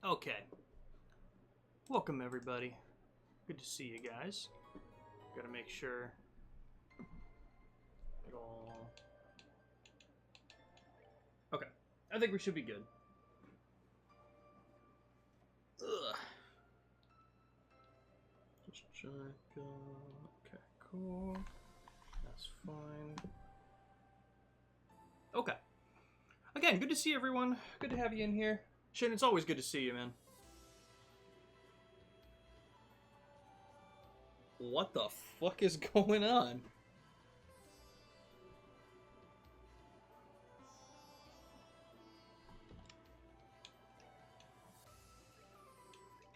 Okay. Welcome, everybody. Good to see you guys. Gotta make sure it all... Okay. I think we should be good. Ugh. Just check. Okay, cool. That's fine. Okay. Again, good to see everyone. Good to have you in here. Shane, it's always good to see you, man. What the fuck is going on?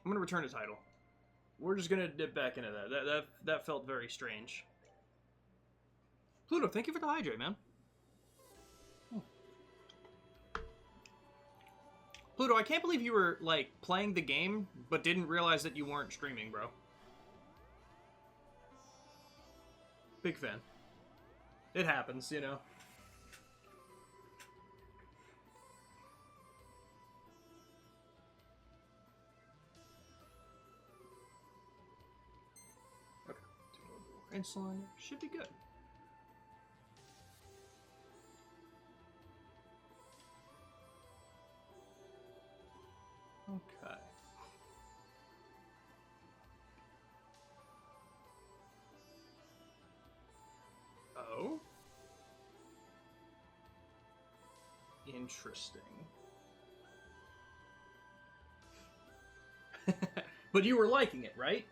I'm gonna return the title. We're just gonna dip back into that. That felt very strange. Pluto, thank you for the hydrate, man. Pluto, I can't believe you were, like, playing the game, but didn't realize that you weren't streaming, bro. Big fan. It happens, you know. Okay. Insulin should be good. Okay. Oh? Interesting. But you were liking it, right?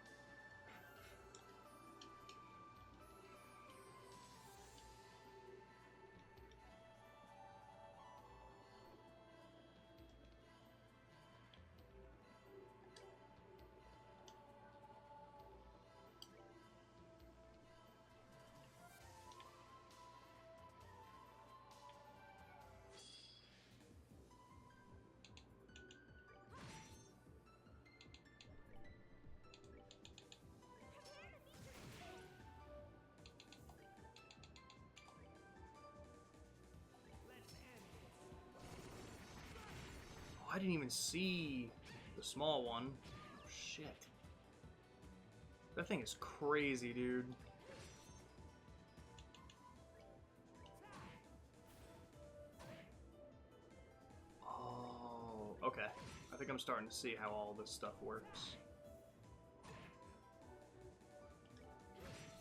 Oh, I didn't even see the small one. Oh, shit. That thing is crazy, dude. Oh, okay. I think I'm starting to see how all this stuff works.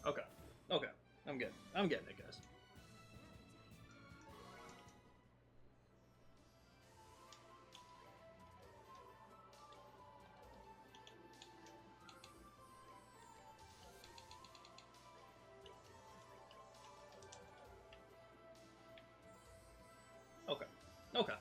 Okay. Okay. I'm getting it, guys. Okay. Okay.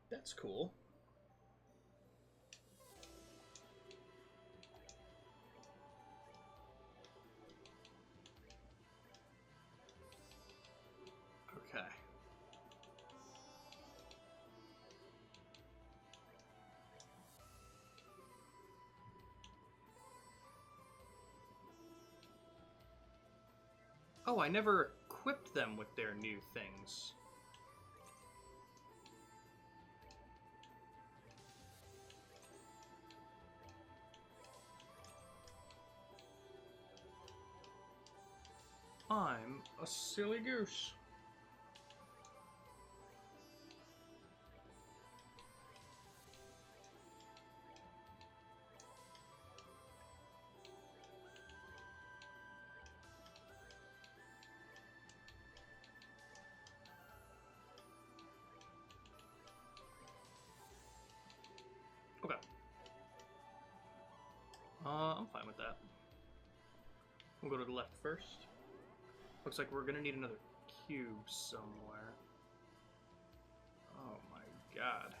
That's cool. Okay. Oh, I never equipped them with their new things. I'm a silly goose. Okay. I'm fine with that. We'll go to the left first. Looks like we're gonna need another cube somewhere. Oh my god.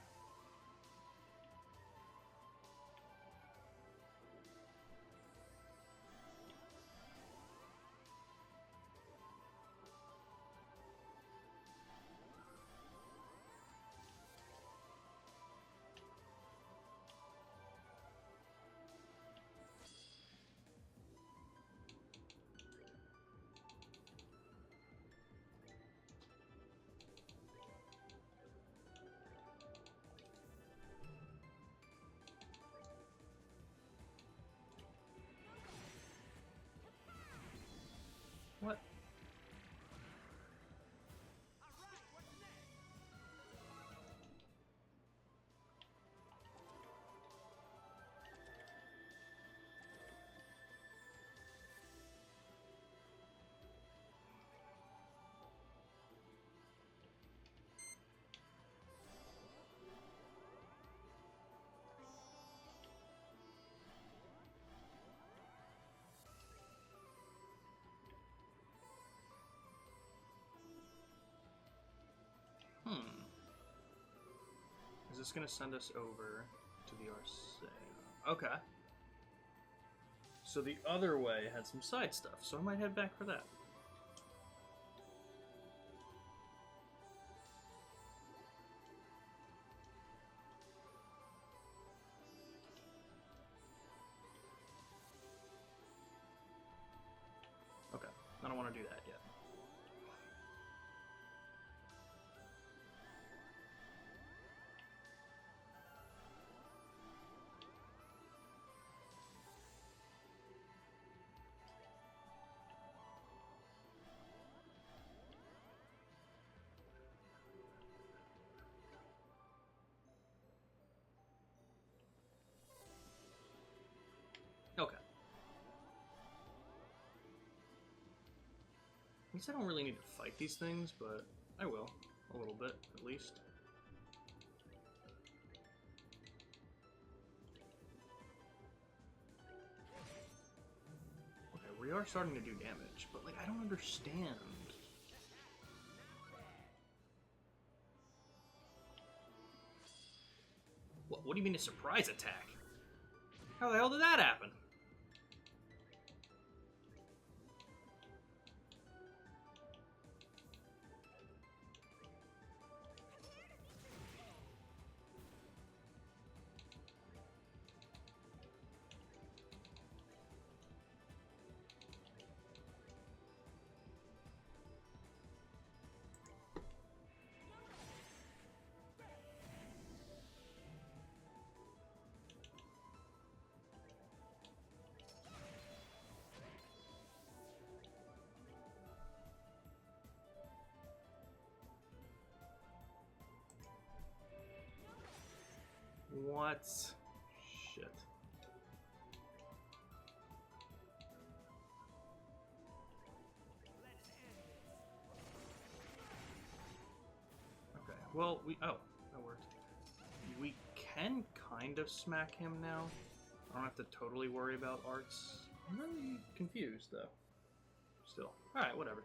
What? Is this gonna send us over to the Arsea? Okay. So the other way had some side stuff, so I might head back for that. Okay, I don't want to do that yet. Okay. I guess I don't really need to fight these things, but I will. A little bit, at least. Okay, we are starting to do damage, but, like, I don't understand. What do you mean a surprise attack? How the hell did that happen? What? Shit. Okay, well, oh, that worked. We can kind of smack him now. I don't have to totally worry about arts. I'm really confused, though. Still. Alright, whatever.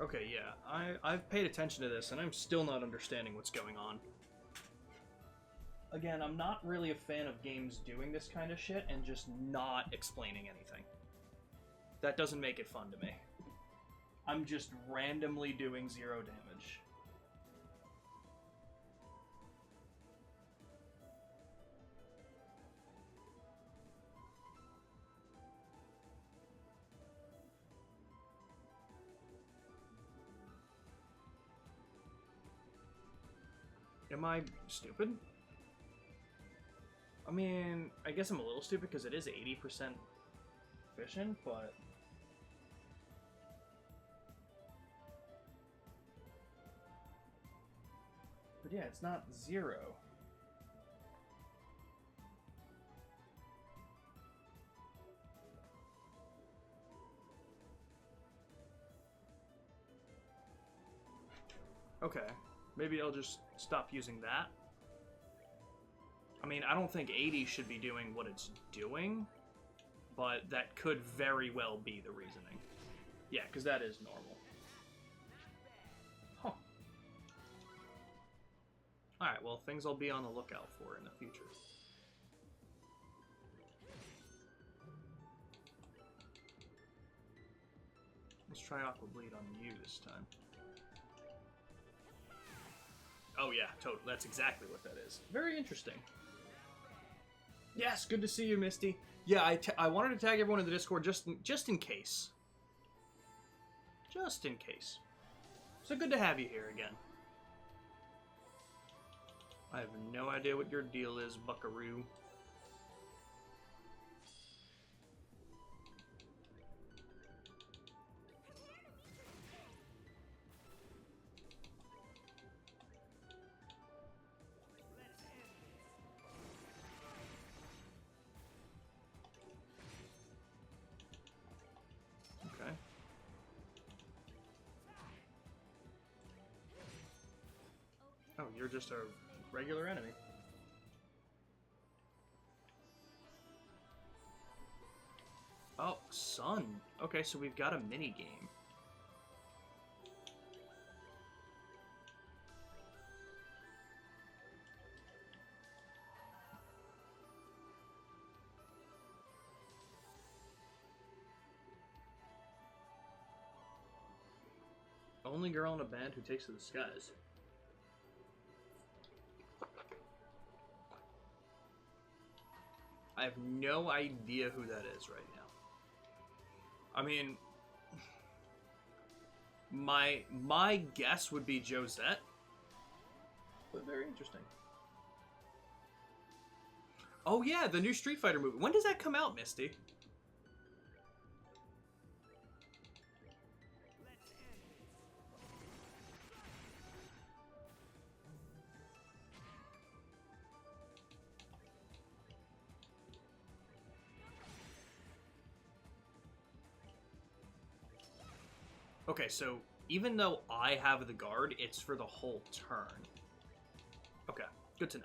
Okay, yeah, I've paid attention to this, and I'm still not understanding what's going on. Again, I'm not really a fan of games doing this kind of shit and just not explaining anything. That doesn't make it fun to me. I'm just randomly doing 0 damage. Am I stupid? I mean, I guess I'm a little stupid because it is 80% efficient, but... But yeah, it's not 0. Okay, maybe I'll just stop using that. I mean, I don't think 80 should be doing what it's doing, but that could very well be the reasoning. Yeah, because that is normal. Huh. Alright, well, things I'll be on the lookout for in the future. Let's try Aqua Bleed on you this time. Oh yeah, totally. That's exactly what that is. Very interesting. Yes, good to see you, Misty. Yeah, I wanted to tag everyone in the Discord just in case. Just in case. So good to have you here again. I have no idea what your deal is, buckaroo. Oh, you're just a regular enemy. Oh, Sun. Okay, so we've got a mini game. Only girl in a band who takes to the skies. I have no idea who that is right now. I mean, my guess would be Josette, but very interesting. Oh yeah, the new Street Fighter movie. When does that come out, Misty? Okay, so even though I have the guard, it's for the whole turn. Okay, good to know.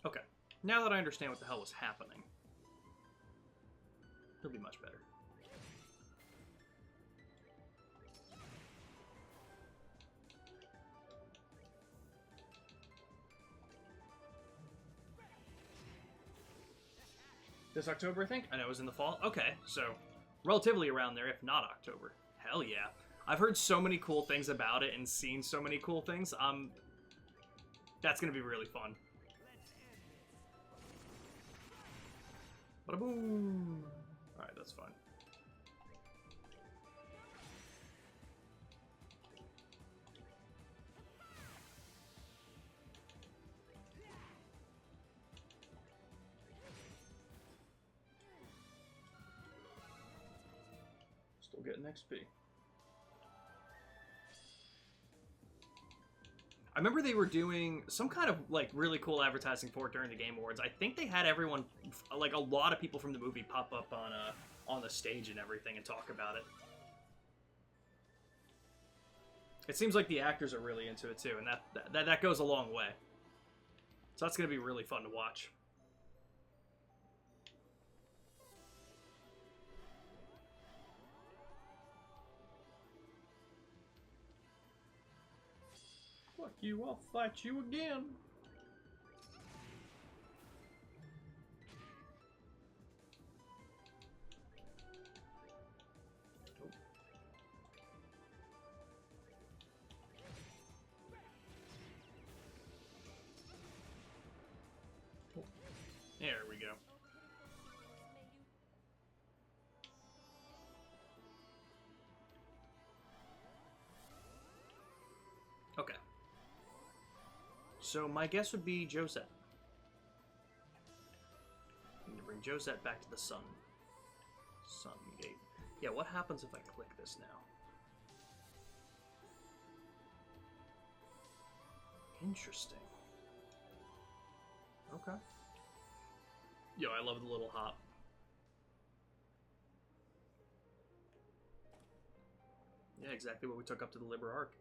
Okay, now that I understand what the hell was happening, it'll be much better. This October, I think? I know it was in the fall. Okay, so relatively around there, if not October. Hell yeah. I've heard so many cool things about it and seen so many cool things. That's going to be really fun. Bada boom! Alright, that's fine. Still getting XP. I remember they were doing some kind of like really cool advertising for it during the Game Awards. I think they had everyone, like a lot of people from the movie, pop up on the stage and everything and talk about it. It seems like the actors are really into it too, and that goes a long way. So that's going to be really fun to watch. Fuck you, I'll fight you again. Oh. There we go. Okay. So my guess would be Josette. I'm gonna bring Josette back to the sun. Sun gate. Yeah, what happens if I click this now? Interesting. Okay. Yo, I love the little hop. Yeah, exactly what we took up to the Liber Arc.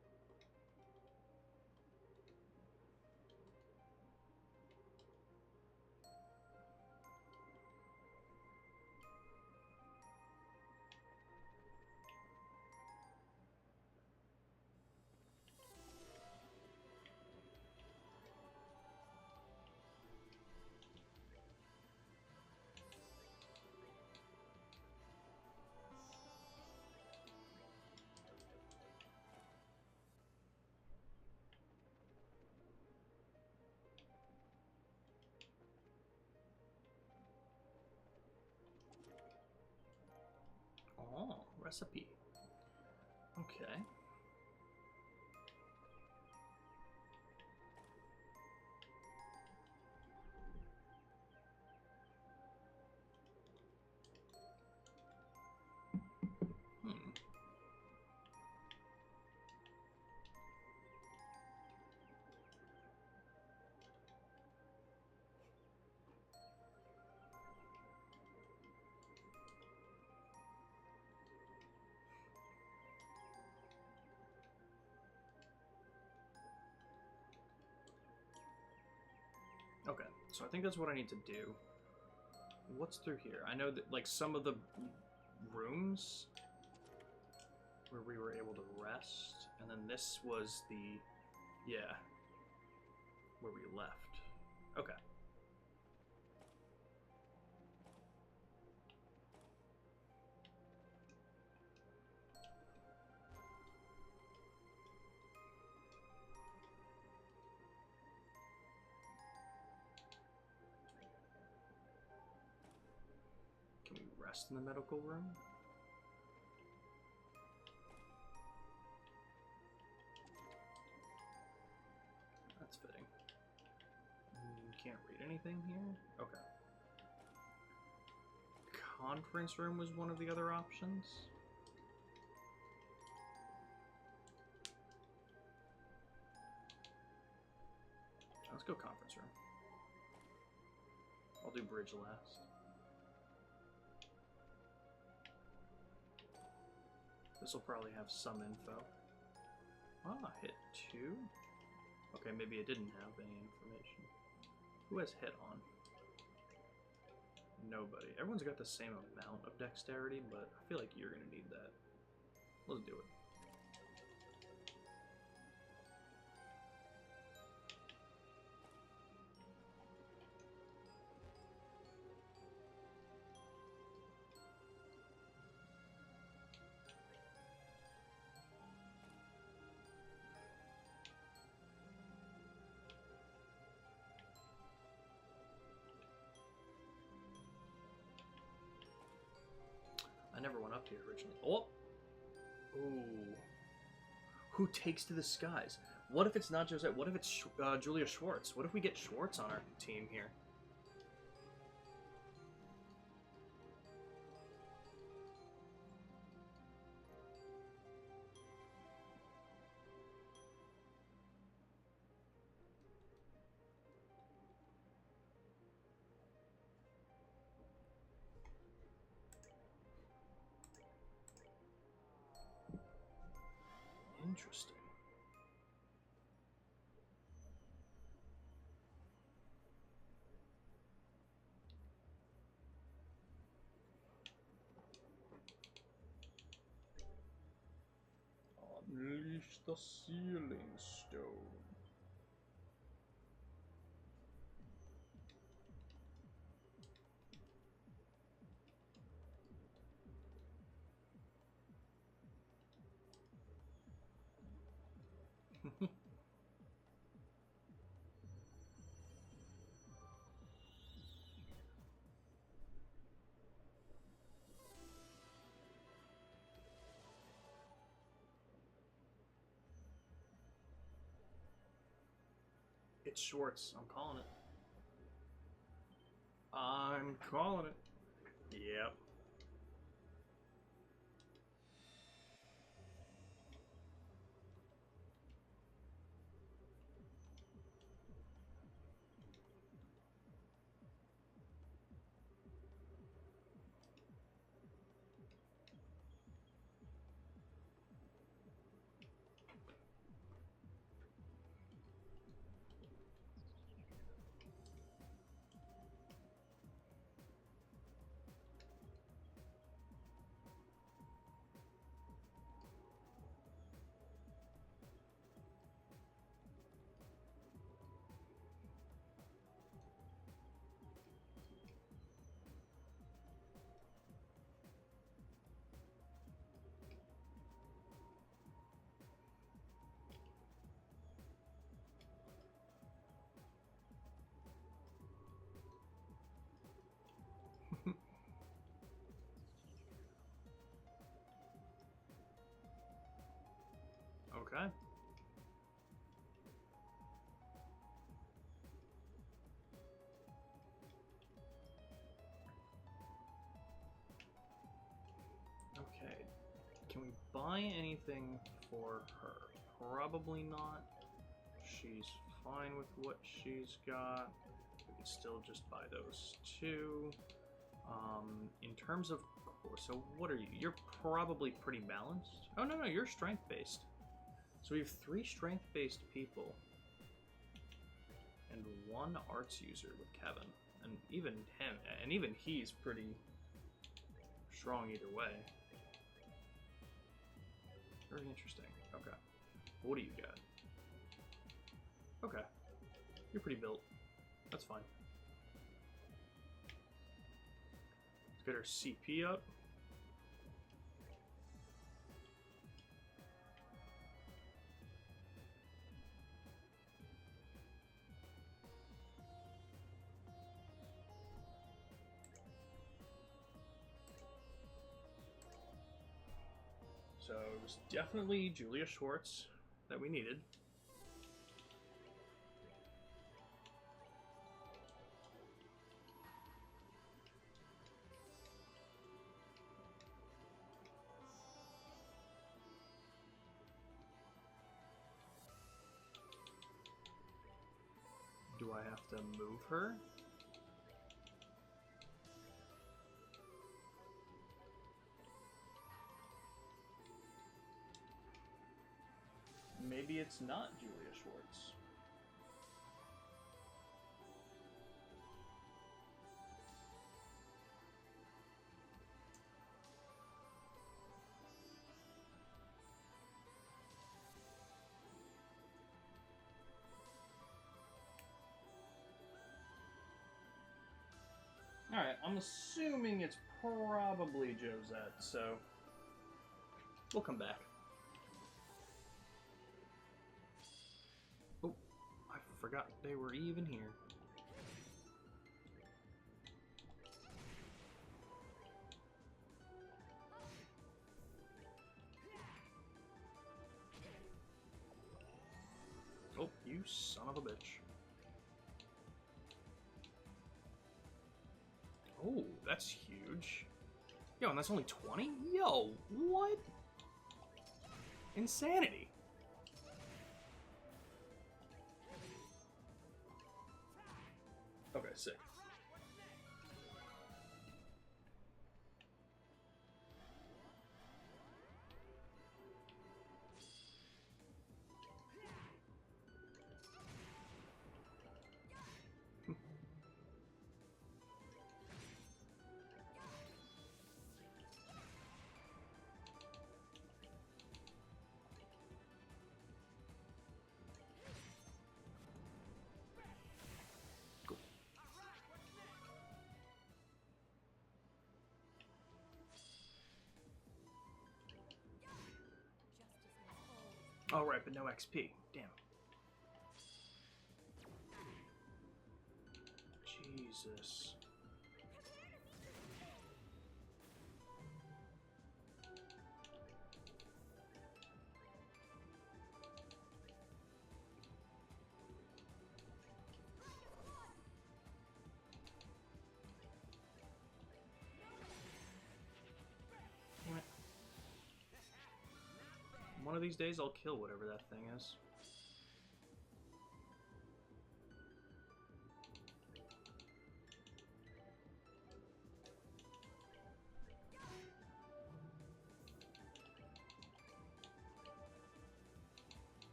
Oh, recipe. Okay. Hmm. Okay, so I think that's what I need to do. What's through here? I know that, like, some of the rooms where we were able to rest, and then this was the, yeah, where we left. Okay. Can we rest in the medical room? That's fitting. Can't read anything here? Okay. Conference room was one of the other options. Let's go conference room. I'll do bridge last. This will probably have some info. Ah, hit 2? Okay, maybe it didn't have any information. Who has hit on? Nobody. Everyone's got the same amount of dexterity, but I feel like you're going to need that. Let's do it. I never went up here originally. Oh! Ooh. Who takes to the skies? What if it's not Josette? What if it's Julia Schwartz? What if we get Schwartz on our team here? Interesting. Unleash the Sealing Stone. It's Schwartz. I'm calling it. I'm calling it. Yep. Okay. Okay. Can we buy anything for her? Probably not. She's fine with what she's got. We could still just buy those two. In terms of... So what are you? You're probably pretty balanced. Oh, no, you're strength-based. So we have 3 strength-based people. And 1 arts user with Kevin. And even him, and even he's pretty strong either way. Very interesting. Okay. What do you got? Okay. You're pretty built. That's fine. Let's get our CP up. So it was definitely Julia Schwartz that we needed. Do I have to move her? Maybe it's not Julia Schwartz. Alright, I'm assuming it's probably Josette, so we'll come back. Oh, I forgot they were even here. Oh, you son of a bitch. Oh, that's huge. Yo, and that's only 20? Yo, what? Insanity. Okay, sick. Oh, right, but no XP. Damn. Jesus. of these days I'll kill whatever that thing is.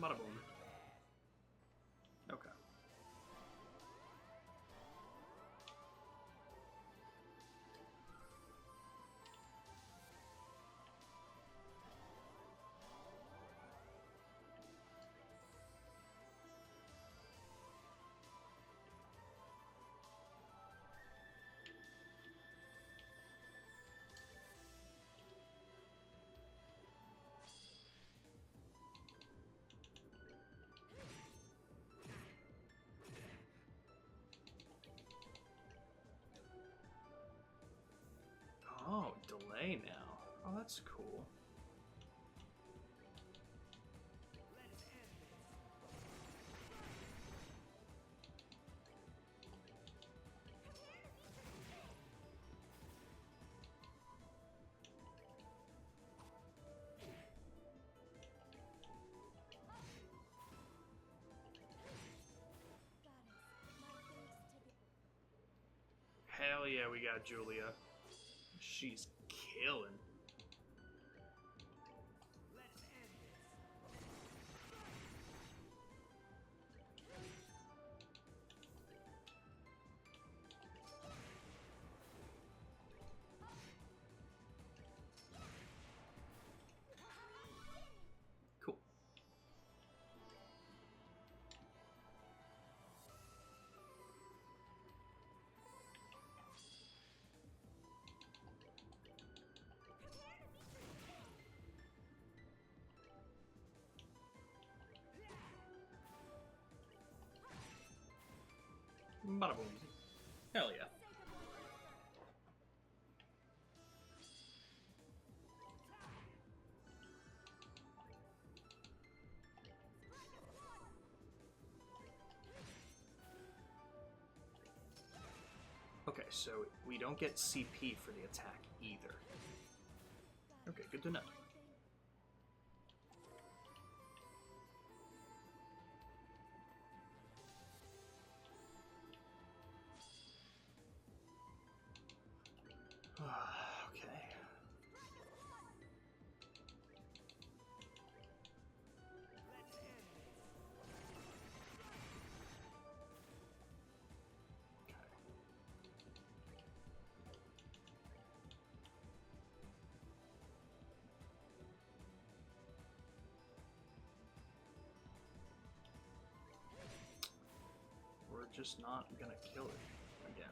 Bada boom. Okay. Oh, delay now. Oh, that's cool. Hell yeah, we got Julia. She's killing. Cool. Bada boom. Hell yeah. Okay, so we don't get CP for the attack either. Okay, good to know. Okay. We're just not gonna kill it again.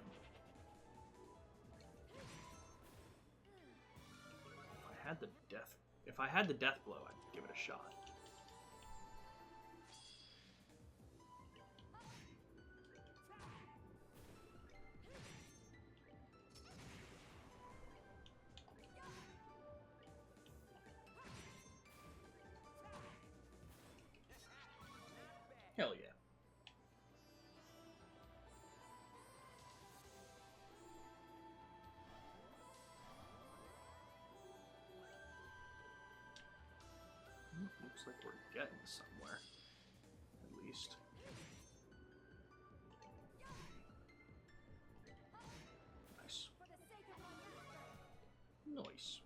If I had the death blow, I'd give it a shot. Hell yeah. Looks like we're getting somewhere. At least. Nice. Nice.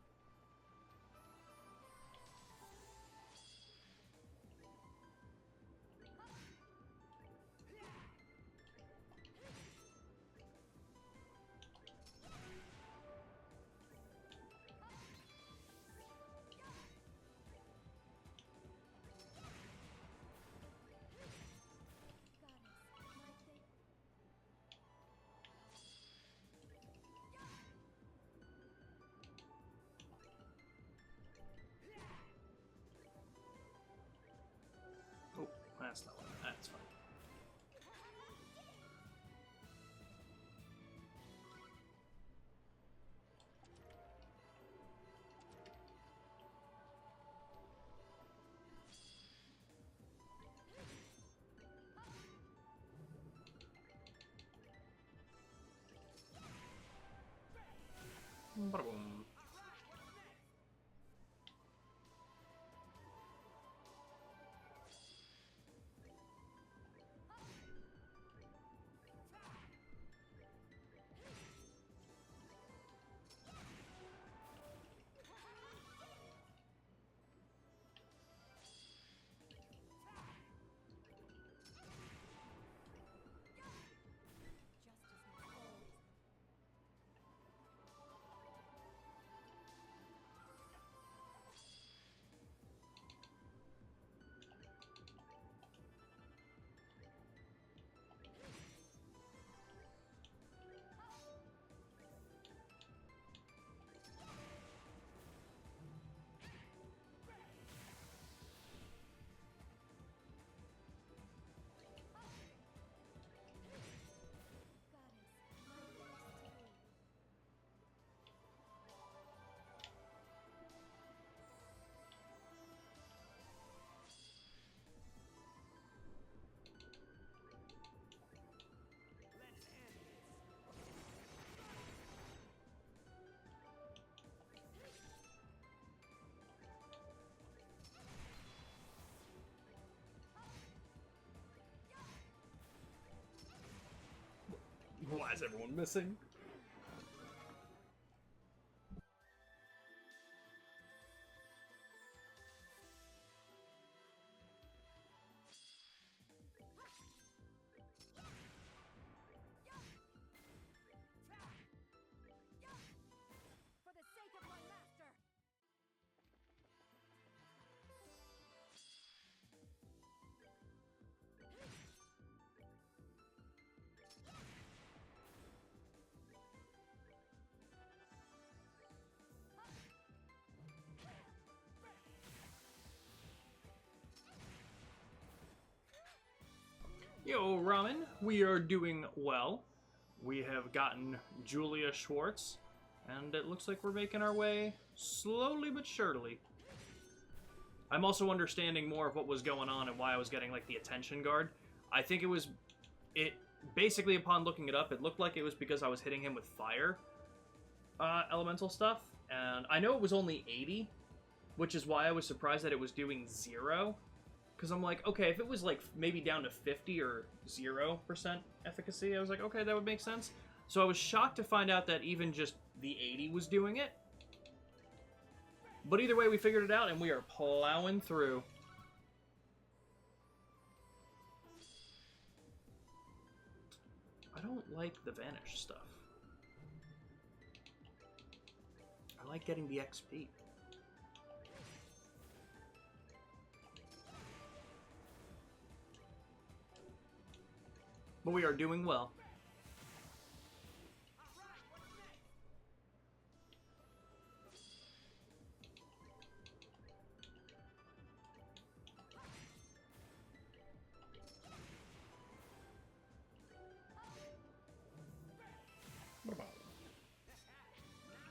Oh, that's not one. That's fine. Ba-da-boom. Why is everyone missing? For the sake of my master! Yo, Ramen, we are doing well. We have gotten Julia Schwartz, and it looks like we're making our way slowly but surely. I'm also understanding more of what was going on and why I was getting, like, the attention guard. I think it basically, upon looking it up, it looked like it was because I was hitting him with fire elemental stuff, and I know it was only 80, which is why I was surprised that it was doing 0. Because I'm like, okay, if it was like maybe down to 50 or 0% efficacy, I was like, okay, that would make sense. So I was shocked to find out that even just the 80 was doing it. But either way, we figured it out, and we are plowing through. I don't like the vanish stuff. I like getting the XP. But we are doing well.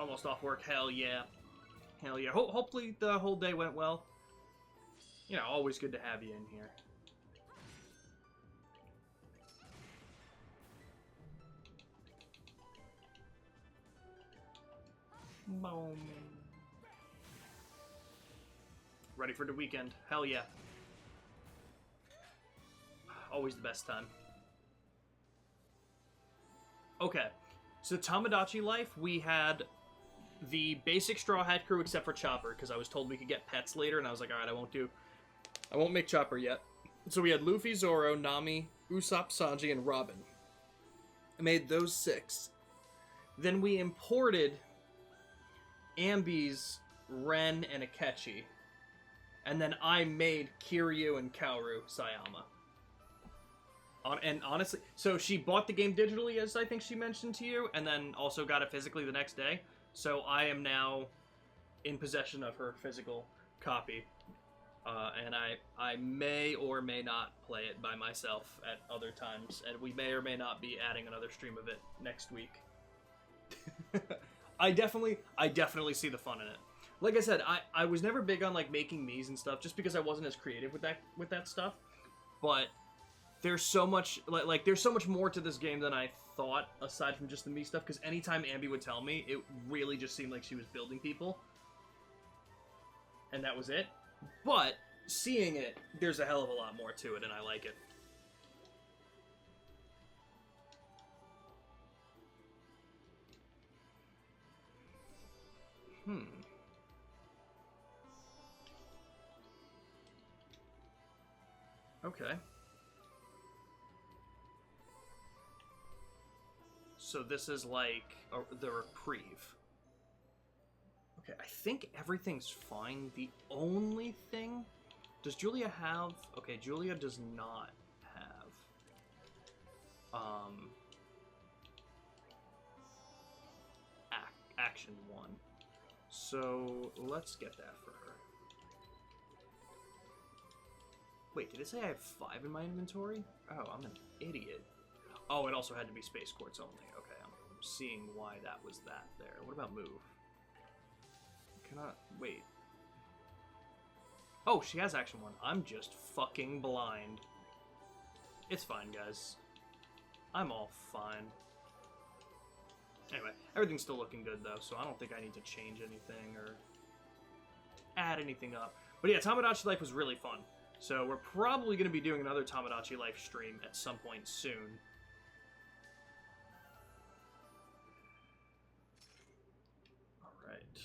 Almost off work. Hell yeah. Hell yeah. Hopefully the whole day went well. You know, always good to have you in here. Boom. Ready for the weekend. Hell yeah. Always the best time. Okay. So Tamagotchi life, we had the basic Straw Hat crew except for Chopper, because I was told we could get pets later, and I was like, alright, I won't make Chopper yet. So we had Luffy, Zoro, Nami, Usopp, Sanji, and Robin. I made those 6. Then we imported Ambi's, Ren, and Akechi. And then I made Kiryu and Kaoru Sayama. And honestly, so she bought the game digitally, as I think she mentioned to you, and then also got it physically the next day. So I am now in possession of her physical copy. And I may or may not play it by myself at other times, and we may or may not be adding another stream of it next week. I definitely see the fun in it. Like I said, I was never big on like making Miis and stuff, just because I wasn't as creative with that stuff. But there's so much like there's so much more to this game than I thought aside from just the Mii stuff, because anytime Ambi would tell me, it really just seemed like she was building people. And that was it. But seeing it, there's a hell of a lot more to it, and I like it. Okay. So this is like the reprieve. Okay, I think everything's fine. The only thing... Does Julia have... Okay, Julia does not have... Action 1. So, let's get that for her. Wait, did it say I have 5 in my inventory? Oh, I'm an idiot. Oh, it also had to be Space Quartz only. Okay, I'm seeing why that was that there. What about move? Can I... Wait. Oh, she has Action 1. I'm just fucking blind. It's fine, guys. I'm all fine. Anyway, everything's still looking good, though, so I don't think I need to change anything or add anything up. But yeah, Tomodachi Life was really fun. So we're probably going to be doing another Tomodachi Life stream at some point soon. Alright.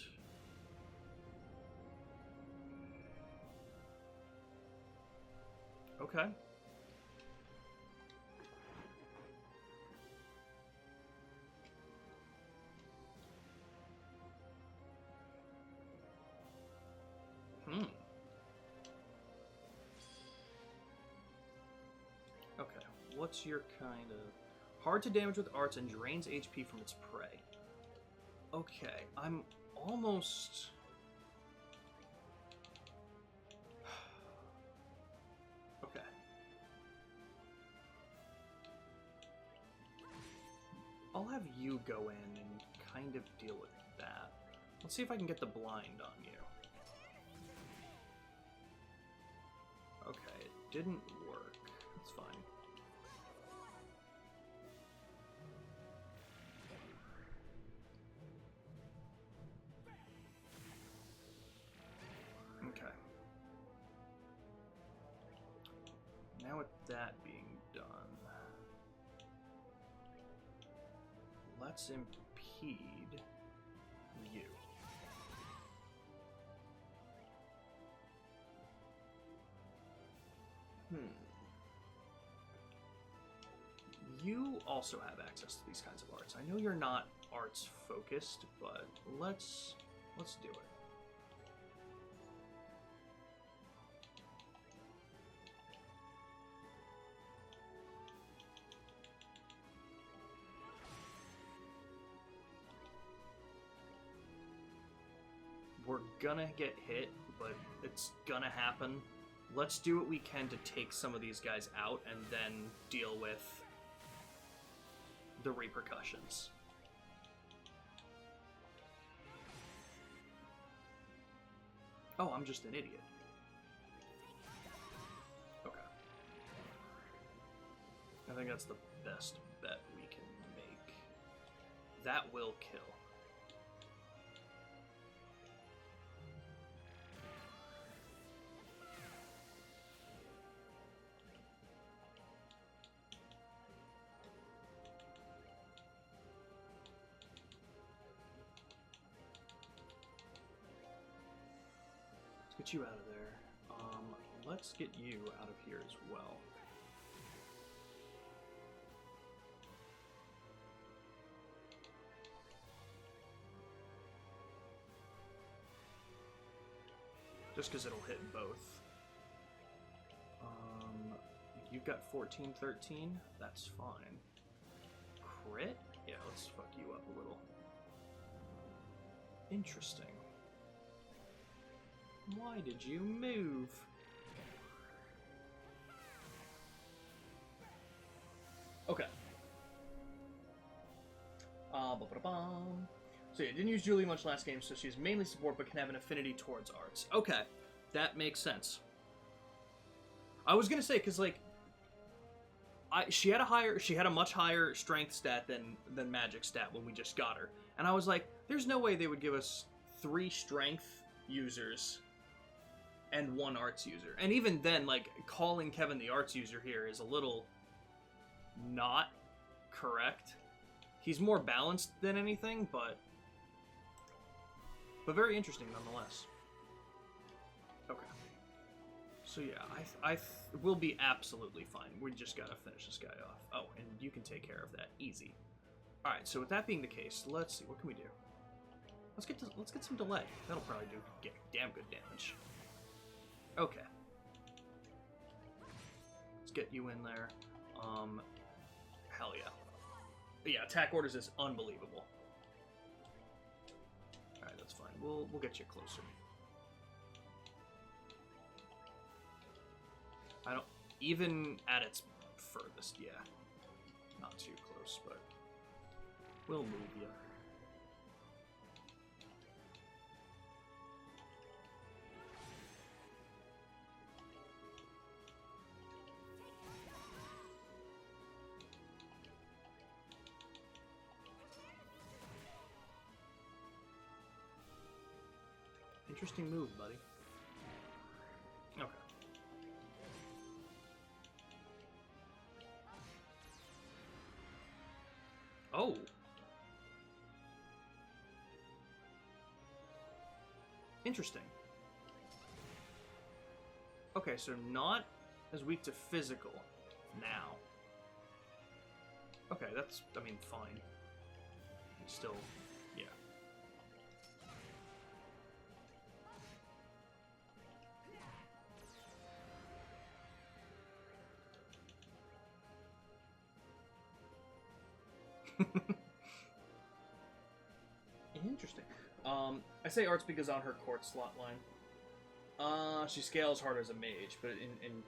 Okay. Okay, what's your kind of... Hard to damage with arts and drains HP from its prey. Okay, I'm almost... Okay. I'll have you go in and kind of deal with that. Let's see if I can get the blind on you. Okay, it didn't work. That's fine. Okay. Now with that being done, let's impede you. You also have access to these kinds of arts. I know you're not arts focused, but let's do it. We're gonna get hit, but it's gonna happen. Let's do what we can to take some of these guys out and then deal with the repercussions. Oh, I'm just an idiot. Okay. I think that's the best bet we can make. That will kill. Get you out of there. Let's get you out of here as well. Just because it'll hit both. You've got 14, 13. That's fine. Crit? Yeah, let's fuck you up a little. Interesting. Why did you move? Okay. So yeah, didn't use Julie much last game, so she's mainly support but can have an affinity towards arts. Okay, that makes sense. I was gonna say, because like, she had a much higher strength stat than magic stat when we just got her, and I was like, there's no way they would give us 3 strength users and 1 arts user. And even then, like, calling Kevin the arts user here is a little not correct. He's more balanced than anything, but very interesting nonetheless. Okay. So yeah, we'll be absolutely fine. We just gotta finish this guy off. Oh, and you can take care of that. Easy. Alright, so with that being the case, let's see, what can we do? Let's get some delay. That'll probably get damn good damage. Okay. Let's get you in there. Hell yeah. But yeah, attack orders is unbelievable. Alright, that's fine. We'll get you closer. I don't... Even at its furthest, yeah. Not too close, but... We'll move you. Interesting move, buddy. Okay. Oh. Interesting. Okay, so not as weak to physical now. Okay, that's, I mean, fine. Still, yeah. Interesting. I say arts because on her court slot line. She scales harder as a mage, but in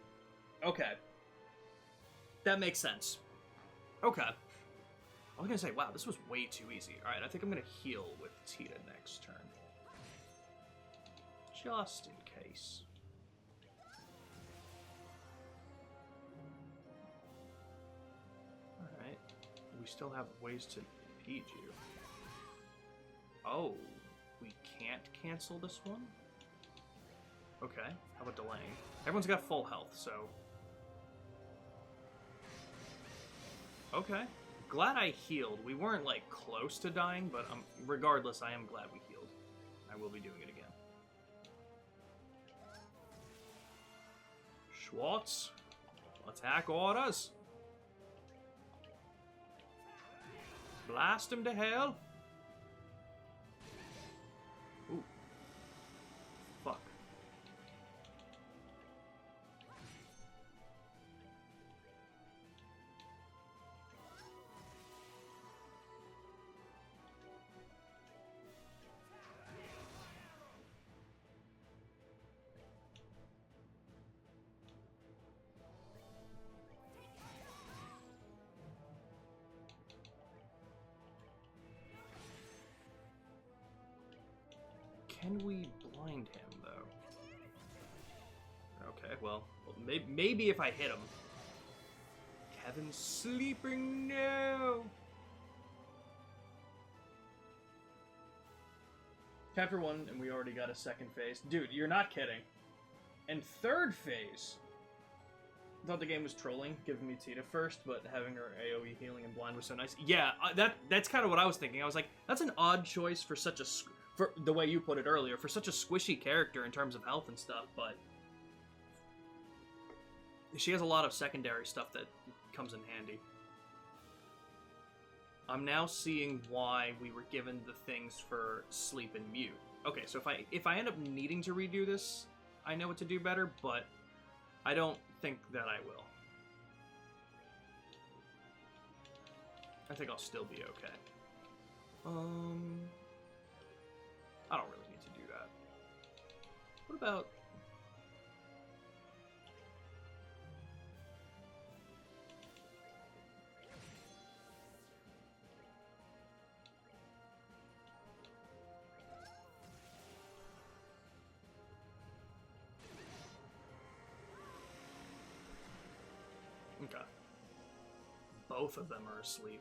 okay. That makes sense. Okay. I was gonna say, wow, this was way too easy. Alright, I think I'm gonna heal with Tita next turn. Just in case. Alright. We still have ways to impede you. Oh, we can't cancel this one? Okay, how about delaying? Everyone's got full health, so... Okay. Glad I healed. We weren't, like, close to dying, but regardless, I am glad we healed. I will be doing it again. Schwartz, attack orders. Blast him to hell. Ooh. Fuck. Can we blind him, though? Okay, well maybe if I hit him. Kevin's sleeping now! Chapter 1, and we already got a second phase. Dude, you're not kidding. And third phase! I thought the game was trolling, giving me Tita first, but having her AoE healing and blind was so nice. Yeah, that's kind of what I was thinking. I was like, that's an odd choice for such a... For the way you put it earlier, for such a squishy character in terms of health and stuff, but... She has a lot of secondary stuff that comes in handy. I'm now seeing why we were given the things for sleep and mute. Okay, so if I end up needing to redo this, I know what to do better, but I don't think that I will. I think I'll still be okay. I don't really need to do that. What about... Okay. both of them are asleep.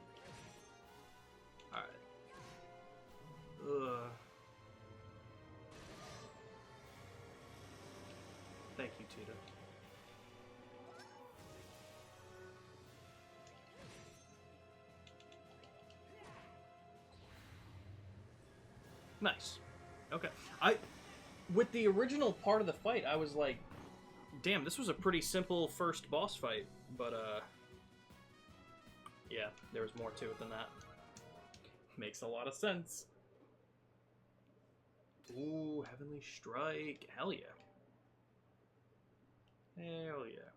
Alright. Ugh. Thank you, Tita. Nice. Okay. With the original part of the fight, I was like, damn, this was a pretty simple first boss fight, but yeah, there was more to it than that. Makes a lot of sense. Ooh, Heavenly Strike. Hell yeah. Hell yeah.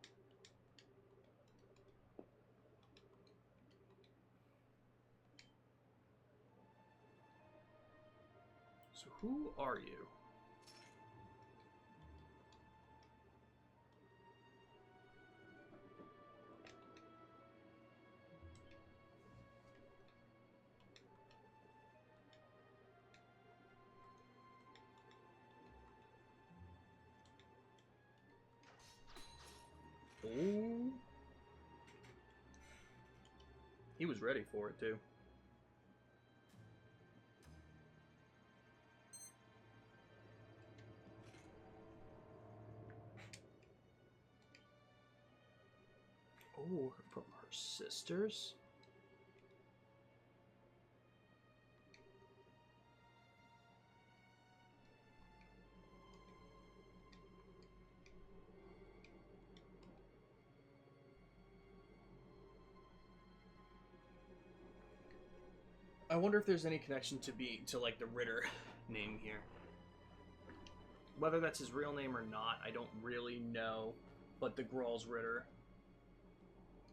So who are you? Ooh. He was ready for it, too. Oh, from her sisters? I wonder if there's any connection to like the Ritter name here. Whether that's his real name or not, I don't really know. But the Gral's Ritter,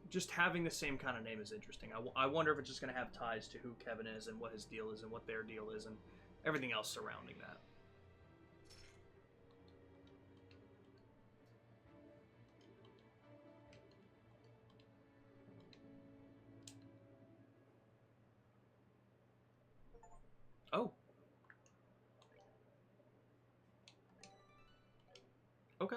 just having the same kind of name is interesting. I wonder if it's just going to have ties to who Kevin is and what his deal is and what their deal is and everything else surrounding that. Oh. Okay.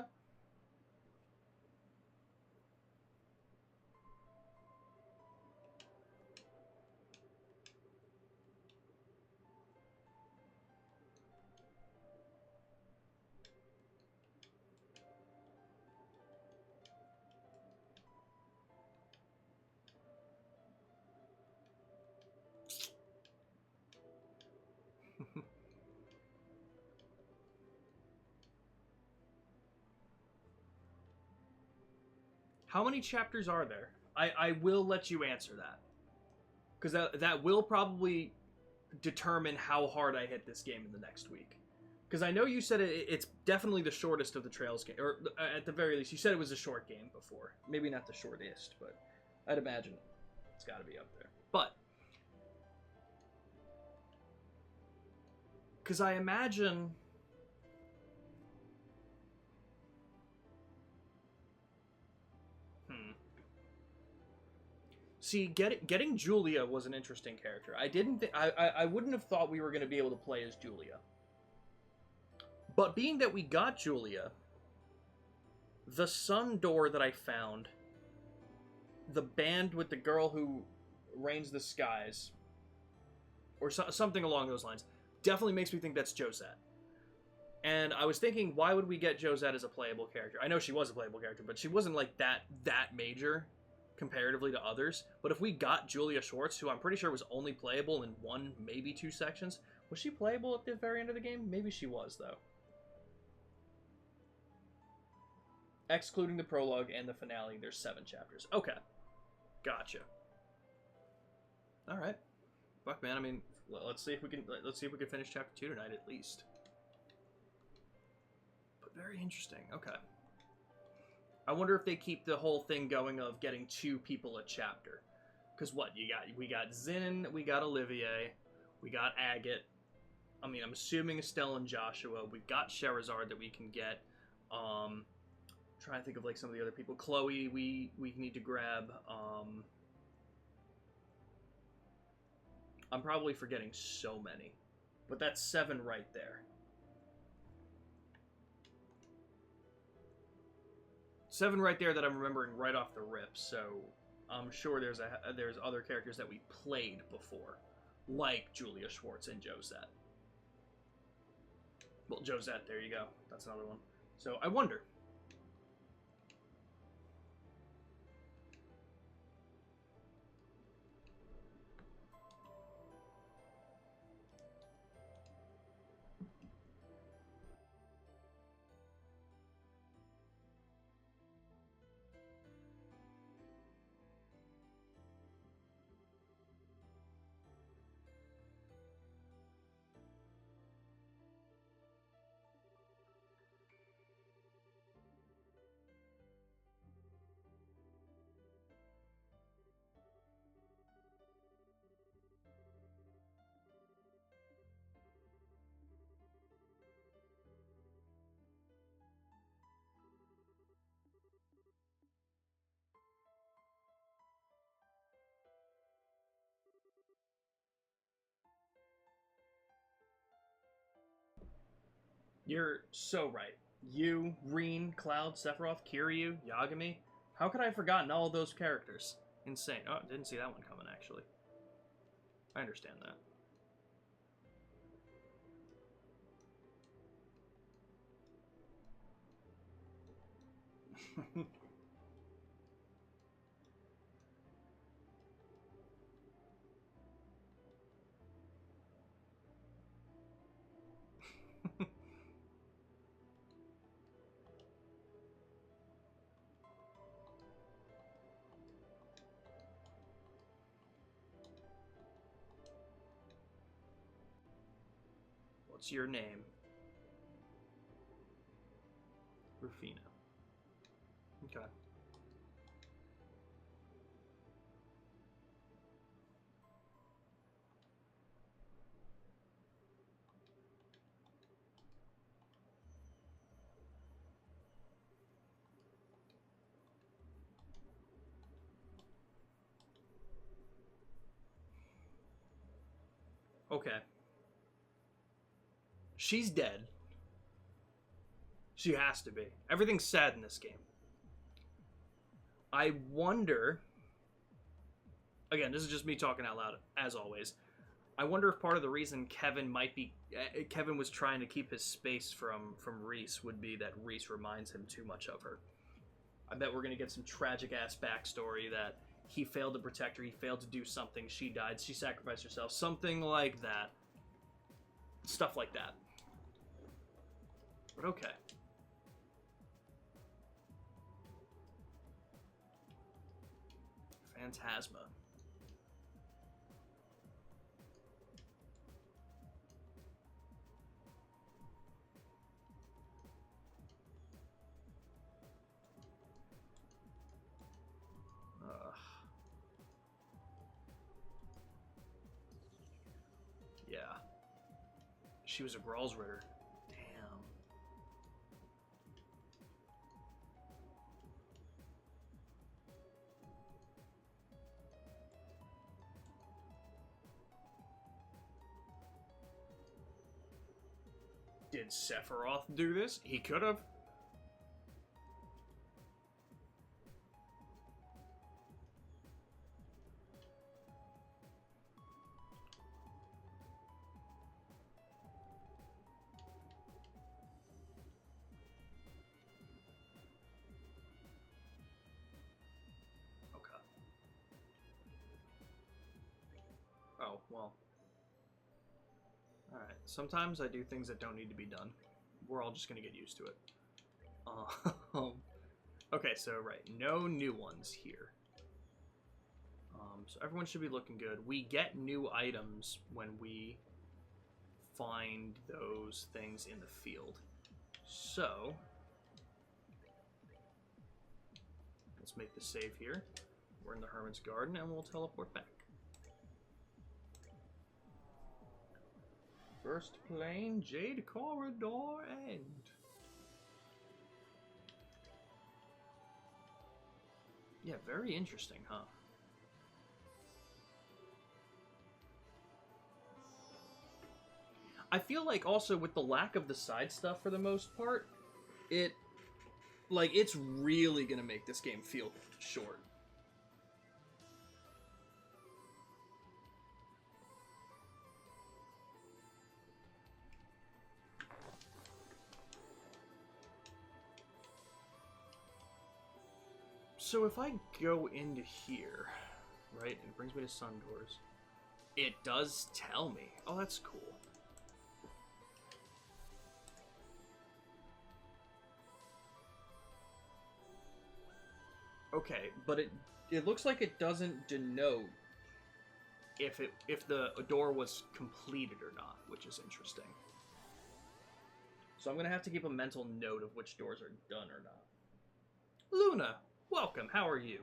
How many chapters are there? I will let you answer that. Because that will probably determine how hard I hit this game in the next week. Because I know you said it's definitely the shortest of the Trails game. Or at the very least, you said it was a short game before. Maybe not the shortest, but I'd imagine it's got to be up there. But because I imagine... See, getting Julia was an interesting character. I wouldn't have thought we were going to be able to play as Julia. But being that we got Julia, the sun door that I found, the band with the girl who reigns the skies, or something along those lines, definitely makes me think that's Josette. And I was thinking, why would we get Josette as a playable character? I know she was a playable character, but she wasn't like that major comparatively to others. But if we got Julia Schwartz, who I'm pretty sure was only playable in 1, maybe 2 sections, was she playable at the very end of the game? Maybe she was, though. Excluding the prologue and the finale, there's 7 chapters. Okay. Gotcha. Alright. Fuck, man, I mean, let's see if we can finish chapter 2 tonight, at least. But very interesting. Okay. I wonder if they keep the whole thing going of getting 2 people a chapter. Because what, we got Zin, we got Olivier, we got Agate. I mean, I'm assuming Estelle and Joshua. We've got Sherazard that we can get. Trying to think of like some of the other people. Chloe, we need to grab. I'm probably forgetting so many. But that's 7 right there. 7 right there that I'm remembering right off the rip, so I'm sure there's other characters that we played before, like Julia Schwartz and Josette. Well, Josette, there you go. That's another one. So I wonder. You're so right. You, Reen, Cloud, Sephiroth, Kiryu, Yagami. How could I have forgotten all of those characters? Insane. Oh, didn't see that one coming, actually. I understand that. What's your name? Rufina. Okay. Okay. She's dead. She has to be. Everything's sad in this game. I wonder... Again, this is just me talking out loud, as always. I wonder if part of the reason Kevin might be... Kevin was trying to keep his space from Reese would be that Reese reminds him too much of her. I bet we're going to get some tragic-ass backstory that he failed to protect her, he failed to do something, she died, she sacrificed herself, something like that. Stuff like that. But okay. Phantasma. Yeah. She was a Gralsritter. Damn. Did Sephiroth do this? He could have. Oh, well. Alright, sometimes I do things that don't need to be done. We're all just gonna get used to it. Okay, so right, no new ones here. So everyone should be looking good. We get new items when we find those things in the field. So, let's make the save here. We're in the Hermit's Garden and we'll teleport back. First plane, Jade Corridor End. Yeah, very interesting, huh? I feel like also with the lack of the side stuff for the most part, it's really gonna make this game feel short. So if I go into here, right, it brings me to Sun Doors. It does tell me. Oh, that's cool. Okay, but it looks like it doesn't denote if the door was completed or not, which is interesting. So I'm gonna have to keep a mental note of which doors are done or not. Luna, welcome. How are you?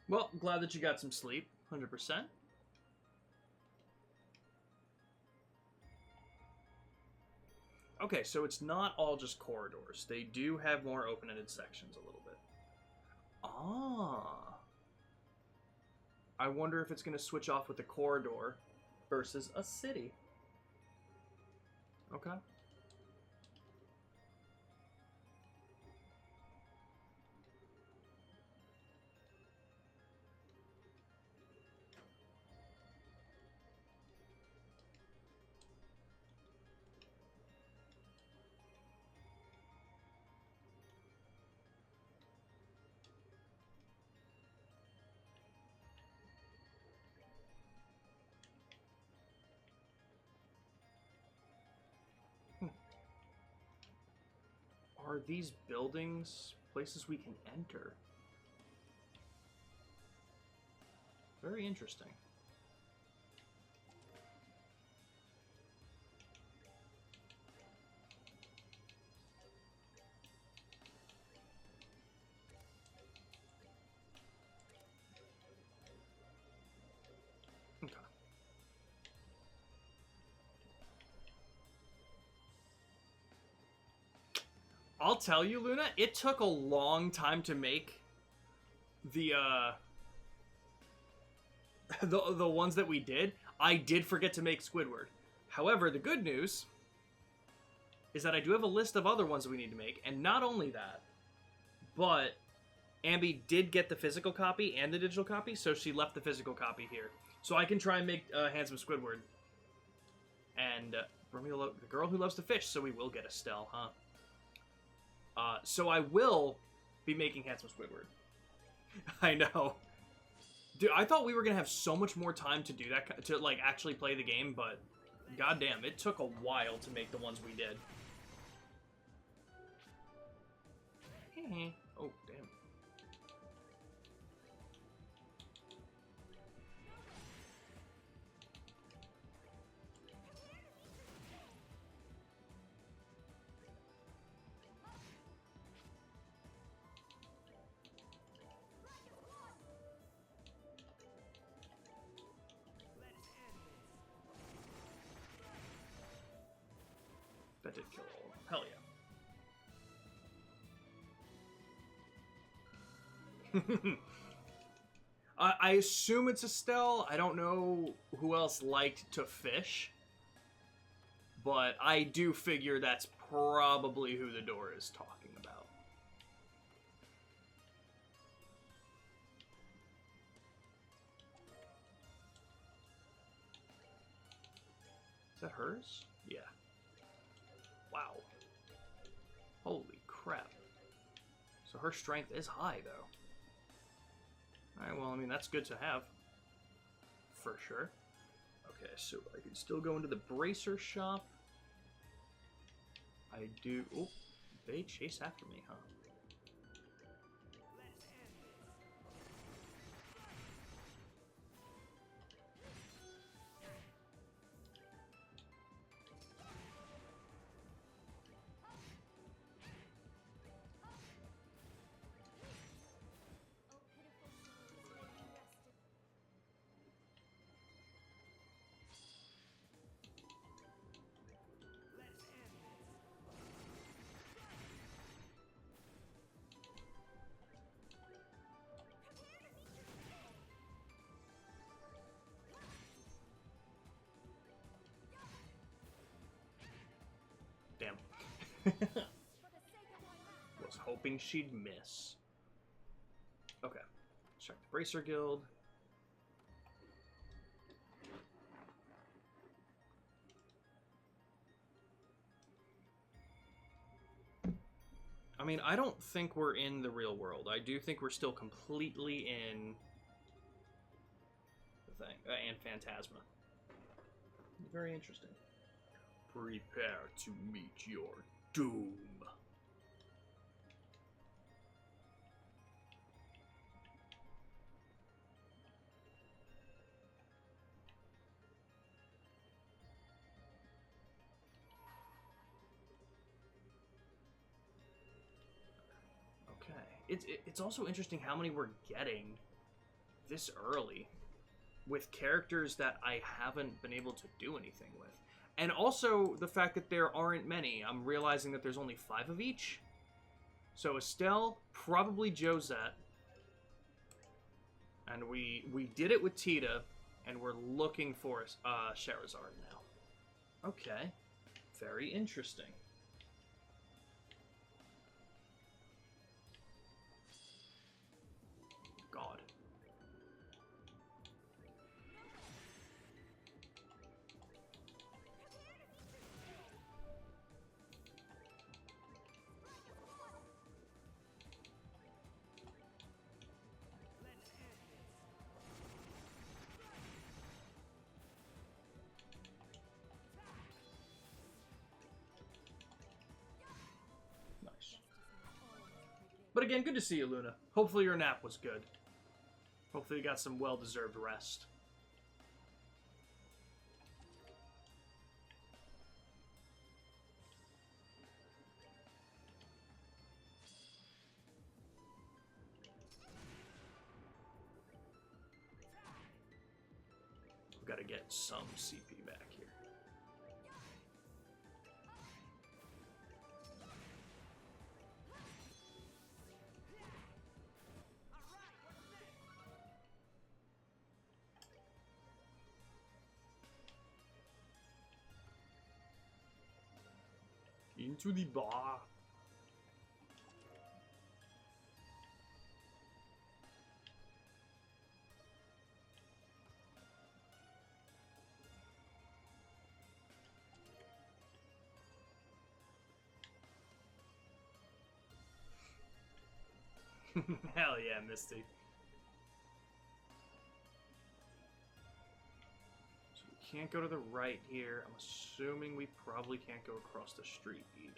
Well, glad that you got some sleep, 100%. Okay, so it's not all just corridors. They do have more open-ended sections a little bit. Ah. I wonder if it's going to switch off with a corridor versus a city. Okay. Are these buildings places we can enter? Very interesting. Okay. I'll tell you, Luna, it took a long time to make the the ones that we did. I did forget to make Squidward. However, the good news is that I do have a list of other ones that we need to make, and not only that, but Ambi did get the physical copy and the digital copy, so she left the physical copy here. So I can try and make Handsome Squidward. And the girl who loves to fish, so we will get Estelle, huh? So I will be making Handsome Squidward. I know. Dude, I thought we were going to have so much more time to do that, to, like, actually play the game, but goddamn, it took a while to make the ones we did. Oh, damn. That did kill all of them. Hell yeah. I assume it's Estelle. I don't know who else liked to fish. But I do figure that's probably who the door is talking about. Is that hers? Yeah. Wow. Holy crap. So her strength is high, though. Alright, well, I mean, that's good to have. For sure. Okay, so I can still go into the bracer shop. I do... Oh, they chase after me, huh? For the sake of my master. Was hoping she'd miss. Okay. Check the Bracer Guild. I mean, I don't think we're in the real world. I do think we're still completely in the thing. And Phantasma. Very interesting. Prepare to meet your doom. Okay. It's also interesting how many we're getting this early with characters that I haven't been able to do anything with. And also the fact that there aren't many. I'm realizing that there's only 5 of each. So Estelle, probably Josette. And we did it with Tita, and we're looking for Charizard now. Okay. Very interesting. God. Nice. But again, good to see you, Luna. Hopefully your nap was good. Hopefully you got some well-deserved rest. We've got to get some CP back here. Into the bar. Hell yeah, Misty. So we can't go to the right here. I'm assuming we probably can't go across the street either.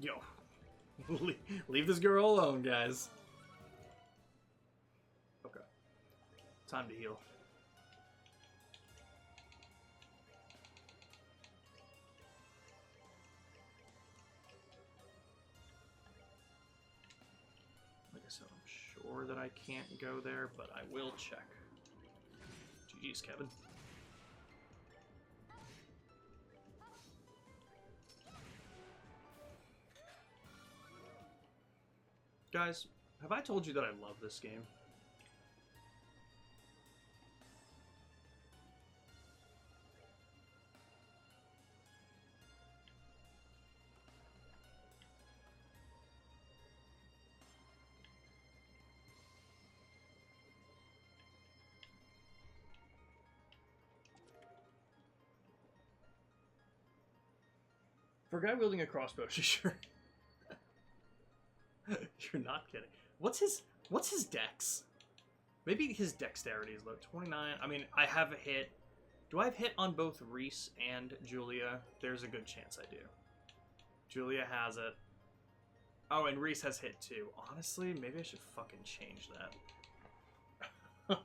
Yo, leave this girl alone, guys. Okay, time to heal. Like I said, I'm sure that I can't go there, but I will check. GG's, Kevin. Guys, have I told you that I love this game? For a guy wielding a crossbow, sure. You're not kidding. What's his dex? Maybe his dexterity is low. 29. I mean, I have a hit. Do I have hit on both Reese and Julia? There's a good chance I do. Julia has it. Oh, and Reese has hit too. Honestly, maybe I should fucking change that.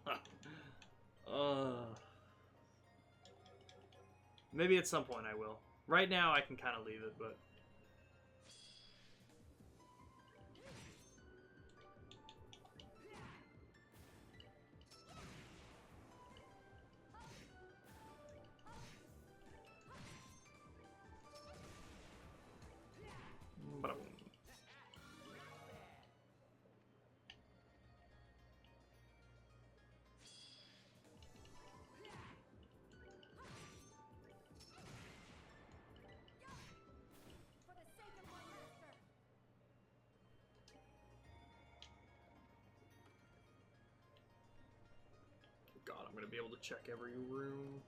Maybe at some point I will. Right now I can kind of leave it, but... I'm gonna be able to check every room.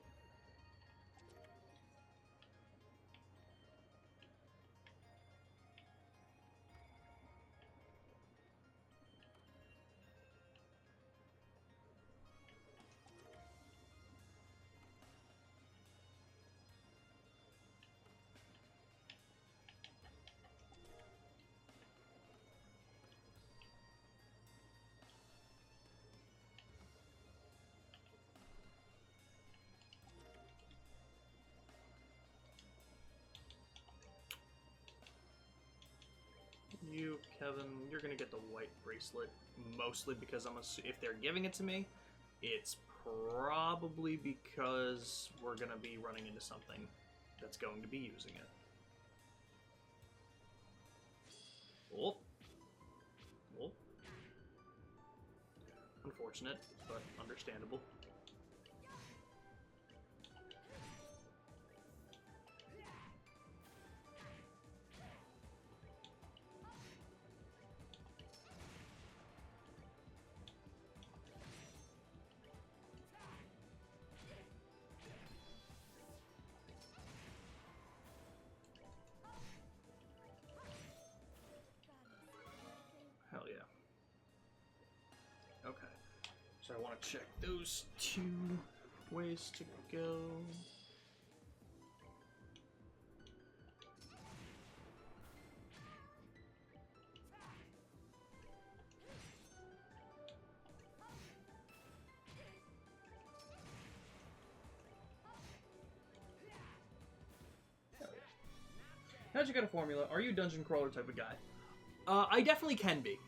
You, Kevin, you're gonna get the white bracelet, mostly because if they're giving it to me, it's probably because we're gonna be running into something that's going to be using it. Oh. Oh. Unfortunate, but understandable. Hell yeah. Okay. So I want to check those 2 ways to go. Hell yeah. How'd you get a formula? Are you a dungeon crawler type of guy? I definitely can be.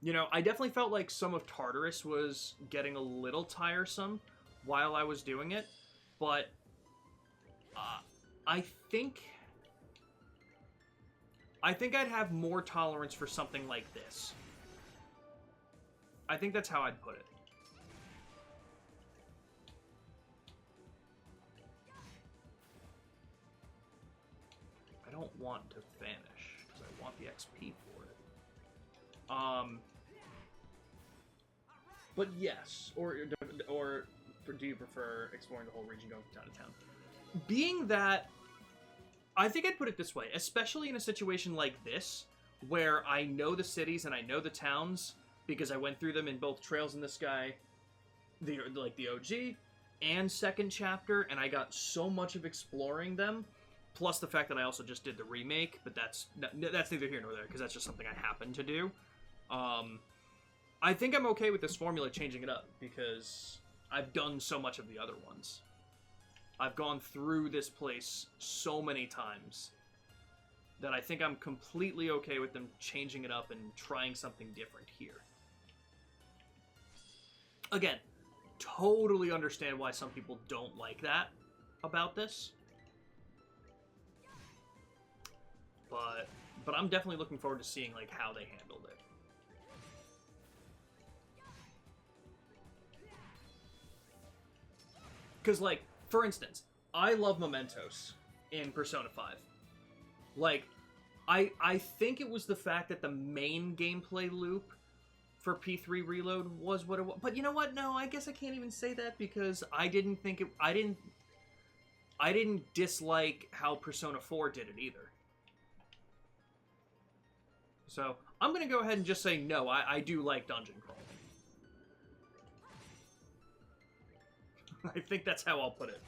You know, I definitely felt like some of Tartarus was getting a little tiresome while I was doing it, but I think I'd have more tolerance for something like this. I think that's how I'd put it. I don't want to vanish, because I want the XP for it. But yes, or do you prefer exploring the whole region going from town to town? Being that, I think I'd put it this way, especially in a situation like this, where I know the cities and I know the towns, because I went through them in both Trails in the Sky, the OG, and second chapter, and I got so much of exploring them, plus the fact that I also just did the remake, but that's neither here nor there, because that's just something I happen to do. I think I'm okay with this formula changing it up, because I've done so much of the other ones. I've gone through this place so many times that I think I'm completely okay with them changing it up and trying something different here. Again, totally understand why some people don't like that about this. But I'm definitely looking forward to seeing like how they handled it. Because, like, for instance, I love Mementos in Persona 5. Like, I think it was the fact that the main gameplay loop for P3 Reload was what it was. But you know what? No, I guess I can't even say that because I didn't dislike how Persona 4 did it either. So, I'm going to go ahead and just say no, I do like dungeon crawling. I think that's how I'll put it.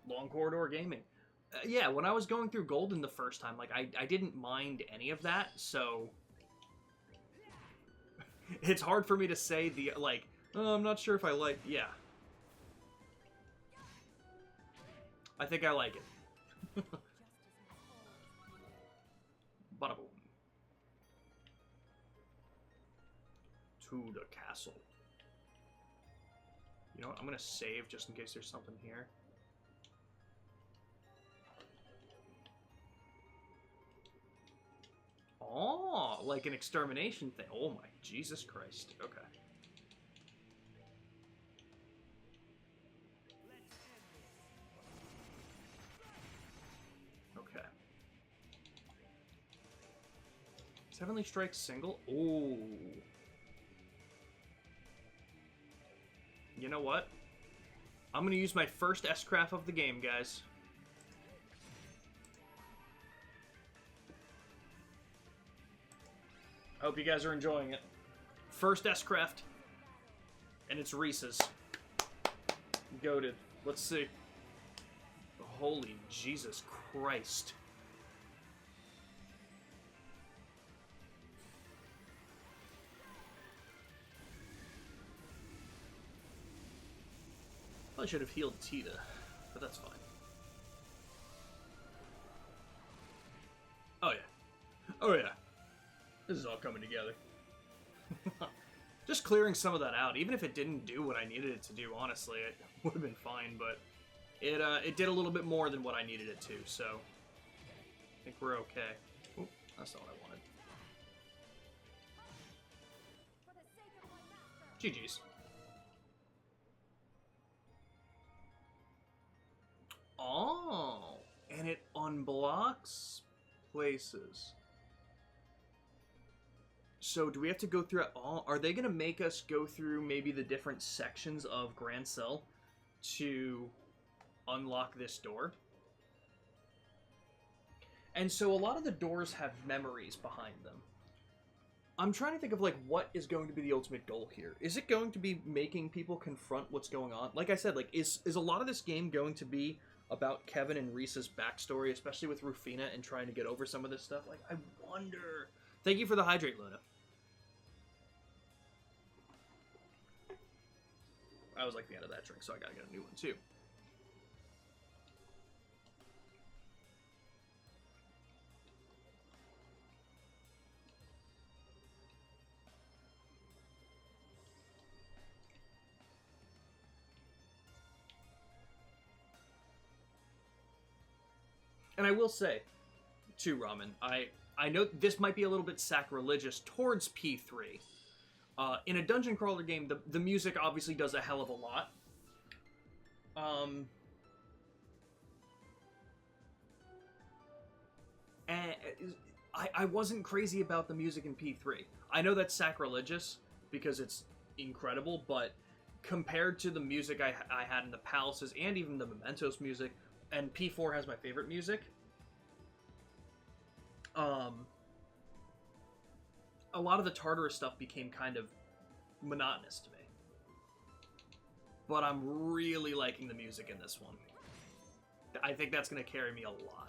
Long Corridor Gaming. Yeah, when I was going through Golden the first time, like, I didn't mind any of that, so... It's hard for me to say oh, I'm not sure if I like... Yeah. I think I like it. Bada boom. To the castle. You know what? I'm gonna save just in case there's something here. Oh, like an extermination thing. Oh my Jesus Christ. Okay. Heavenly Strike single? Ooh. You know what? I'm going to use my first S-Craft of the game, guys. I hope you guys are enjoying it. First S-Craft. And it's Reese's. Goated. Let's see. Holy Jesus Christ. Probably should have healed Tita, but that's fine. Oh yeah. Oh yeah. This is all coming together. Just clearing some of that out, even if it didn't do what I needed it to do, honestly, it would have been fine, but it did a little bit more than what I needed it to, so I think we're okay. Oop, that's not what I wanted. For the sake of my master. GG's. Oh, and it unblocks places. So do we have to go through it all? Are they going to make us go through maybe the different sections of Grand Cell to unlock this door? And so a lot of the doors have memories behind them. I'm trying to think of, like, what is going to be the ultimate goal here. Is it going to be making people confront what's going on? Like I said, like, is a lot of this game going to be about Kevin and Reese's backstory, especially with Rufina and trying to get over some of this stuff? Like, I wonder. Thank you for the hydrate, Luna. I was like the end of that drink, so I gotta get a new one too. And I will say, too, Ramen, I know this might be a little bit sacrilegious towards P3. In a dungeon crawler game, the music obviously does a hell of a lot. And I wasn't crazy about the music in P3. I know that's sacrilegious because it's incredible, but compared to the music I had in the Palaces and even the Mementos music, and P4 has my favorite music, a lot of the Tartarus stuff became kind of monotonous to me. But I'm really liking the music in this one. I think that's going to carry me a lot.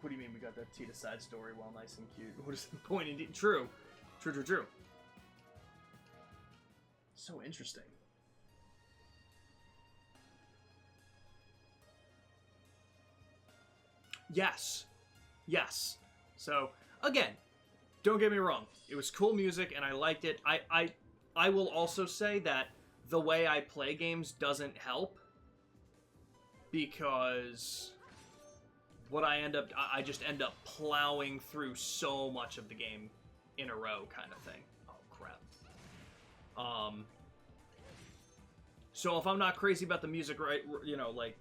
What do you mean we got that Tita side story while nice and cute? What is the point in True. True. So interesting. Yes. So, again, don't get me wrong. It was cool music and I liked it. I will also say that the way I play games doesn't help, because I just end up plowing through so much of the game in a row, kind of thing. Oh crap. So if I'm not crazy about the music, right, you know, like,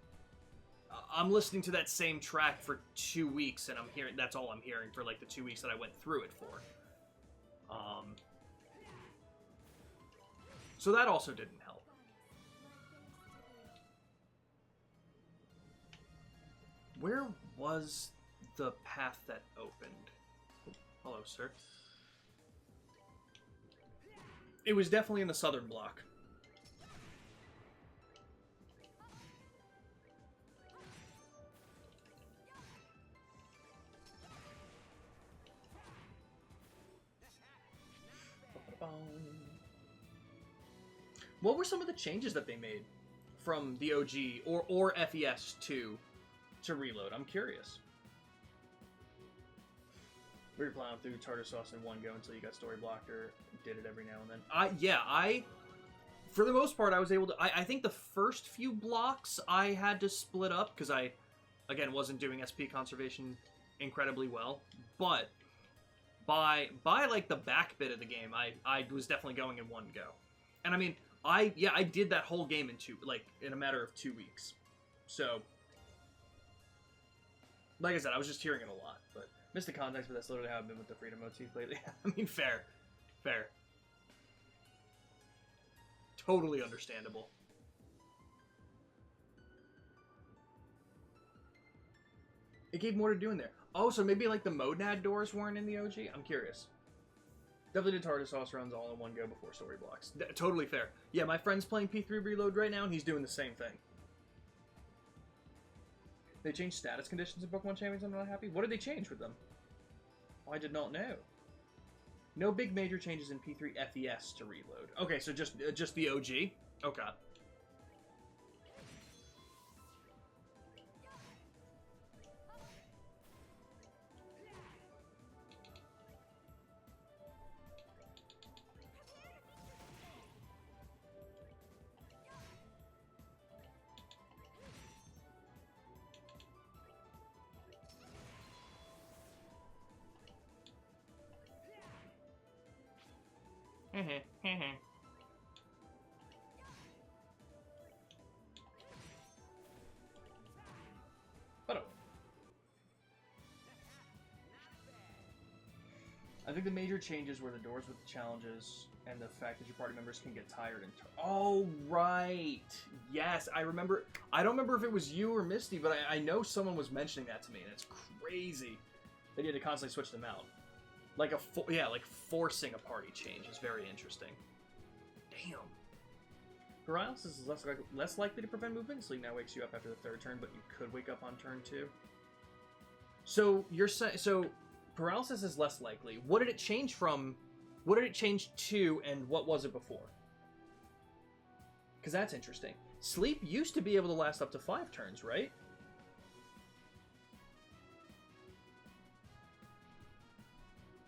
I'm listening to that same track for 2 weeks, and that's all I'm hearing for like the 2 weeks that I went through it for. So that also didn't help. Where was the path that opened? Oh, hello, sir. It was definitely in the southern block. What were some of the changes that they made from the OG or FES to Reload? I'm curious. We were plowing through tartar sauce in one go until you got story blocked or did it every now and then. I for the most part, I was able to. I think the first few blocks I had to split up because I, again, wasn't doing SP conservation incredibly well. But by like the back bit of the game, I was definitely going in one go. And I mean, I did that whole game in a matter of 2 weeks. So, like I said, I was just hearing it a lot, but missed the context, but that's literally how I've been with the freedom motif lately. I mean, fair. Totally understandable. It gave more to do in there. Oh, so maybe like the Modnad doors weren't in the OG? I'm curious. Definitely did tartar sauce runs all in one go before story blocks. Totally fair. Yeah, my friend's playing P3 Reload right now, and he's doing the same thing. They changed status conditions in Pokemon Champions. I'm not happy. What did they change with them? Oh, I did not know. No big major changes in P3 FES to Reload. Okay, so just the OG. Okay. I think the major changes were the doors with the challenges and the fact that your party members can get tired and... Oh, right! Yes, I remember... I don't remember if it was you or Misty, but I know someone was mentioning that to me, and it's crazy that you had to constantly switch them out. Like like forcing a party change is very interesting. Damn. Paralysis is less likely to prevent movement. Sleep now wakes you up after the third turn, but you could wake up on turn 2. So you're saying... So paralysis is less likely. What did it change from? What did it change to, and what was it before? Because that's interesting. Sleep used to be able to last up to 5 turns, right?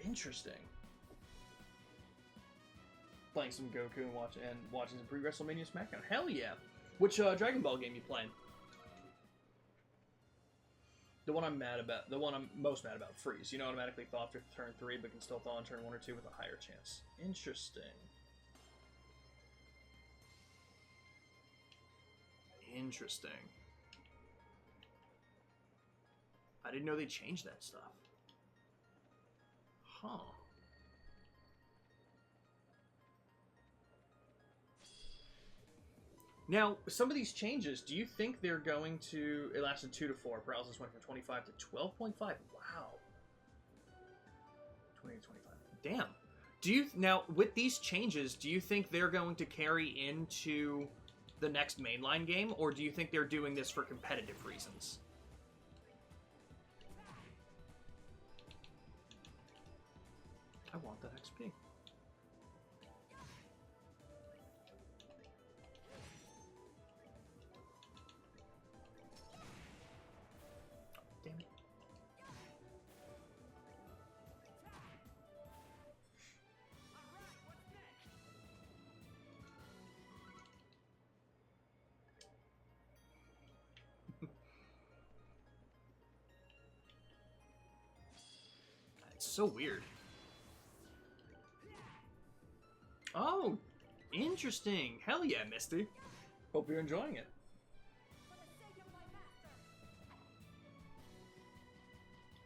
Interesting. Playing some Goku and watching some pre-WrestleMania SmackDown. Hell yeah! Which Dragon Ball game you playing? The one I'm most mad about, Freeze. You know, automatically thaw after turn 3, but can still thaw on turn 1 or 2 with a higher chance. Interesting. Interesting. I didn't know they changed that stuff. Huh. Now, some of these changes, do you think they're going to... It lasted 2 to 4. Paralysis went from 25 to 12.5. Wow. 20 to 25. Damn. Do you... Now, with these changes, do you think they're going to carry into the next mainline game? Or do you think they're doing this for competitive reasons? I want that XP. So weird. Oh, interesting. Hell yeah, Misty. Hope you're enjoying it.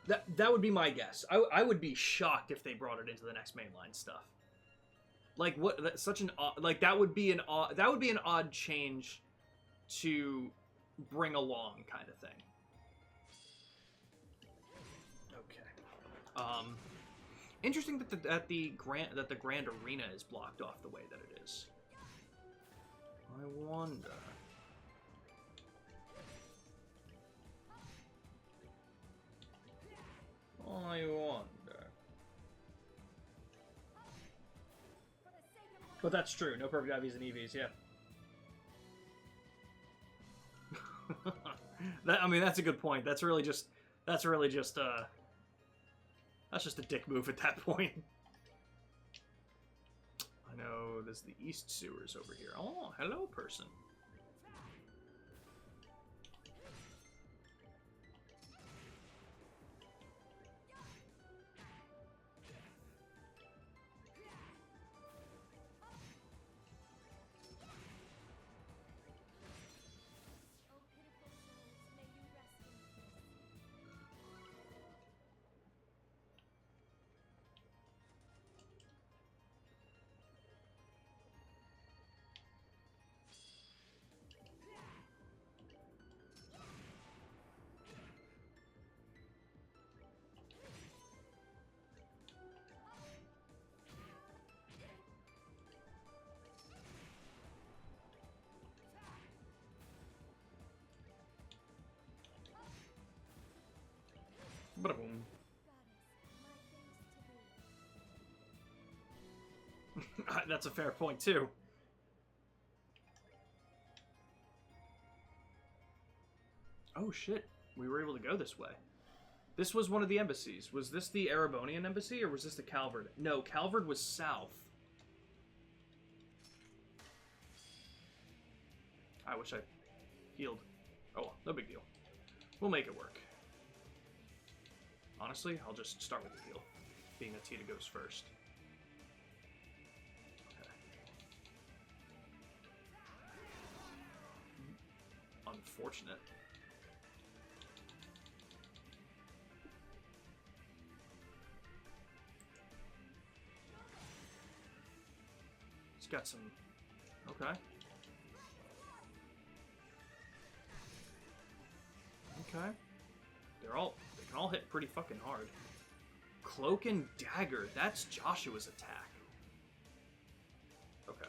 That would be my guess. I would be shocked if they brought it into the next mainline stuff. Like what? That's such an odd, like that would be an odd change to bring along, kind of thing. Interesting that the Grand Arena is blocked off the way that it is. I wonder. But that's true. No perfect IVs and EVs, yeah. I mean, that's a good point. That's really just That's just a dick move at that point. I know there's the East Sewers over here. Oh, hello, person. Oh, pitiful souls, may you rest in peace. Ba-boom. Goddess, my thanks to thee. That's a fair point, too. Oh, shit. We were able to go this way. This was one of the embassies. Was this the Erebonian embassy, or was this the Calvard? No, Calvard was south. I wish I healed. Oh, well, no big deal. We'll make it work. Honestly, I'll just start with the heal, being that Tita goes first. Okay. Unfortunate. He's got some... Okay. Okay. They can all hit pretty fucking hard. Cloak and Dagger, that's Joshua's attack. Okay.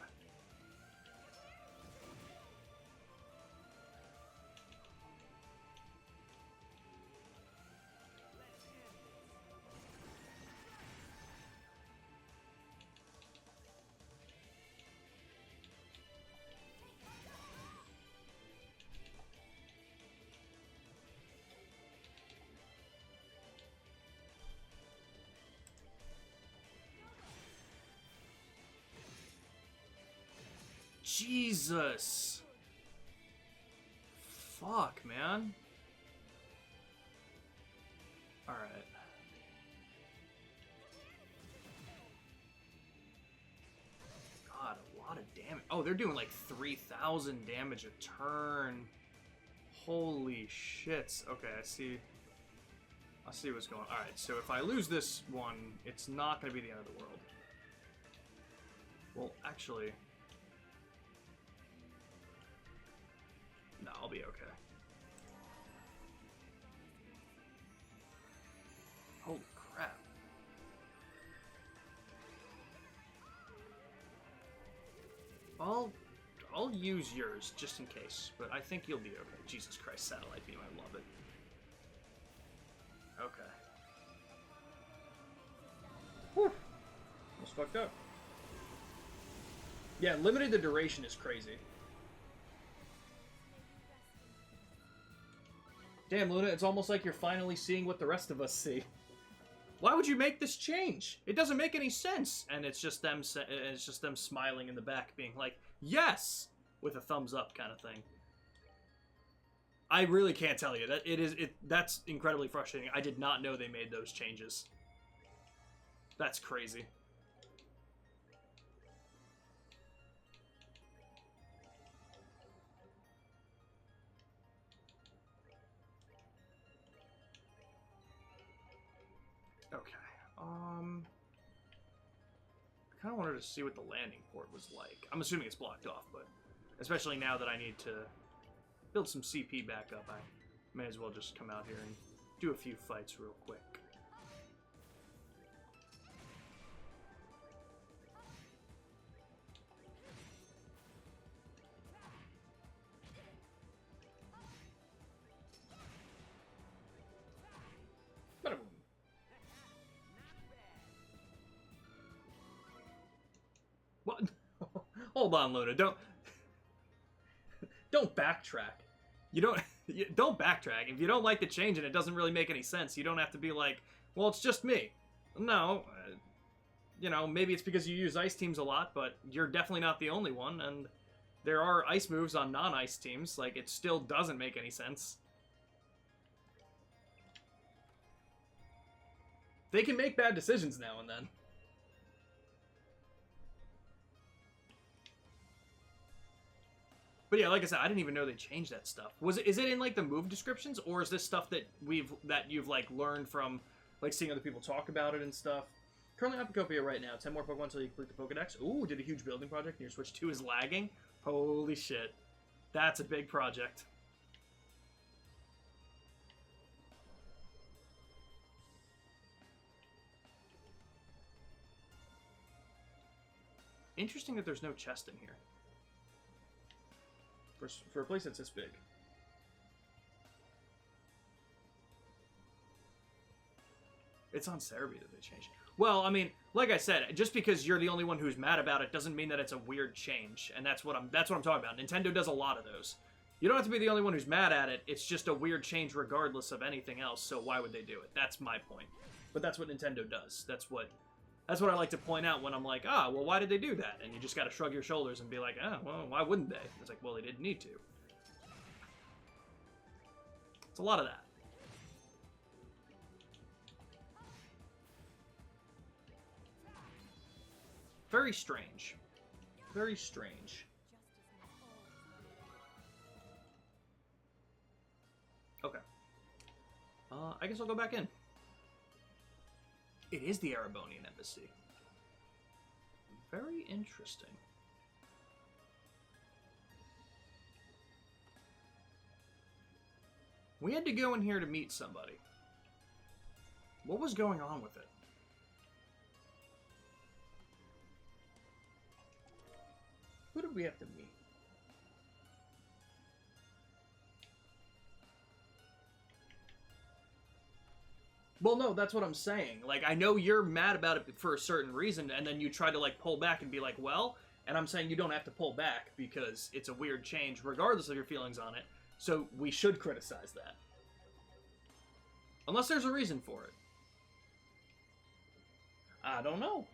Jesus. Fuck, man. Alright. God, a lot of damage. Oh, they're doing like 3,000 damage a turn. Holy shits. Okay, I see what's going on. Alright, so if I lose this one, it's not going to be the end of the world. Well, actually... No, I'll be okay. Holy crap. I'll use yours just in case, but I think you'll be okay. Jesus Christ, Satellite Beam, I love it. Okay. Whew. Almost fucked up. Yeah, limited the duration is crazy. Damn, Luna, it's almost like you're finally seeing what the rest of us see. Why would you make this change? It doesn't make any sense. And it's just them smiling in the back, being like, "Yes!" with a thumbs up kind of thing. I really can't tell you. That's incredibly frustrating. I did not know they made those changes. That's crazy. Okay. I kind of wanted to see what the landing port was like. I'm assuming it's blocked off, but especially now that I need to build some CP back up, I may as well just come out here and do a few fights real quick. Bada-boom. What? Hold on, Luna. Don't backtrack. Don't backtrack. If you don't like the change and it doesn't really make any sense, you don't have to be like, well, it's just me. No, you know, maybe it's because you use ice teams a lot, but you're definitely not the only one, and there are ice moves on non-ice teams. Like, it still doesn't make any sense. They can make bad decisions now and then. But yeah, like I said, I didn't even know they changed that stuff. Is it in like the move descriptions, or is this stuff that you've like learned from like seeing other people talk about it and stuff? Currently on Pokopia right now. 10 more Pokemon until you complete the Pokedex. Ooh, did a huge building project and your Switch 2 is lagging? Holy shit. That's a big project. Interesting that there's no chest in here. For a place that's this big. It's on Cerebi that they changed. Well, I mean, like I said, just because you're the only one who's mad about it doesn't mean that it's a weird change, and that's what I'm talking about. Nintendo does a lot of those. You don't have to be the only one who's mad at it. It's just a weird change regardless of anything else. So why would they do it? That's my point. But that's what Nintendo does. That's what I like to point out when I'm like, well, why did they do that? And you just got to shrug your shoulders and be like, well, why wouldn't they? It's like, well, they didn't need to. It's a lot of that. Very strange. Very strange. Okay. I guess I'll go back in. It is the Erebonian Embassy. Very interesting. We had to go in here to meet somebody. What was going on with it? Who did we have to meet? Well, no, that's what I'm saying. Like, I know you're mad about it for a certain reason, and then you try to, like, pull back and be like, well, and I'm saying you don't have to pull back because it's a weird change, regardless of your feelings on it, so we should criticize that. Unless there's a reason for it. I don't know.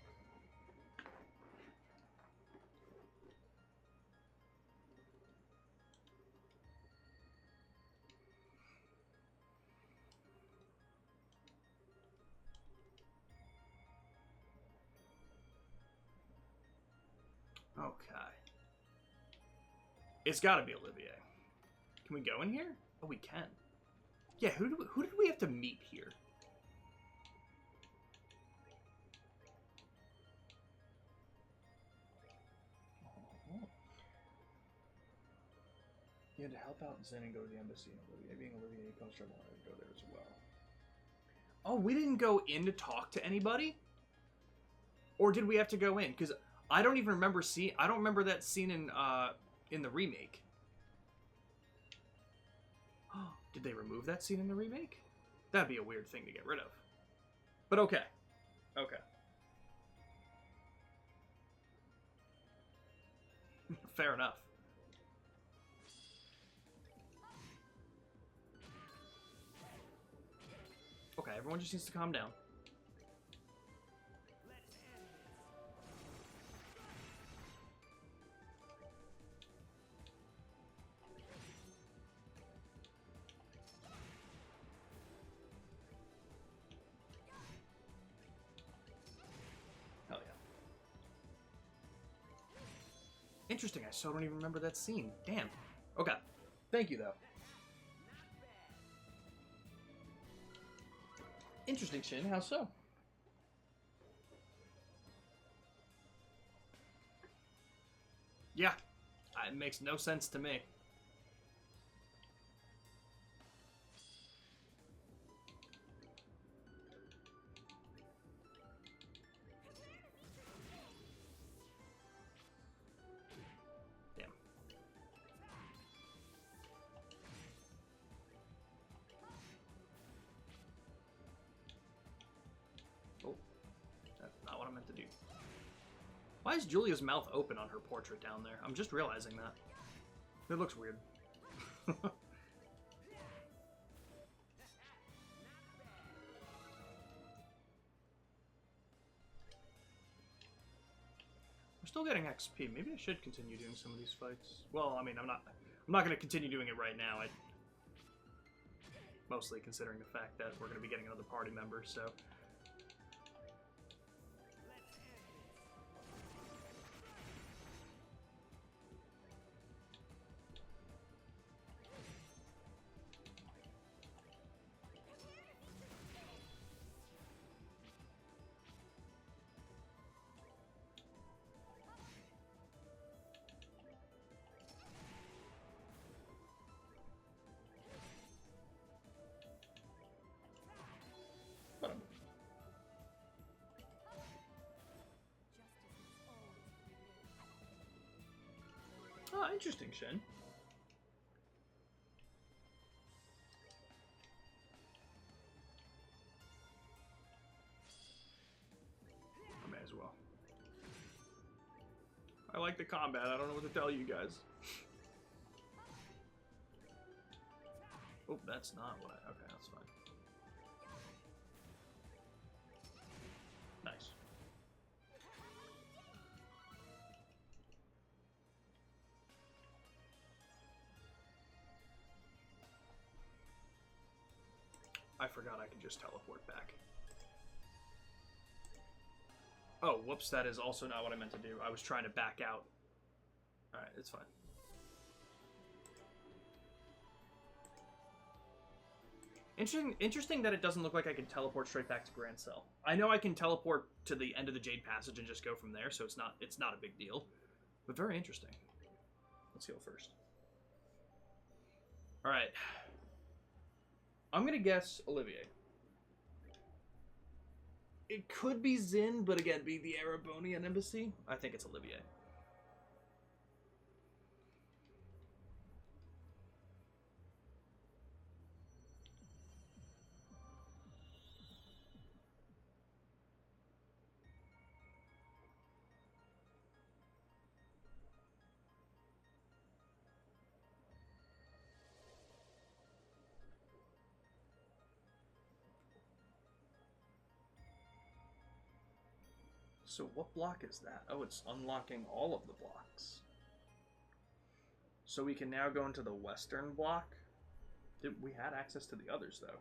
Okay. It's gotta be Olivier. Can we go in here? Oh, we can. Yeah, who did we have to meet here? You had to help out Zen and go to the embassy. And Olivier, being Olivier, comes trouble, I had to go there as well. Oh, we didn't go in to talk to anybody? Or did we have to go in? Because I don't even remember I don't remember that scene in the remake. Did they remove that scene in the remake? That'd be a weird thing to get rid of. But okay. Okay. Fair enough. Okay, everyone just needs to calm down. Hell yeah. Interesting, I still don't even remember that scene. Damn. Okay. Thank you, though. Interesting, Shin. How so? Yeah. It makes no sense to me. Damn. Oh. That's not what I meant to do. Why is Julia's mouth open on her portrait down there? I'm just realizing that. It looks weird. still getting XP. Maybe I should continue doing some of these fights. Well, I mean, I'm not going to continue doing it right now. Mostly considering the fact that we're going to be getting another party member, so. Oh, interesting, Shen. I may as well. I like the combat. I don't know what to tell you guys. Oh, that's not what I... Okay, that's fine. Nice. I forgot I could just teleport back. Oh, whoops, that is also not what I meant to do. I was trying to back out. Alright, it's fine. Interesting that it doesn't look like I can teleport straight back to Grand Cell. I know I can teleport to the end of the Jade Passage and just go from there, so it's not a big deal. But very interesting. Let's heal first. Alright. I'm gonna guess Olivier. It could be Zin, but again, be the Erebonian Embassy. I think it's Olivier. So what block is that? Oh, it's unlocking all of the blocks. So we can now go into the western block. We had access to the others, though.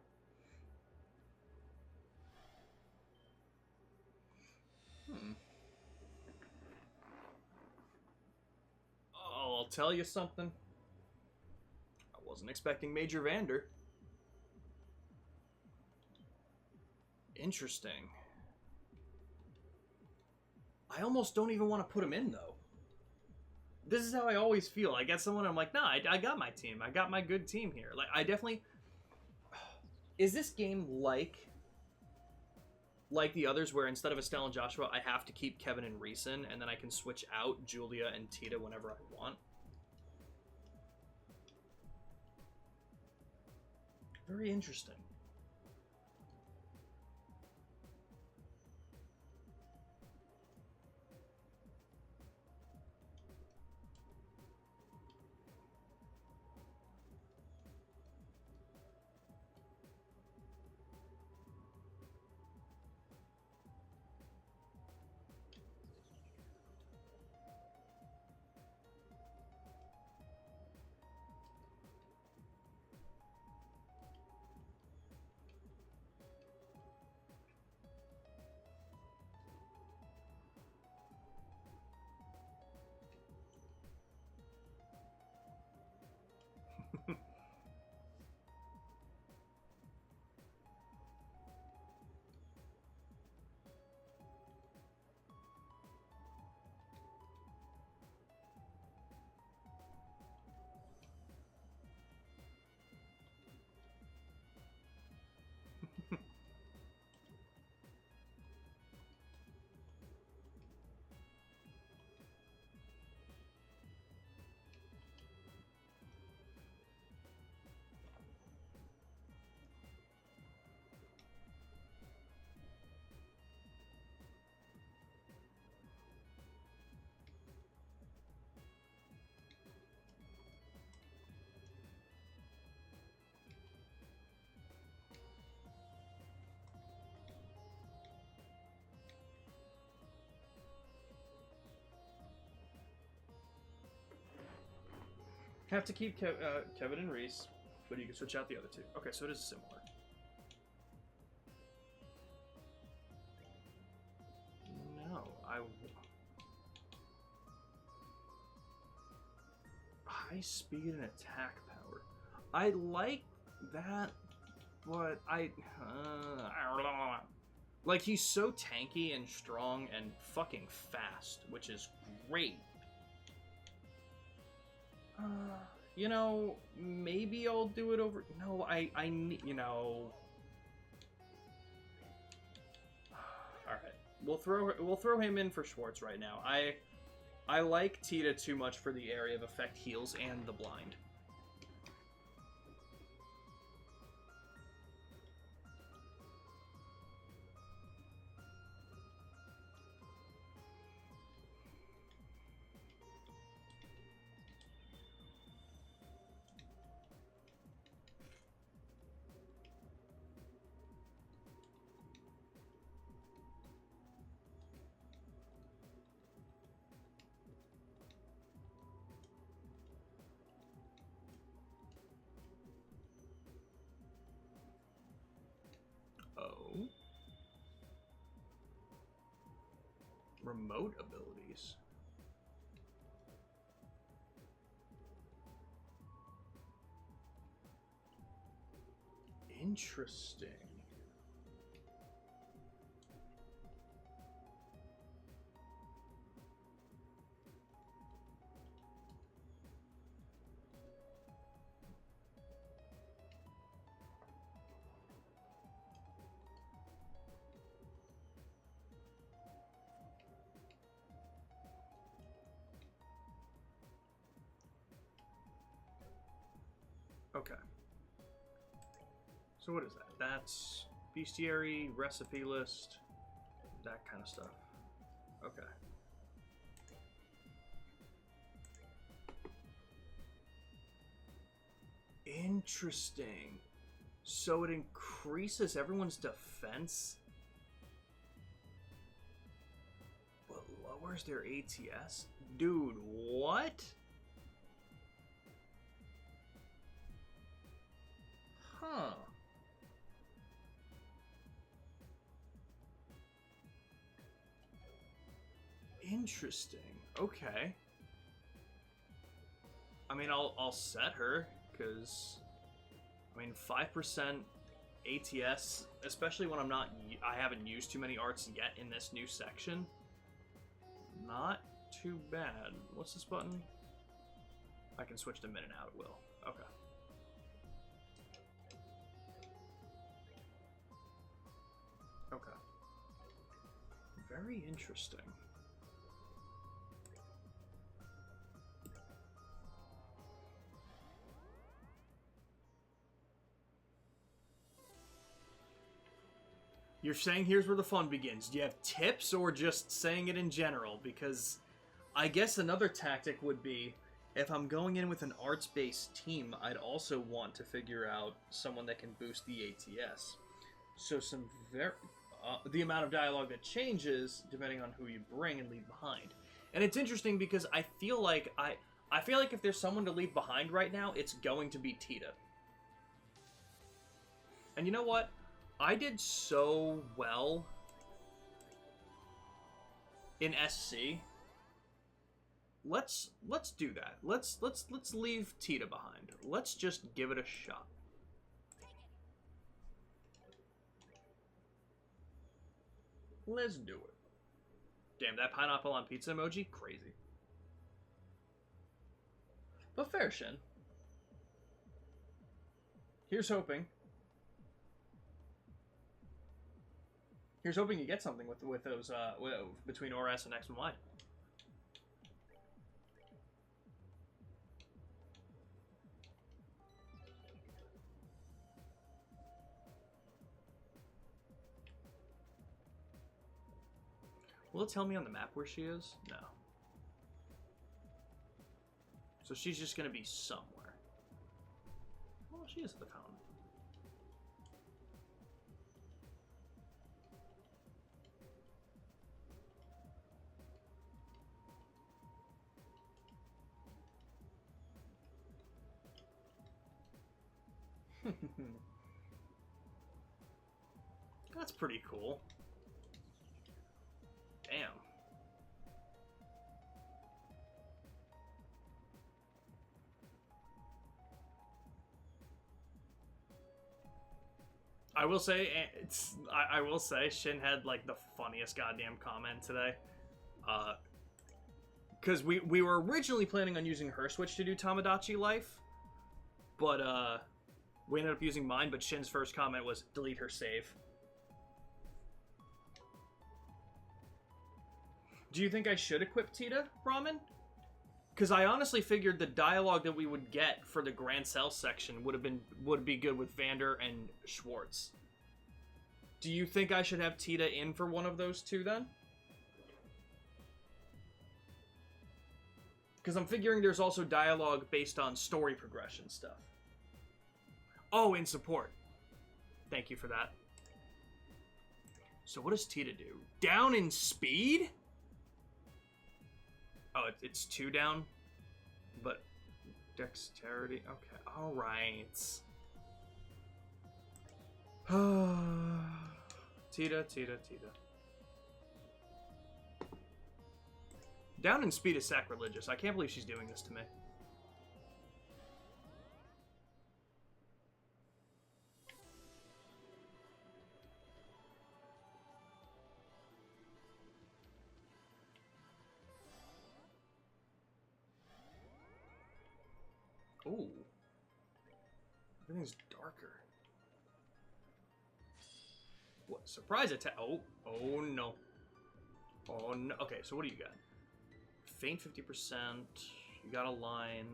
Oh, I'll tell you something. I wasn't expecting Major Vander. Interesting. I almost don't even want to put him in, though. This is how I always feel. I get someone, I'm like, nah, I got my team. I got my good team here. Like, I definitely... Is this game like the others where instead of Estelle and Joshua, I have to keep Kevin and Reeson, and then I can switch out Julia and Tita whenever I want? Very interesting. have to keep Kevin and Reese, but you can switch out the other two. Okay, so it is similar. No, high speed and attack power. I like that, but like, he's so tanky and strong and fucking fast, which is great. You know, maybe I'll do it over. No, I need, you know. All right, we'll throw him in for Schwartz right now. I like Tita too much for the area of effect heals and the blind. Oh. Remote abilities. Interesting. Okay. So what is that? That's bestiary, recipe list, that kind of stuff. Okay. Interesting. So it increases everyone's defense, but lowers their ATS? Dude, what? Huh. Interesting. Okay. I mean, I'll set her, because, I mean, 5% ATS, especially when I haven't used too many arts yet in this new section. Not too bad. What's this button? I can switch to min and out at will. Okay. Okay. Very interesting. You're saying here's where the fun begins. Do you have tips or just saying it in general? Because I guess another tactic would be, if I'm going in with an arts-based team, I'd also want to figure out someone that can boost the ATS. So the amount of dialogue that changes depending on who you bring and leave behind. And it's interesting because I feel like if there's someone to leave behind right now, it's going to be Tita. And you know what? I did so well in SC. Let's do that. Let's leave Tita behind. Let's just give it a shot. Let's do it. Damn, that pineapple on pizza emoji, crazy. But fair, Shin. Here's hoping. Here's hoping you get something with those between ORS and X and Y. Will it tell me on the map where she is? No. So she's just gonna be somewhere. Well, she is at the fountain. That's pretty cool. Damn. I will say, I will say, Shin had like the funniest goddamn comment today. Because we were originally planning on using her Switch to do Tamagotchi Life, but we ended up using mine. But Shin's first comment was delete her save. Do you think I should equip Tita, Ramen? Because I honestly figured the dialogue that we would get for the Grand Cell section would be good with Vander and Schwartz. Do you think I should have Tita in for one of those two then? Because I'm figuring there's also dialogue based on story progression stuff. Oh, in support. Thank you for that. So what does Tita do? Down in speed? Oh, it's 2 down, but dexterity. Okay, all right. Tita. Down in speed is sacrilegious. I can't believe she's doing this to me. Ooh. Everything's darker. What? Surprise attack. Oh no. Oh no. Okay, so what do you got? Faint 50%. You got a line.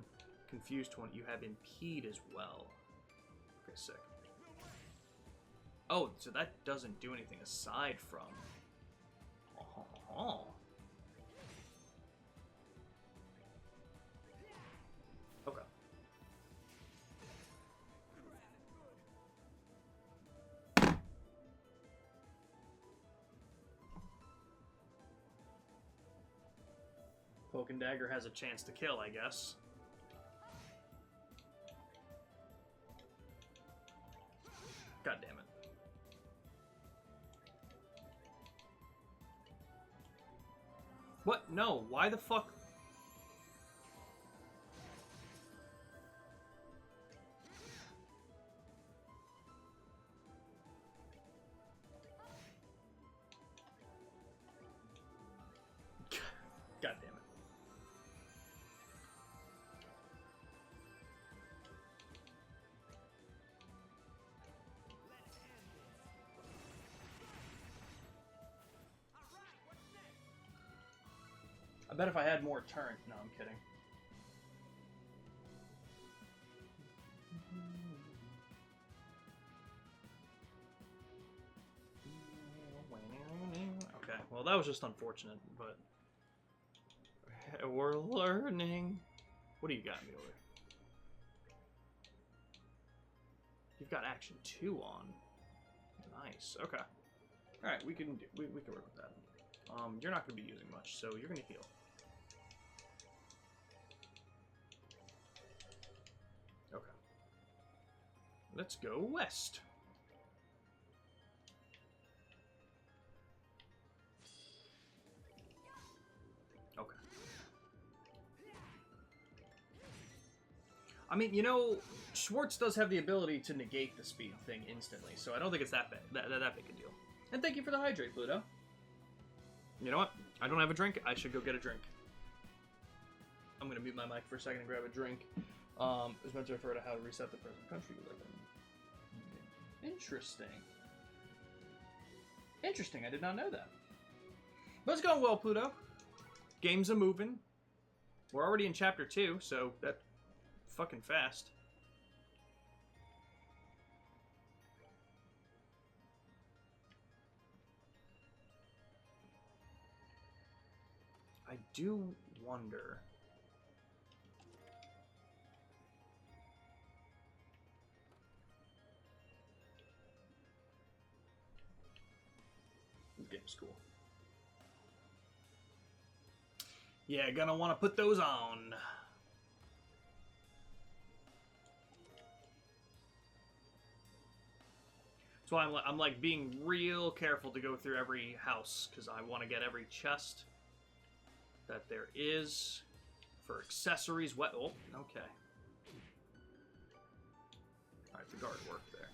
Confused 20. You have impede as well. Okay, sick. Oh, so that doesn't do anything aside from... Oh. Okay. Cloak and Dagger has a chance to kill, I guess. God damn it. What? No. Why the fuck? God damn it. I bet if I had more turn... No, I'm kidding. Okay, well that was just unfortunate, but... We're learning. What do you got, Mueller? You've got action 2 on. Nice, okay. Alright, we can work with that. You're not going to be using much, so you're going to heal. Okay. Let's go west. Okay. I mean, you know, Schwartz does have the ability to negate the speed thing instantly, so I don't think it's that big a deal. And thank you for the hydrate, Pluto. You know what? I don't have a drink. I should go get a drink. I'm going to mute my mic for a second and grab a drink. It's meant to refer to how to reset the present country we live in. Interesting. Interesting. I did not know that. But it's going well, Pluto. Game's a moving. We're already in chapter 2, so that's fucking fast. I do wonder... This game's cool. Yeah, gonna want to put those on. So I'm like being real careful to go through every house because I want to get every chest that there is for accessories. What? Oh, okay. All right, the guard worked there.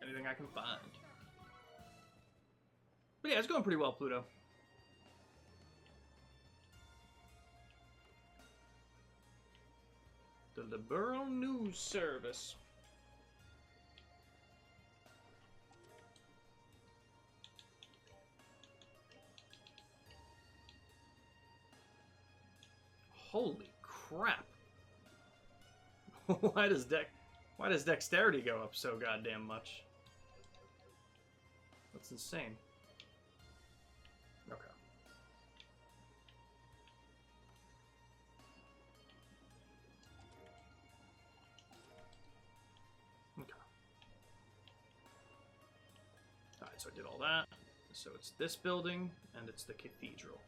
Anything I can find. But yeah, it's going pretty well, Pluto. The Liberal News Service. Holy crap. Why does dexterity go up so goddamn much? That's insane. Okay. Okay. Alright, so I did all that. So it's this building, and it's the cathedral.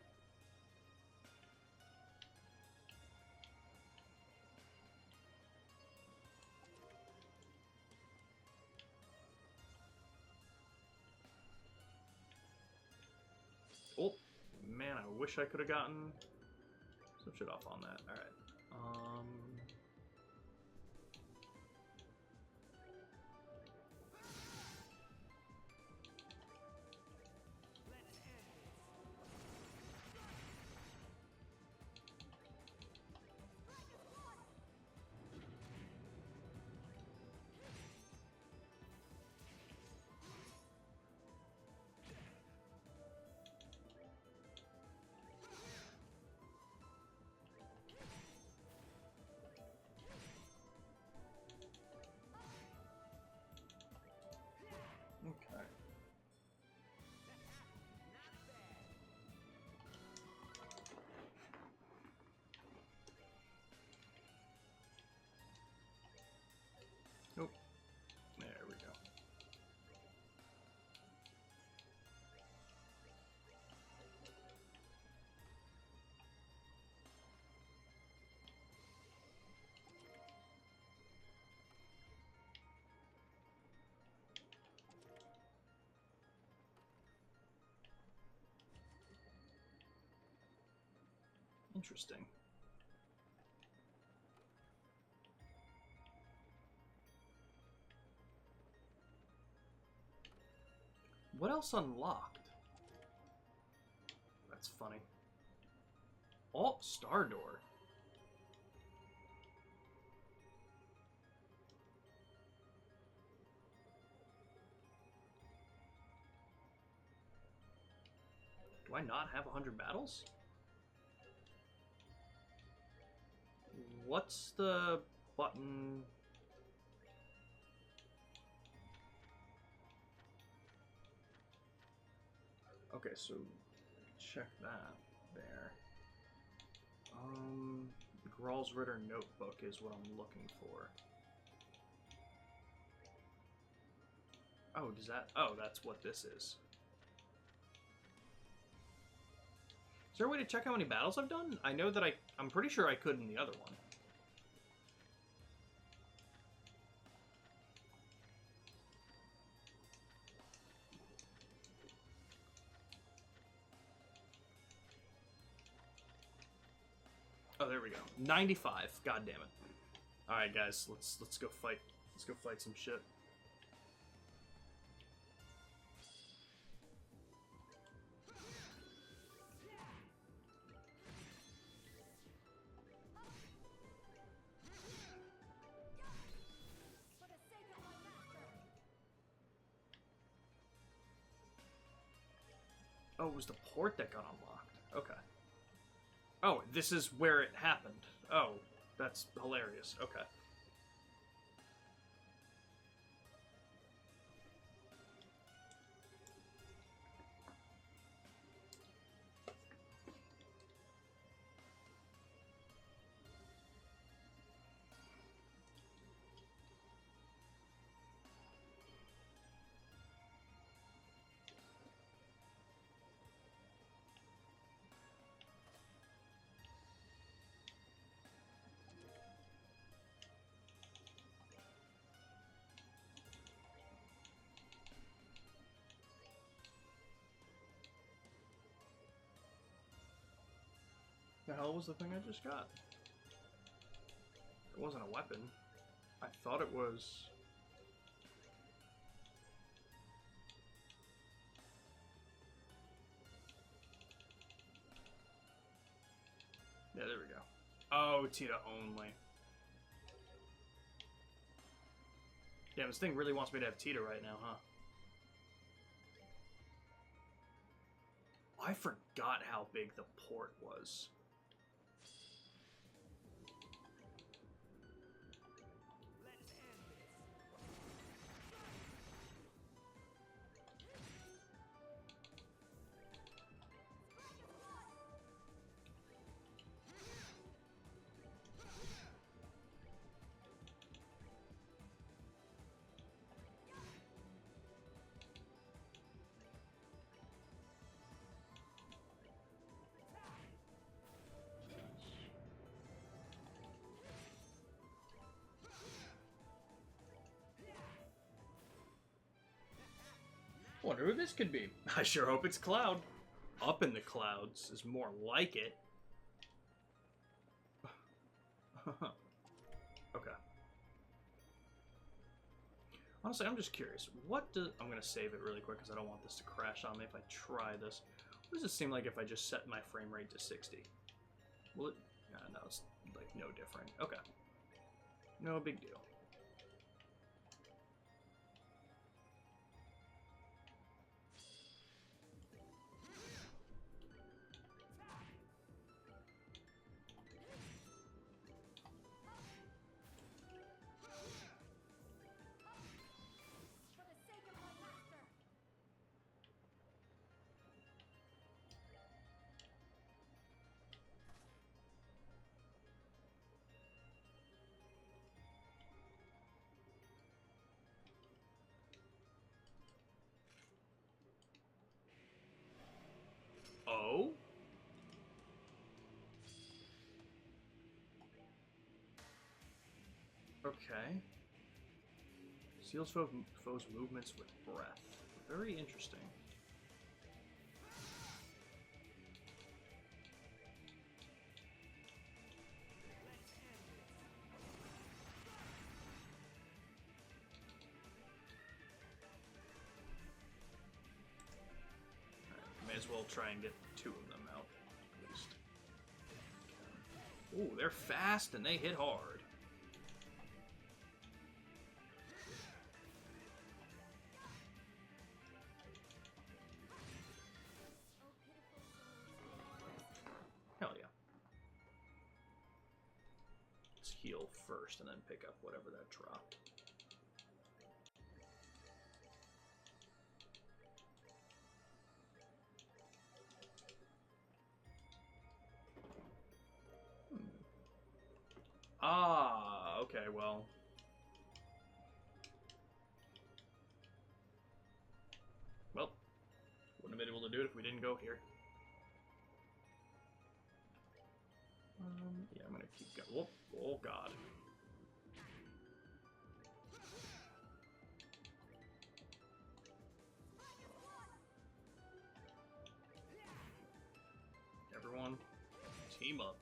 Oh, man, I wish I could have gotten some shit off on that. Alright. Okay. Nope. There we go. Interesting. What else unlocked? That's funny. Oh, Star Door. Do I not have 100 battles? What's the button? Okay, so check that there. Gral's Ritter notebook is what I'm looking for. Oh, does that? Oh, that's what this is. Is there a way to check how many battles I've done? I know that I'm pretty sure I could in the other one. Oh, there we go. 95. God damn it. All right, guys, let's go fight. Let's go fight some shit. Oh, it was the port that got unlocked. Okay. Oh, this is where it happened. Oh, that's hilarious. Okay. hell was the thing I just got? It wasn't a weapon. I thought it was... Yeah, there we go. Oh, Tita only. Damn, this thing really wants me to have Tita right now, huh? I forgot how big the port was. Wonder who this could be. I sure hope it's Cloud. Up in the clouds is more like it. Okay. Honestly, I'm just curious. What does... I'm going to save it really quick because I don't want this to crash on me if I try this. What does it seem like if I just set my frame rate to 60? Will it... no, it's like no different. Okay. No big deal. For the sake of my master. Oh? Okay. Seals foes movements with breath. Very interesting. Alright, may as well try and get 2 of them out, at least. Ooh, they're fast and they hit hard. Oh, pitiful souls. Hell yeah. Let's heal first and then pick up whatever that dropped. Ah, okay, well. Well, wouldn't have been able to do it if we didn't go here. Yeah, I'm gonna keep going. Whoop, oh god. Everyone, team up.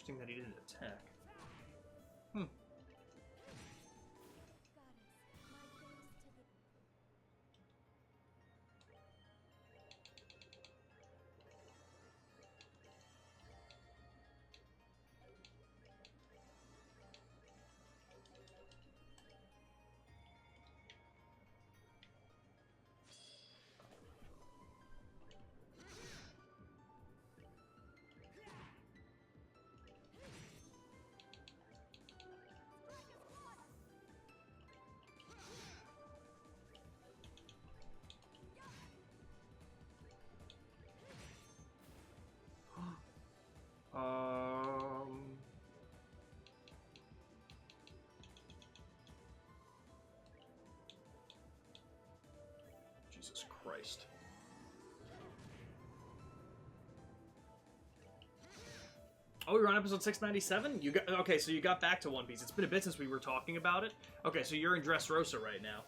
Interesting that he didn't attack. Goddess, my thanks to the... Jesus Christ. Oh, you're on episode 697? You got okay, so you got back to One Piece. It's been a bit since we were talking about it. Okay, so you're in Dressrosa right now.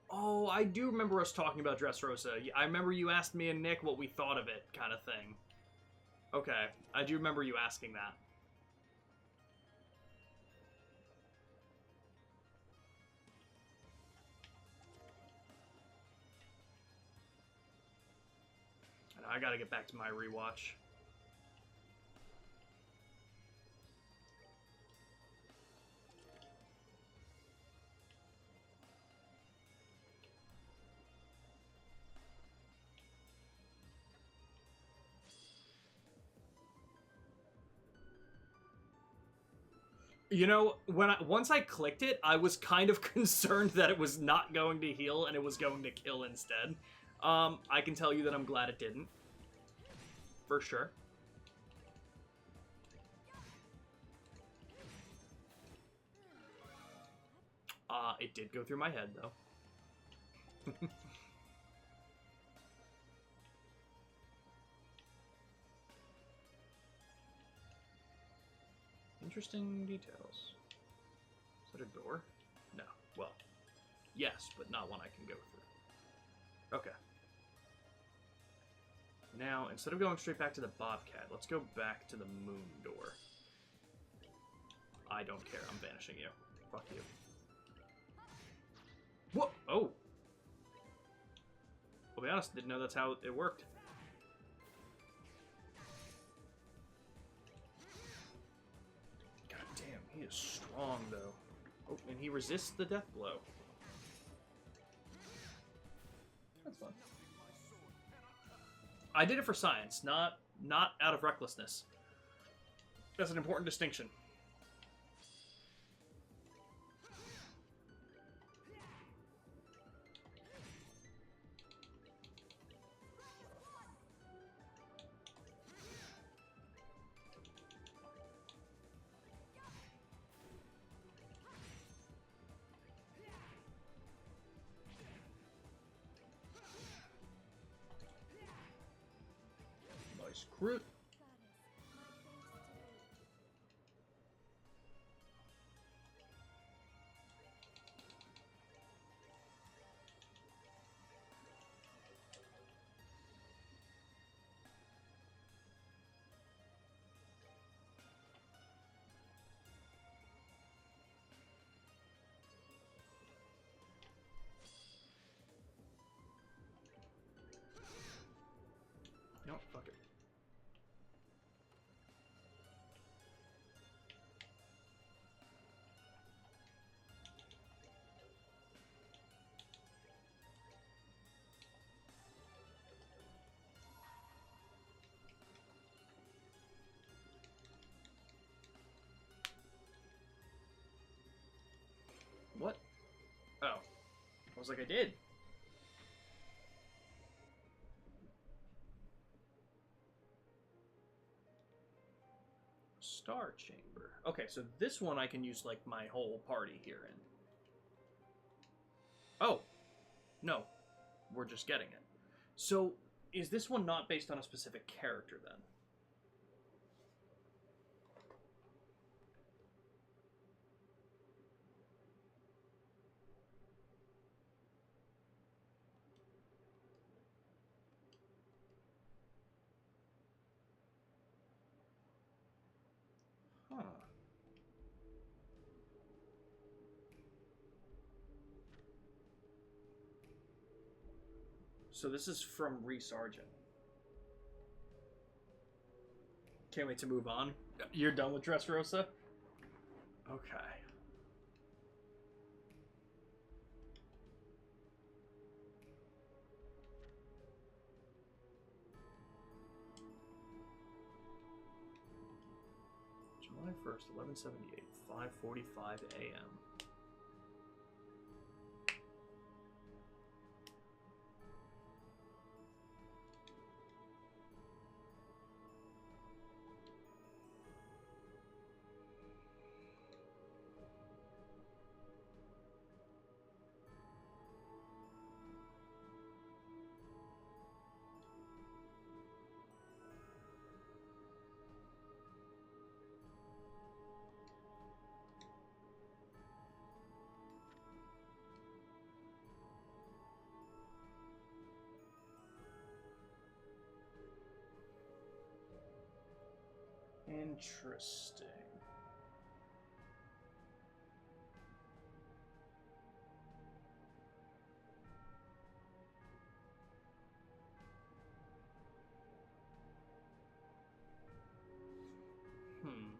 Oh, I do remember us talking about Dressrosa. I remember you asked me and Nick what we thought of it, kind of thing. Okay, I do remember you asking that. I gotta get back to my rewatch. You know, once I clicked it, I was kind of concerned that it was not going to heal and it was going to kill instead. I can tell you that I'm glad it didn't. For sure. It did go through my head, though. Interesting details. Is that a door? No. Well, yes, but not one I can go through. Okay. Now, instead of going straight back to the Bobcat, let's go back to the moon door. I don't care. I'm banishing you. Fuck you. What? Oh. I'll be honest, didn't know that's how it worked. God damn, he is strong, though. Oh, and he resists the death blow. That's fun. I did it for science, not out of recklessness. That's an important distinction. Nice crit. No, fuck it. What? Oh. I was like, I did. Star Chamber. Okay, so this one I can use, like, my whole party here in. Oh. No. We're just getting it. So, is this one not based on a specific character, then? Huh. So this is from Reese Argent. Can't wait to move on. You're done with Dressrosa? Okay. July 1st, 1178, 5:45 a.m. Interesting. Hmm.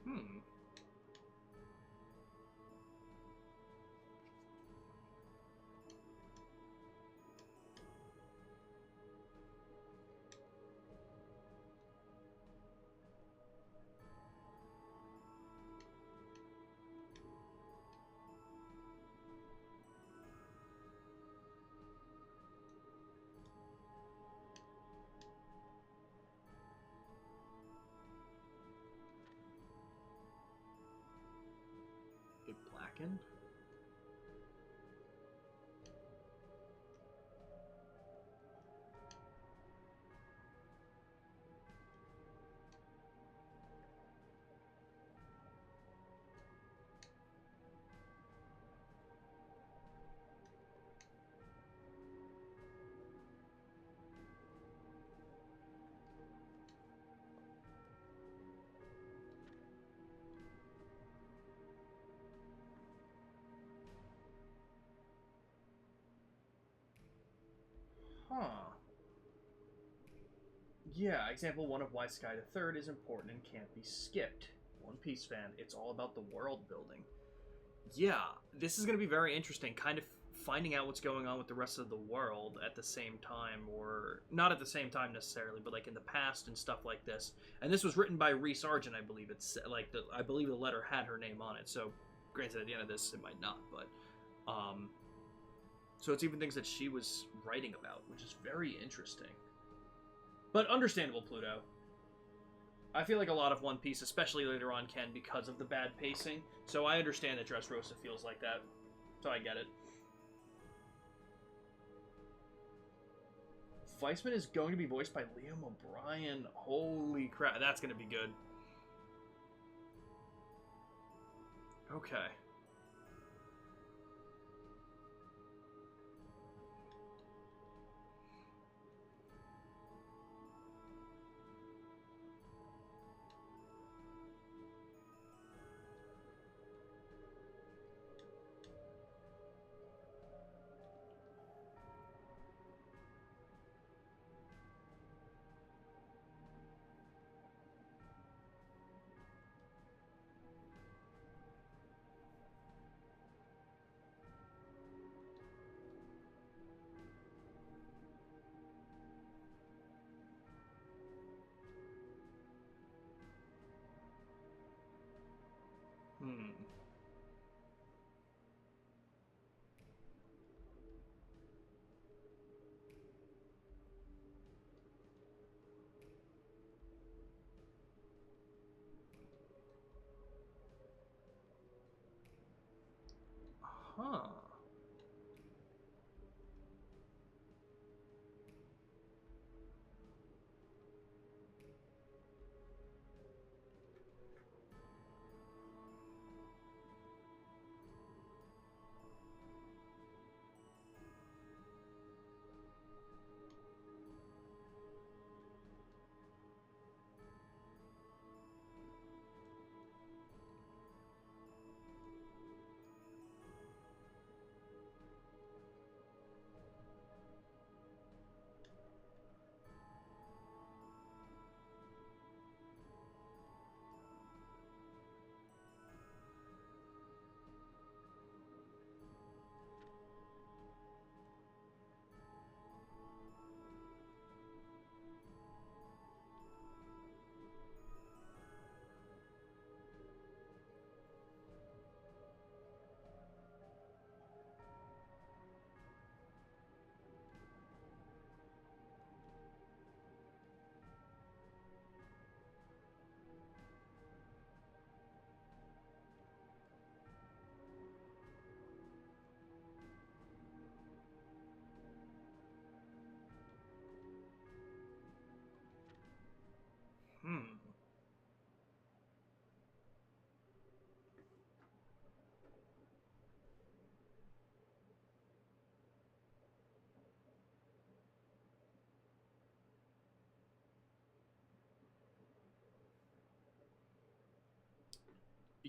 Hmm. It blackened? Huh. Yeah, example one of why Sky the Third is important and can't be skipped. One Piece fan, it's all about the world building. Yeah, this is going to be very interesting, kind of finding out what's going on with the rest of the world at the same time, or not at the same time necessarily, but like in the past and stuff like this. And this was written by Reese Argent, I believe. It's like I believe the letter had her name on it. So, granted, at the end of this, it might not, but so it's even things that she was writing about, which is very interesting. But understandable, Pluto. I feel like a lot of One Piece, especially later on, can because of the bad pacing. So I understand that Dressrosa feels like that. So I get it. Weissman is going to be voiced by Liam O'Brien. Holy crap, that's going to be good. Okay.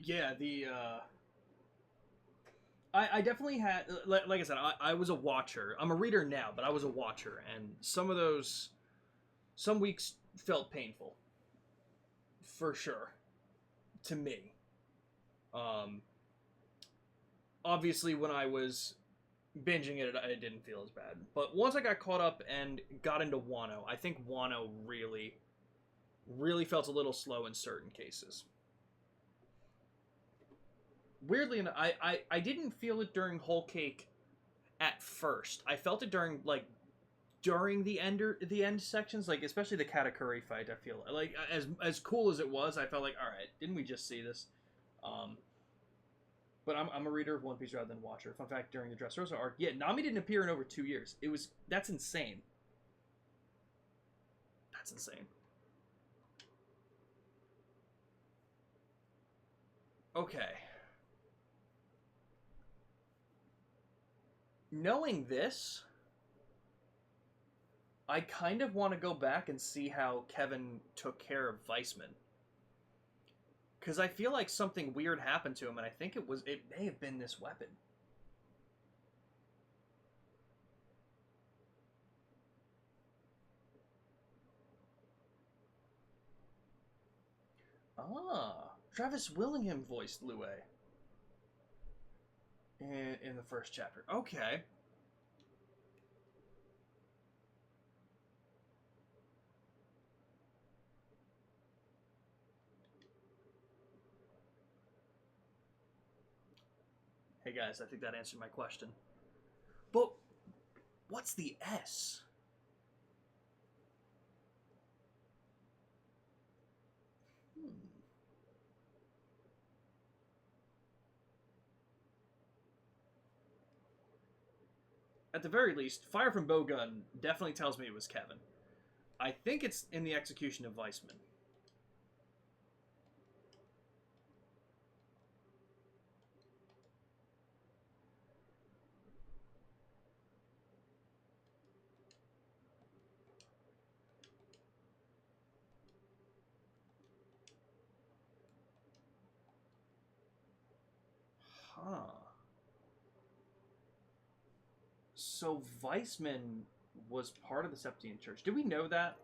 Yeah, the I definitely had like I said, I was a watcher. I'm a reader now, but I was a watcher, and some weeks felt painful for sure to me. Um, Obviously, when I was binging it didn't feel as bad. But once I got caught up and got into Wano, I think Wano really felt a little slow in certain cases. Weirdly enough, I didn't feel it during Whole Cake at first. I felt it during the end sections, like especially the Katakuri fight. I feel like as cool as it was, I felt like, all right, didn't we just see this? Um, but I'm a reader of One Piece rather than a watcher. Fun fact: during the Dressrosa arc, yeah, Nami didn't appear in over 2 years. That's insane. That's insane. Okay, knowing this, I kind of want to go back and see how Kevin took care of Weissman. Because I feel like something weird happened to him, and I think it may have been this weapon. Ah, Travis Willingham voiced Lue in the first chapter. Okay. Hey guys, I think that answered my question. But what's the S? Hmm. At the very least, Fire from Bowgun definitely tells me it was Kevin. I think it's in the execution of Weissman. Huh. So Weissman was part of the Septine Church. Did we know that?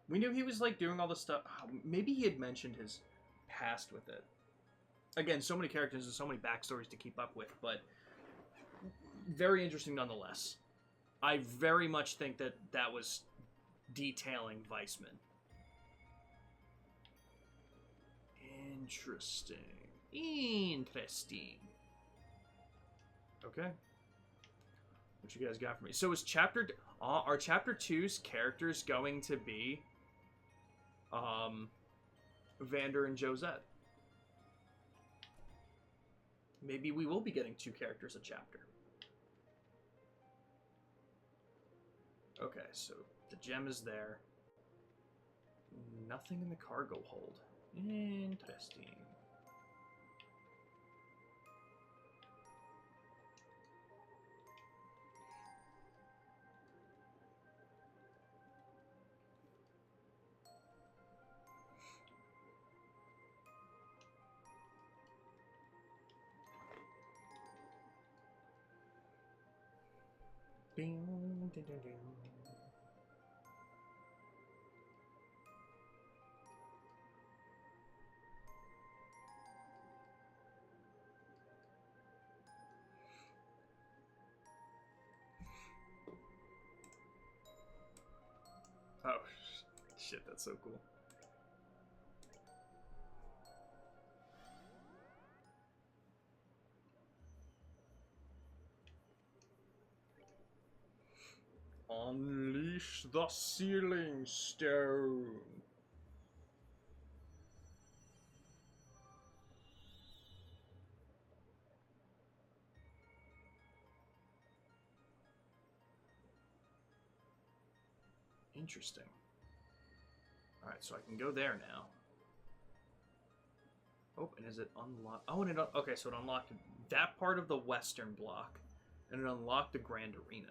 We knew he was like doing all this stuff. Maybe he had mentioned his past with it. Again, so many characters and so many backstories to keep up with, but very interesting nonetheless. I very much think that was detailing Weissman. Interesting. Interesting. Okay. What you guys got for me? So is are chapter 2's characters going to be Vander and Josette? Maybe we will be getting 2 characters a chapter. Okay, so the gem is there. Nothing in the cargo hold. Interesting. Bing, ding, ding, ding. Oh, shit, that's so cool. Unleash the Sealing Stone. Interesting. Alright, so I can go there now. Oh, and is it unlocked? Oh, and okay, so it unlocked that part of the western block, and it unlocked the Grand Arena.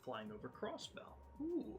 flying over Crossbell. Ooh.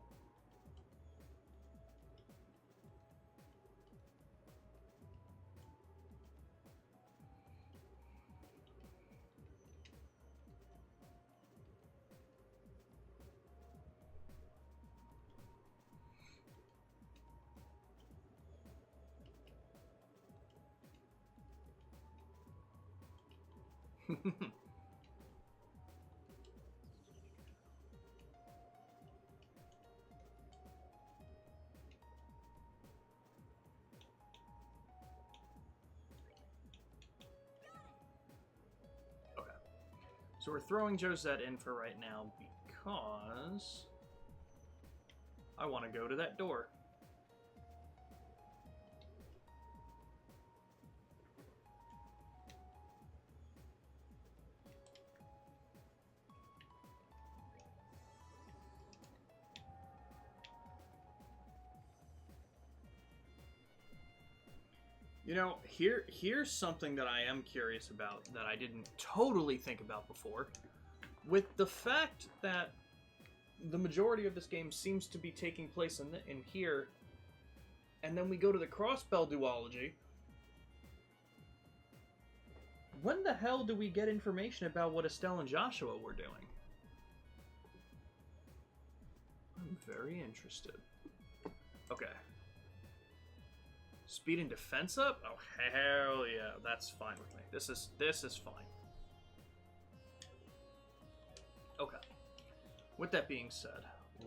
Okay. So we're throwing Josette in for right now because I want to go to that door. You know, here's something that I am curious about that I didn't totally think about before. With the fact that the majority of this game seems to be taking place in here, and then we go to the Crossbell duology, when the hell do we get information about what Estelle and Joshua were doing? I'm very interested. Okay. Speed and defense up? Oh hell yeah, that's fine with me. This is fine. Okay. With that being said,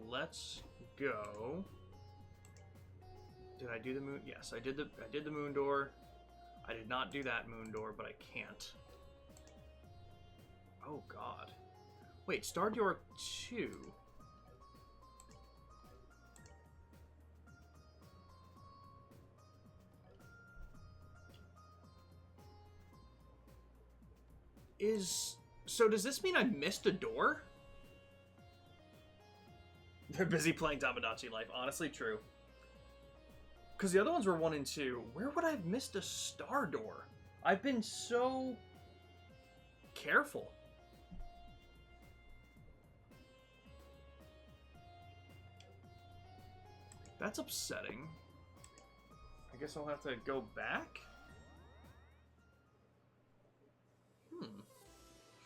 let's go. Did I do the moon? Yes, I did the moon door. I did not do that moon door, but I can't. Oh god. Wait, Star Door 2. So does this mean I missed a door? They're busy playing Tamagotchi Life. Honestly, true. Because the other ones were 1 and 2. Where would I have missed a star door? I've been so careful. That's upsetting. I guess I'll have to go back?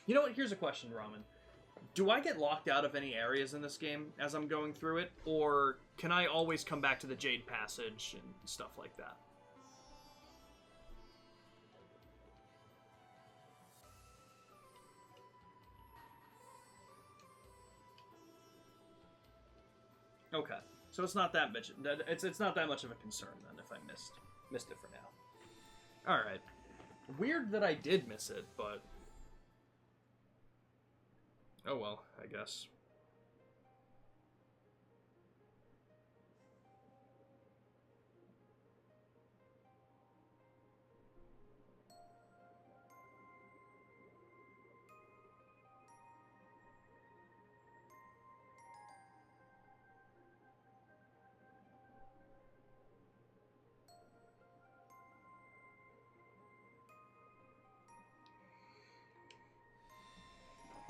You know what? Here's a question, Ramen. Do I get locked out of any areas in this game as I'm going through it? Or can I always come back to the Jade Passage and stuff like that? Okay. So it's not that much. It's not that much of a concern then if I missed it for now. All right. Weird that I did miss it, but oh well, I guess.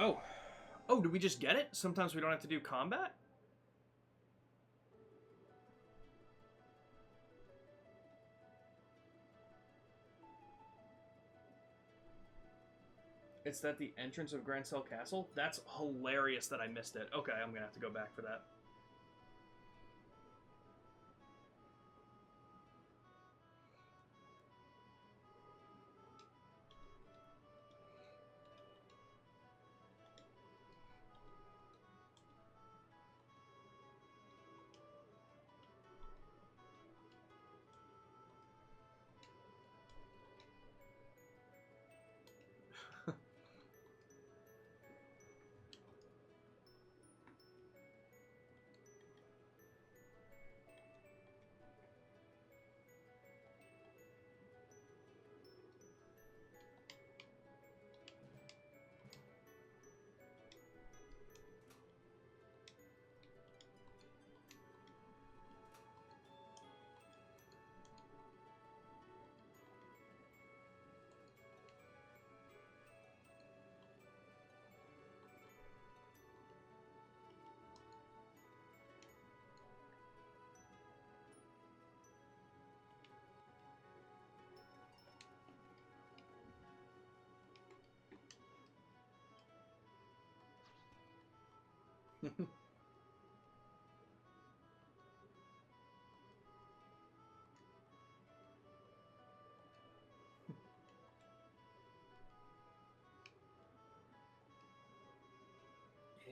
Oh. Oh, do we just get it? Sometimes we don't have to do combat? It's at the entrance of Grancel Castle? That's hilarious that I missed it. Okay, I'm gonna have to go back for that.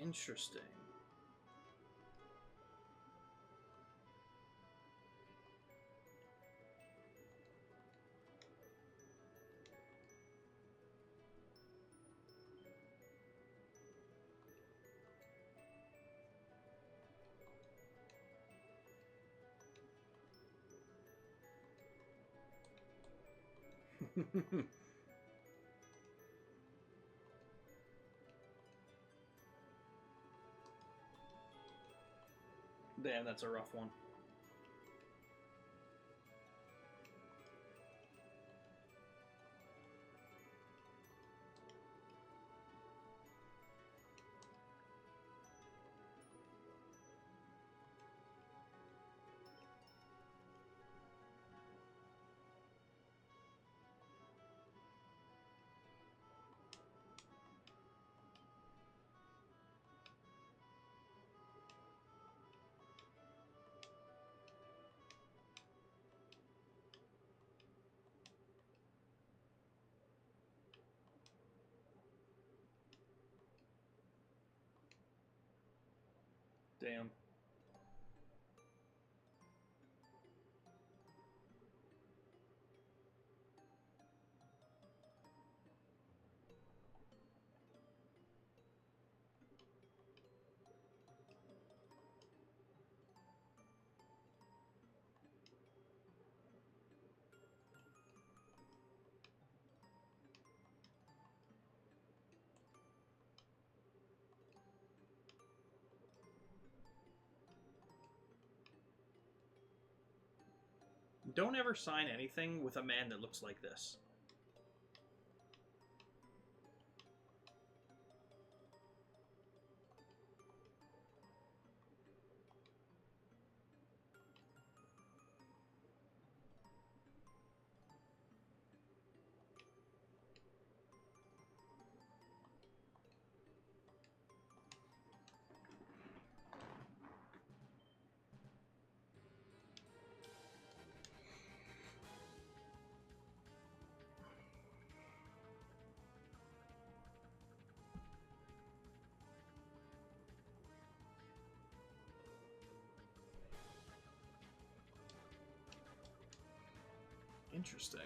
Interesting. Damn, that's a rough one. Damn. Don't ever sign anything with a man that looks like this. Interesting.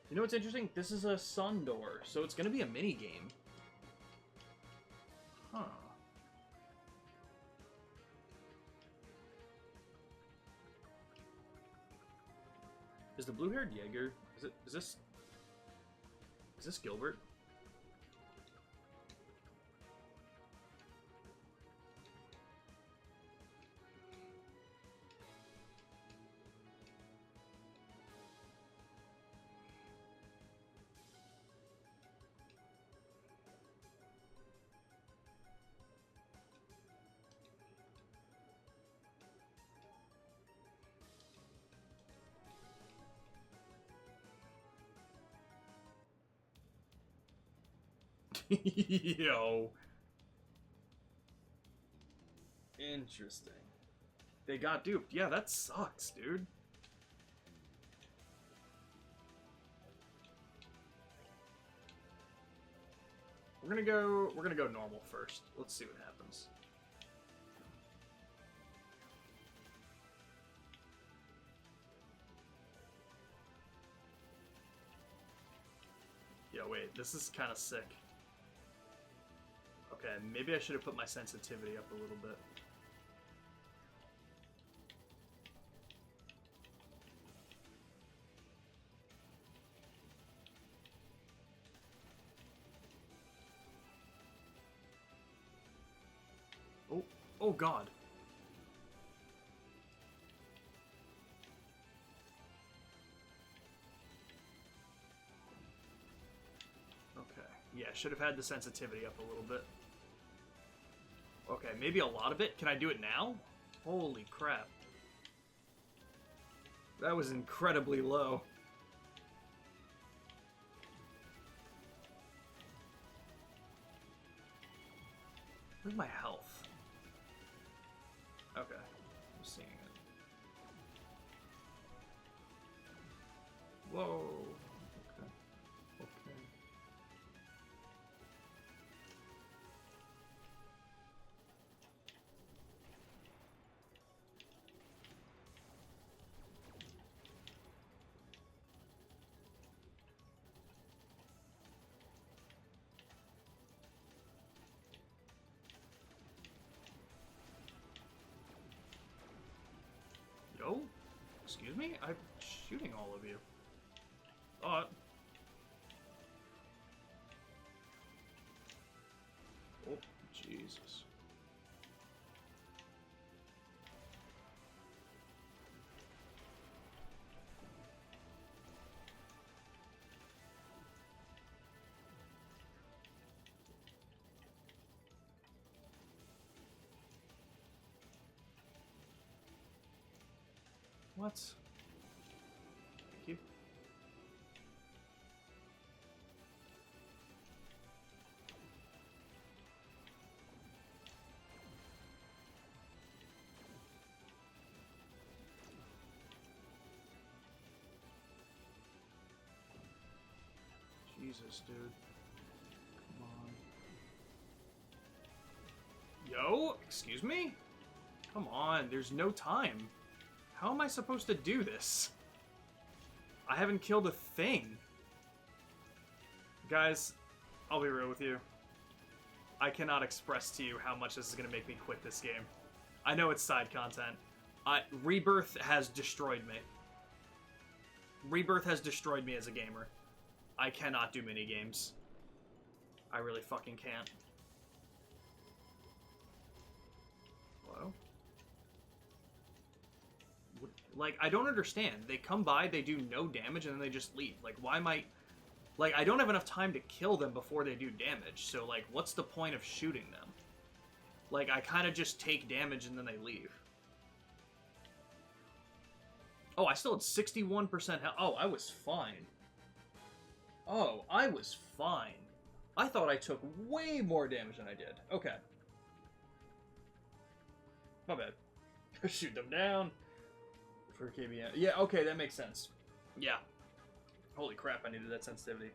You know what's interesting? This is a sun door, so it's going to be a mini game. Huh. Is the blue-haired Jaeger? Is this Gilbert? Yo. Interesting. They got duped. Yeah, that sucks, dude. We're gonna go normal first. Let's see what happens. Yo, wait, this is kind of sick. Okay, maybe I should have put my sensitivity up a little bit. Oh, oh God. Okay, yeah, should have had the sensitivity up a little bit. Okay, maybe a lot of it. Can I do it now? Holy crap. That was incredibly low. Where's my health? Okay, I'm seeing it. Whoa. Okay. Okay. Yo? Excuse me? I'm shooting all of you. Oh, Jesus. What? Thank you. Jesus, dude. Come on. Yo, excuse me? Come on, there's no time. How am I supposed to do this? I haven't killed a thing. Guys, I'll be real with you. I cannot express to you how much this is going to make me quit this game. I know it's side content. Rebirth has destroyed me. Rebirth has destroyed me as a gamer. I cannot do minigames. I really fucking can't. Hello? Like, I don't understand. They come by, they do no damage, and then they just leave. Like, why am I... Like, I don't have enough time to kill them before they do damage, so, like, what's the point of shooting them? Like, I kind of just take damage and then they leave. Oh, I still had 61% health. Oh, I was fine. Oh, I was fine. I thought I took way more damage than I did. Okay. My bad. Shoot them down. For KBM. Yeah, okay, that makes sense. Yeah. Holy crap, I needed that sensitivity.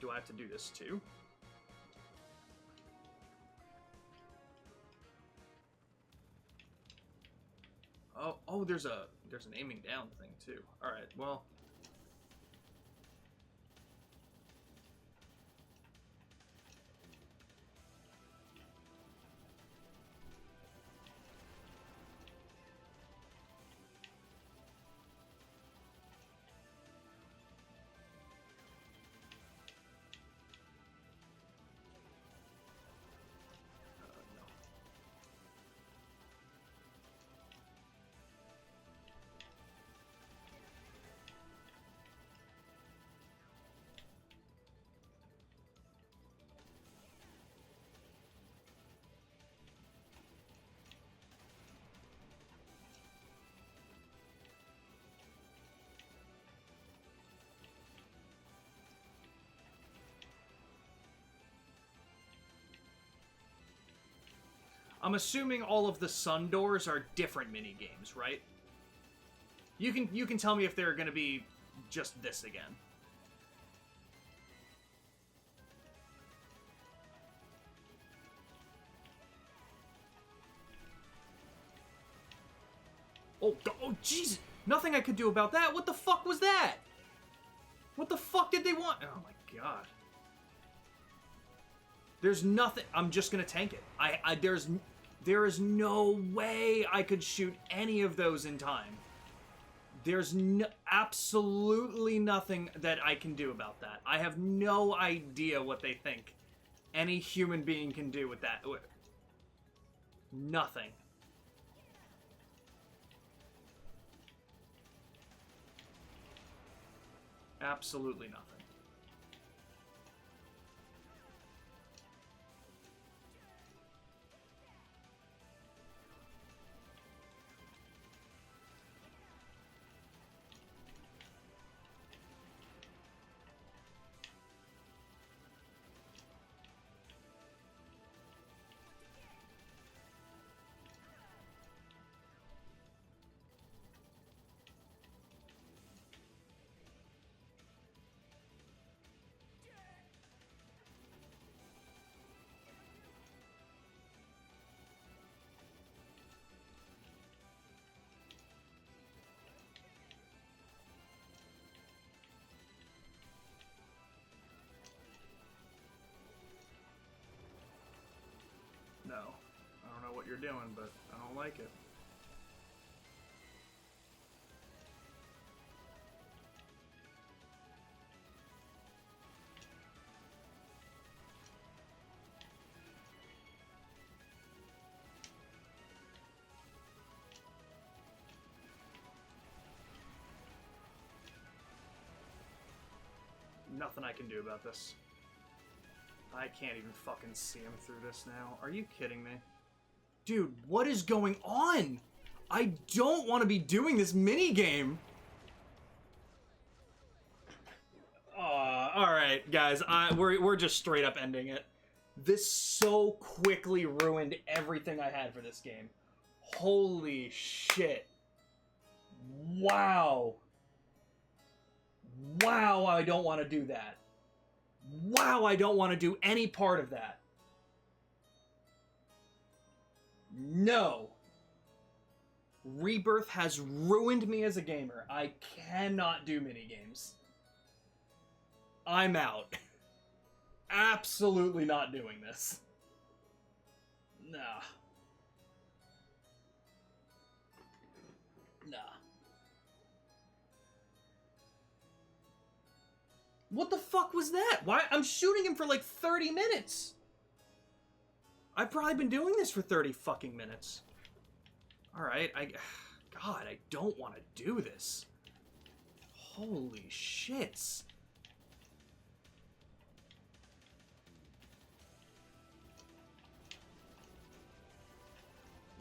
Do I have to do this too? Oh, there's an aiming down thing too. All right, well. No. I'm assuming all of the sun doors are different mini games, right? You can tell me if they're going to be just this again. Oh, jeez! Nothing I could do about that. What the fuck was that? What the fuck did they want? Oh my god. There's nothing. I'm just gonna tank it. There is no way I could shoot any of those in time. There's absolutely nothing that I can do about that. I have no idea what they think any human being can do with that. Nothing. Absolutely nothing. No. I don't know what you're doing, but I don't like it. Nothing I can do about this. I can't even fucking see him through this now. Are you kidding me? Dude, what is going on? I don't want to be doing this minigame. Alright, guys. We're just straight up ending it. This so quickly ruined everything I had for this game. Holy shit. Wow. Wow, I don't want to do that. Wow, I don't want to do any part of that. No. Rebirth has ruined me as a gamer. I cannot do minigames. I'm out. Absolutely not doing this. Nah. Nah. What the fuck was that? Why? I'm shooting him for like 30 minutes. I've probably been doing this for 30 fucking minutes. Alright, God, I don't want to do this. Holy shits.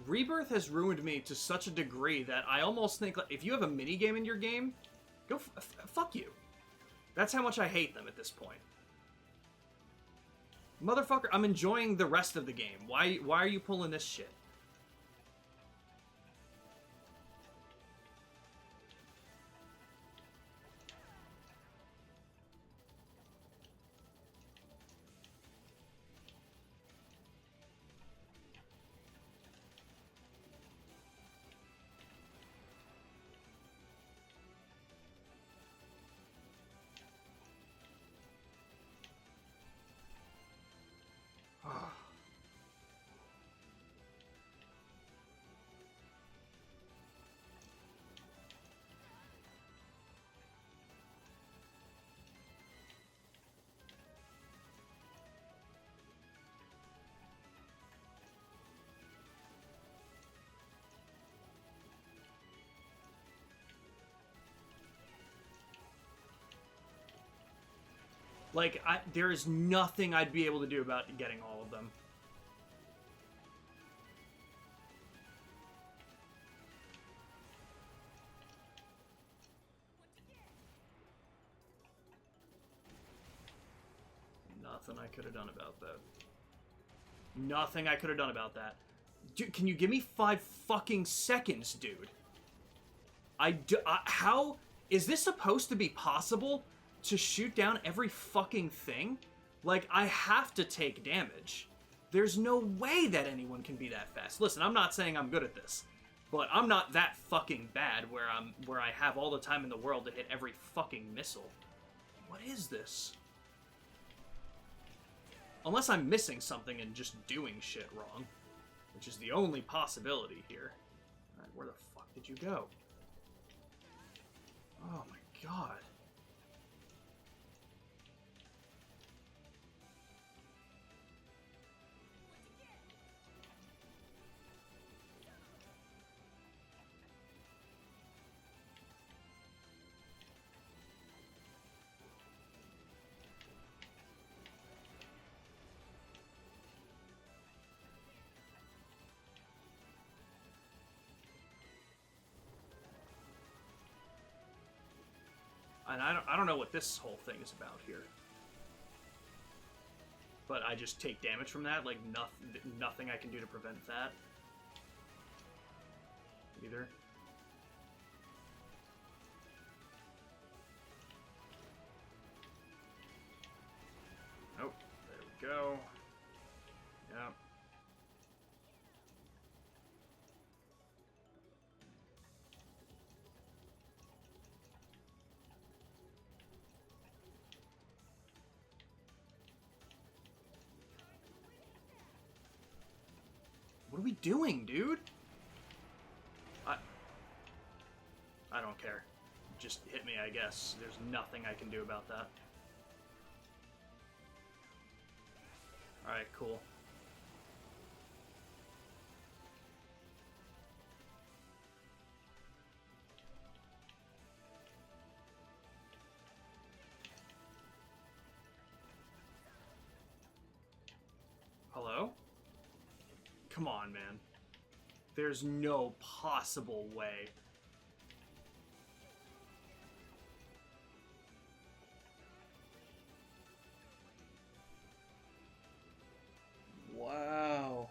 Rebirth has ruined me to such a degree that I almost think, like, if you have a minigame in your game, go fuck you. That's how much I hate them at this point. Motherfucker, I'm enjoying the rest of the game. Why are you pulling this shit? Like, there is nothing I'd be able to do about getting all of them. Nothing I could have done about that. Nothing I could have done about that. Dude, can you give me 5 fucking seconds, dude? How is this supposed to be possible? To shoot down every fucking thing? Like, I have to take damage. There's no way that anyone can be that fast. Listen, I'm not saying I'm good at this, but I'm not that fucking bad where I have all the time in the world to hit every fucking missile. What is this? Unless I'm missing something and just doing shit wrong, which is the only possibility here. Alright, where the fuck did you go? Oh my god. And I don't know what this whole thing is about here. But I just take damage from that, like nothing I can do to prevent that. Either. Oh, there we go. Yep. What are we doing, dude? I don't care. Just hit me, I guess. There's nothing I can do about that. Alright, cool. Hello? Come on, man. There's no possible way. Wow.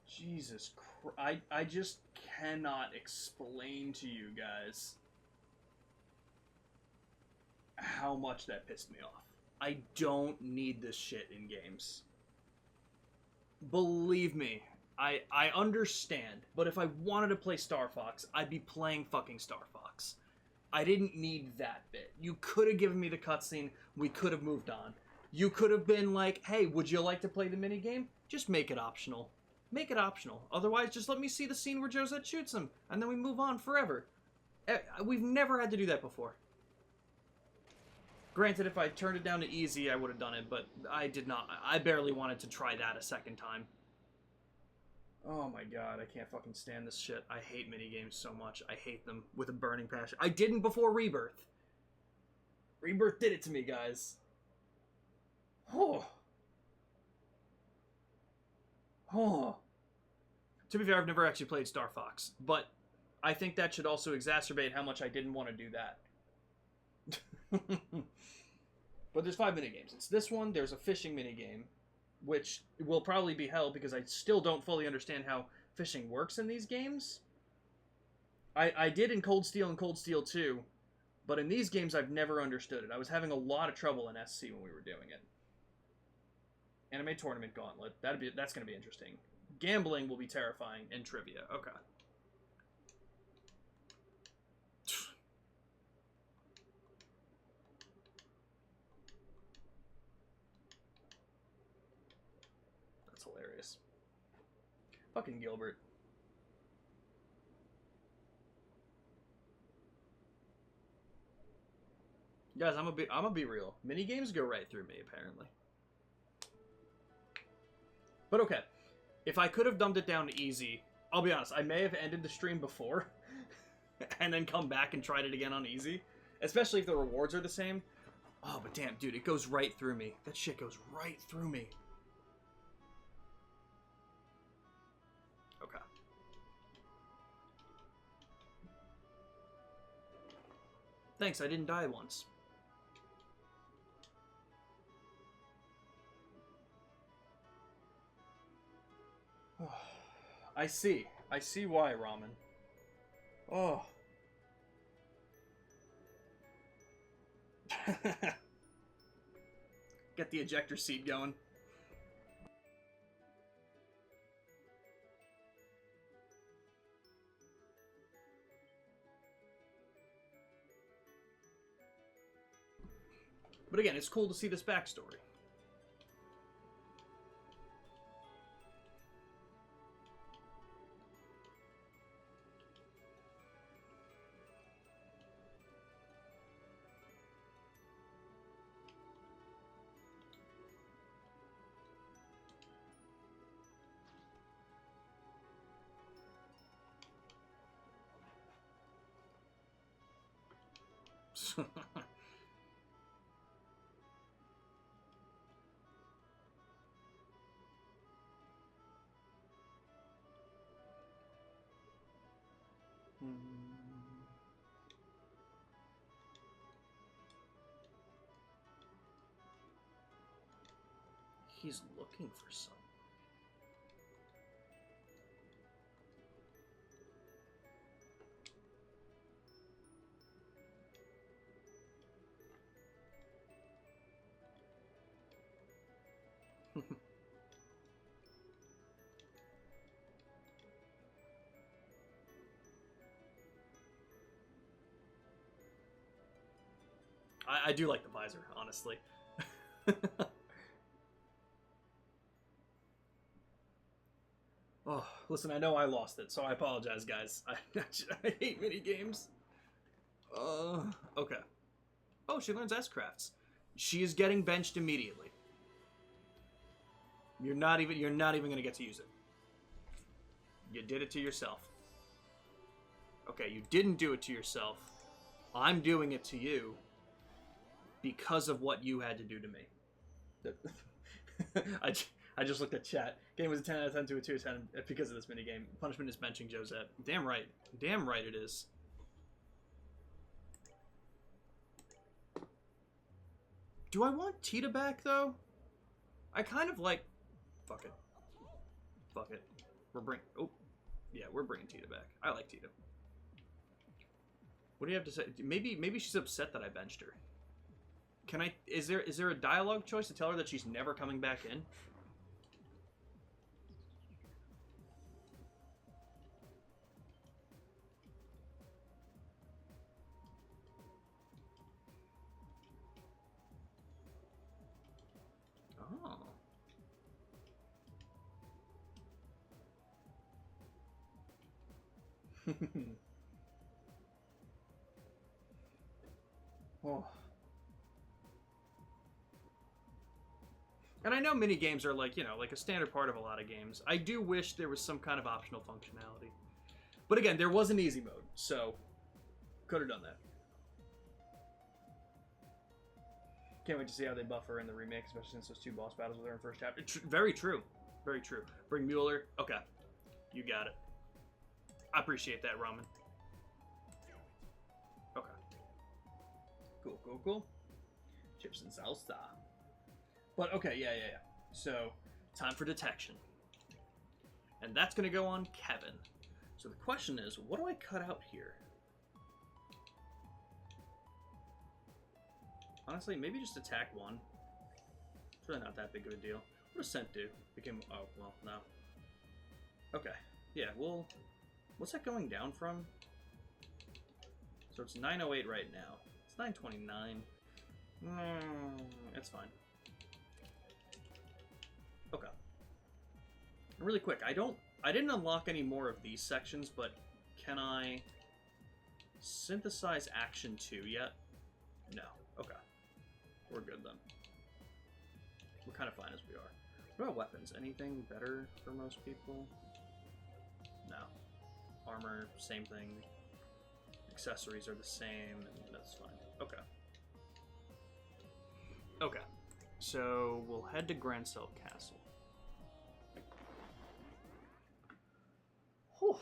Jesus Christ. I just cannot explain to you guys how much that pissed me off. I don't need this shit in games. Believe me, I understand, but if I wanted to play Star Fox, I'd be playing fucking Star Fox. I didn't need that bit. You could have given me the cutscene, we could have moved on. You could have been like, hey, would you like to play the minigame? Just make it optional. Make it optional. Otherwise, just let me see the scene where Josette shoots him, and then we move on forever. We've never had to do that before. Granted, if I turned it down to easy, I would have done it, but I did not. I barely wanted to try that a second time. Oh my god, I can't fucking stand this shit. I hate minigames so much. I hate them with a burning passion. I didn't before Rebirth. Rebirth did it to me, guys. Oh. Oh. To be fair, I've never actually played Star Fox, but I think that should also exacerbate how much I didn't want to do that. But there's 5 minigames. It's this one, there's a fishing minigame, which will probably be hell because I still don't fully understand how fishing works in these games. I did in Cold Steel and Cold Steel 2, but in these games I've never understood it. I was having a lot of trouble in SC when we were doing it. Anime Tournament Gauntlet. That's going to be interesting. Gambling will be terrifying, and trivia. Okay. That's hilarious. Fucking Gilbert. Guys, I'm gonna be real. Minigames go right through me, apparently. But okay. If I could have dumbed it down to easy, I'll be honest, I may have ended the stream before and then come back and tried it again on easy. Especially if the rewards are the same. Oh, but damn, dude, it goes right through me. That shit goes right through me. Okay. Thanks, I didn't die once. I see. I see why, Ramen. Oh. Get the ejector seat going. But again, it's cool to see this backstory. he's looking for something. I do like the visor, honestly. Oh, listen, I know I lost it, so I apologize, guys. I hate mini games. Okay. Oh, she learns S-Crafts. She is getting benched immediately. You're not even gonna get to use it. You did it to yourself. Okay, you didn't do it to yourself. I'm doing it to you because of what you had to do to me. I just looked at chat. Game was a 10 out of 10 to a 2 out of 10 because of this minigame. Punishment is benching Josette. Damn right. Damn right it is. Do I want Tita back, though? I kind of like... Fuck it. Fuck it. We're bringing... Oh. Yeah, we're bringing Tita back. I like Tita. What do you have to say? Maybe she's upset that I benched her. Can I... Is there a dialogue choice to tell her that she's never coming back in? Oh. And I know mini games are like, like a standard part of a lot of games. I do wish there was some kind of optional functionality. But again, there was an easy mode, so could have done that. Can't wait to see how they buff her in the remake, especially since those 2 boss battles with her in first chapter. Very true. Very true. Bring Mueller. Okay. You got it. I appreciate that, Ramen. Okay. Cool. Chips and salsa. But, okay, yeah. So, time for detection. And that's going to go on Kevin. So the question is, what do I cut out here? Honestly, maybe just attack 1. It's really not that big of a deal. What does Scent do? Became... Oh, well, no. Okay. Yeah, well... What's that going down from? So it's 908 right now. It's 929. It's fine. Okay. Really quick, I didn't unlock any more of these sections, but can I synthesize action 2 yet? No. Okay. We're good then. We're kind of fine as we are. What about weapons? Anything better for most people? No. Armor, same thing. Accessories are the same, and that's fine. Okay. Okay. So, we'll head to Grancel Castle. Whew.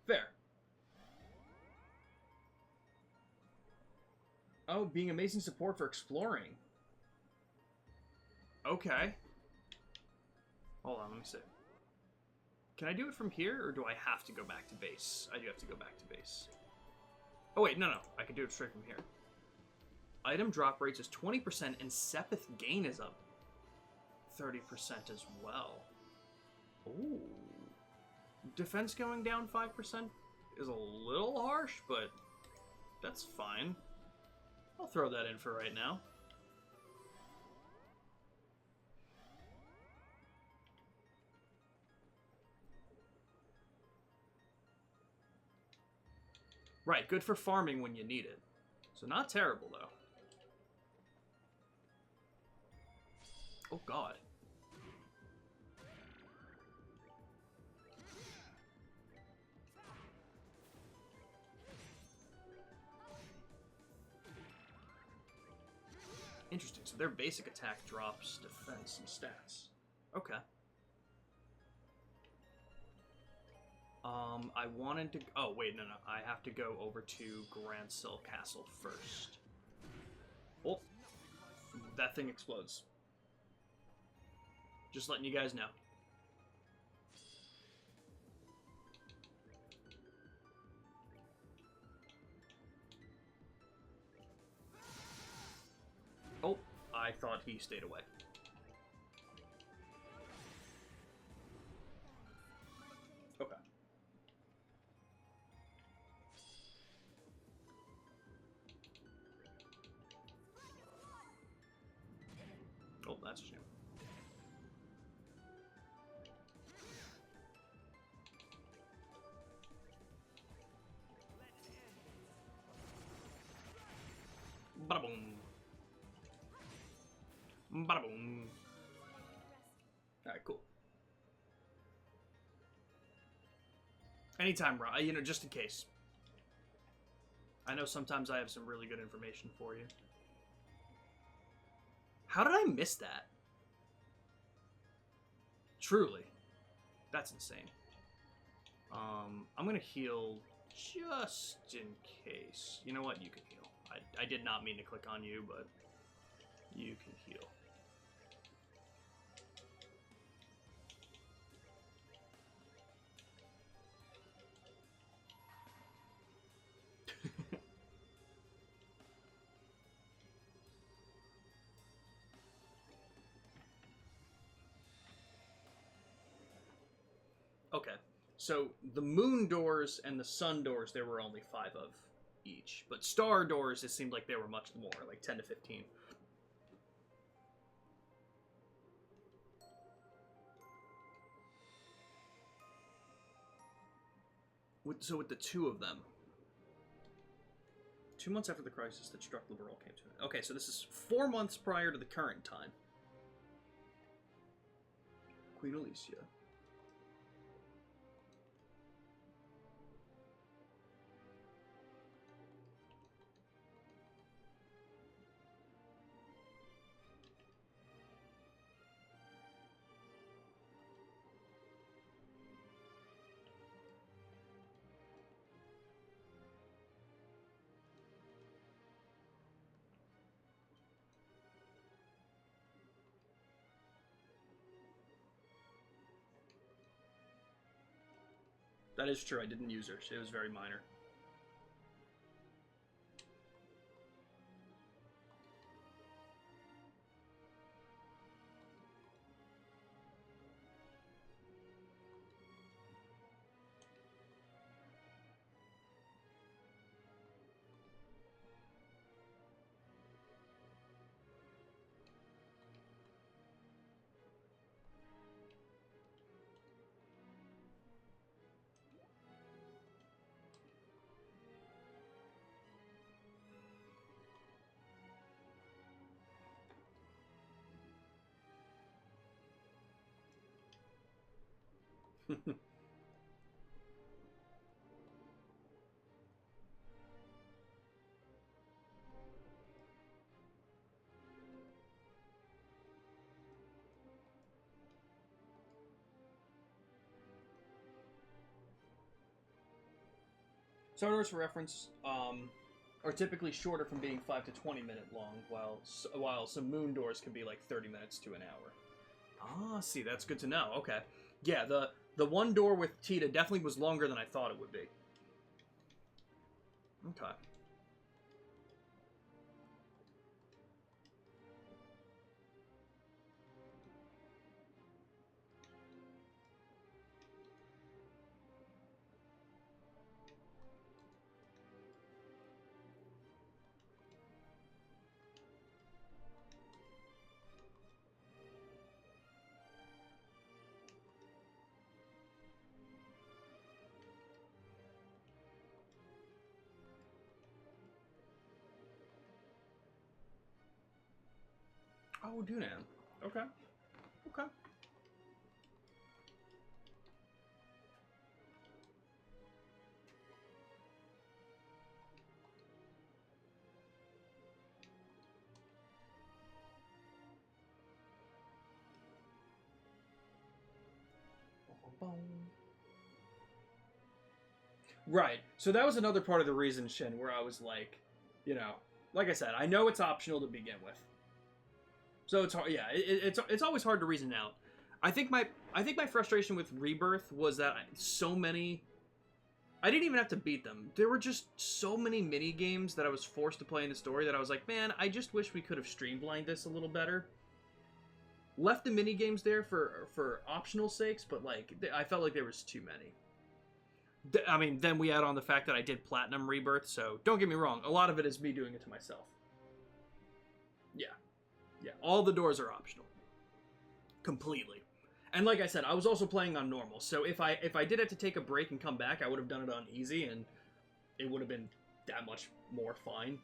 Fair. Oh, being amazing support for exploring. Okay. Hold on, let me see. Can I do it from here, or do I have to go back to base? I do have to go back to base. Oh, wait, no. I can do it straight from here. Item drop rates is 20%, and Sepith gain is up 30% as well. Ooh. Defense going down 5% is a little harsh, but that's fine. I'll throw that in for right now. Right, good for farming when you need it. So not terrible, though. Oh, God. Interesting, so their basic attack drops defense and stats. Okay. I wanted to... Oh, wait, no. I have to go over to Grancel Castle first. Oh, that thing explodes. Just letting you guys know. Oh, I thought he stayed away. Okay. Oh, that's a shame. Bada boom. Bada boom. Alright, cool. Anytime, Rob. You know, just in case. I know sometimes I have some really good information for you. How did I miss that? Truly. That's insane. I'm gonna heal just in case. You know what? You can heal. I did not mean to click on you, but you can heal. Okay, so the moon doors and the sun doors, there were only 5 of each. But star doors, it seemed like there were much more, like 10 to 15. So with the 2 of them, 2 months after the crisis that struck the world came to an end. Okay, so this is 4 months prior to the current time. Queen Alicia. That is true, I didn't use her. It was very minor. Star Wars, for reference, are typically shorter from being 5 to 20 minute long, while some moon doors can be like 30 minutes to an hour. Ah, see, that's good to know. Okay. Yeah, the one door with Tita definitely was longer than I thought it would be. Okay. Oh, Dunan. Okay. Okay. Right. So that was another part of the reason, Shin, where I was like, you know, like I said, I know it's optional to begin with. So it's hard. Yeah, it's always hard to reason out. I think my frustration with Rebirth was that so many. I didn't even have to beat them. There were just so many mini games that I was forced to play in the story that I was like, man, I just wish we could have streamlined this a little better. Left the mini games there for optional sakes, but like I felt like there was too many. I mean, then we add on the fact that I did Platinum Rebirth, so don't get me wrong, a lot of it is me doing it to myself. Yeah. Yeah, all the doors are optional. Completely. And like I said, I was also playing on normal, so if I did have to take a break and come back, I would have done it on easy, and it would have been that much more fine.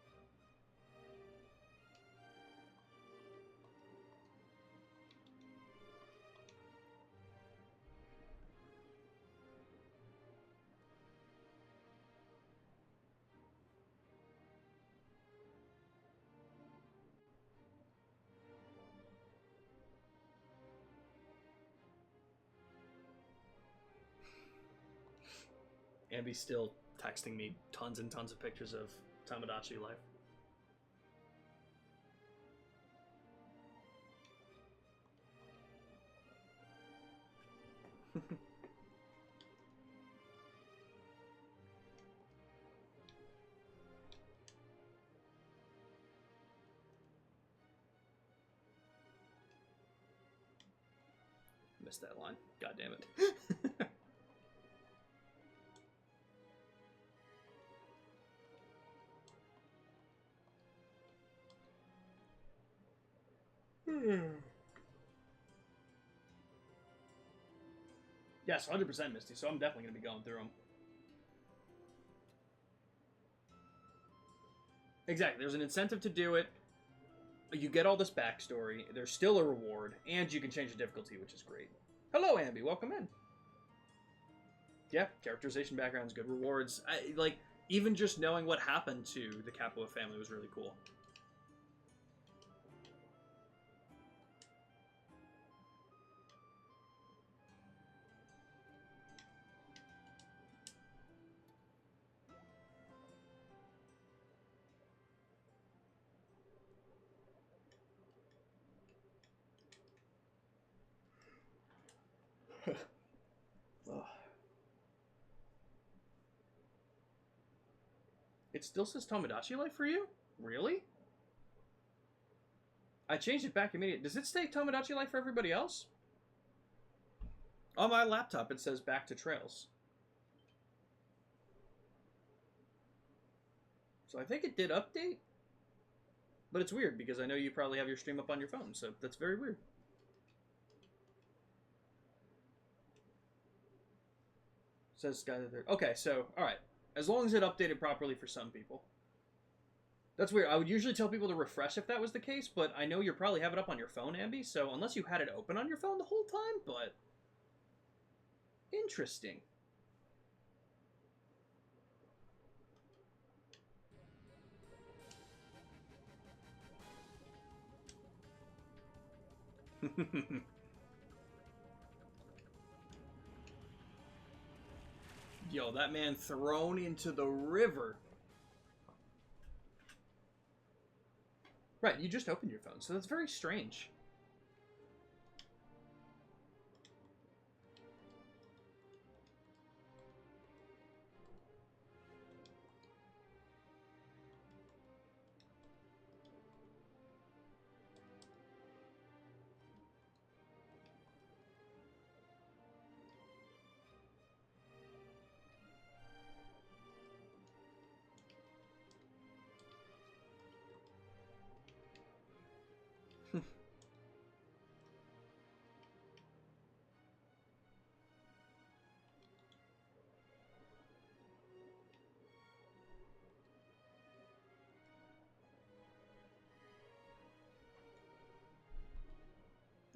Ambi's still texting me tons and tons of pictures of Tomodachi Life. Missed that line. God damn it. Yes, 100% Misty, so I'm definitely going to be going through them. Exactly, there's an incentive to do it. You get all this backstory, there's still a reward, and you can change the difficulty, which is great. Hello, Ambi, welcome in. Yeah, characterization backgrounds, good rewards. Like, even just knowing what happened to the Capua family was really cool. It still says Tomodachi Life for you? Really? I changed it back immediately. Does it say Tomodachi Life for everybody else? On my laptop, it says Back to Trails. So I think it did update. But it's weird, because I know you probably have your stream up on your phone, so that's very weird. Says Sky the Third. Okay, so, alright. As long as it updated properly for some people. That's weird. I would usually tell people to refresh if that was the case, but I know you probably have it up on your phone, Ambi, so unless you had it open on your phone the whole time, but... Interesting. Yo, that man thrown into the river. Right, you just opened your phone, so that's very strange.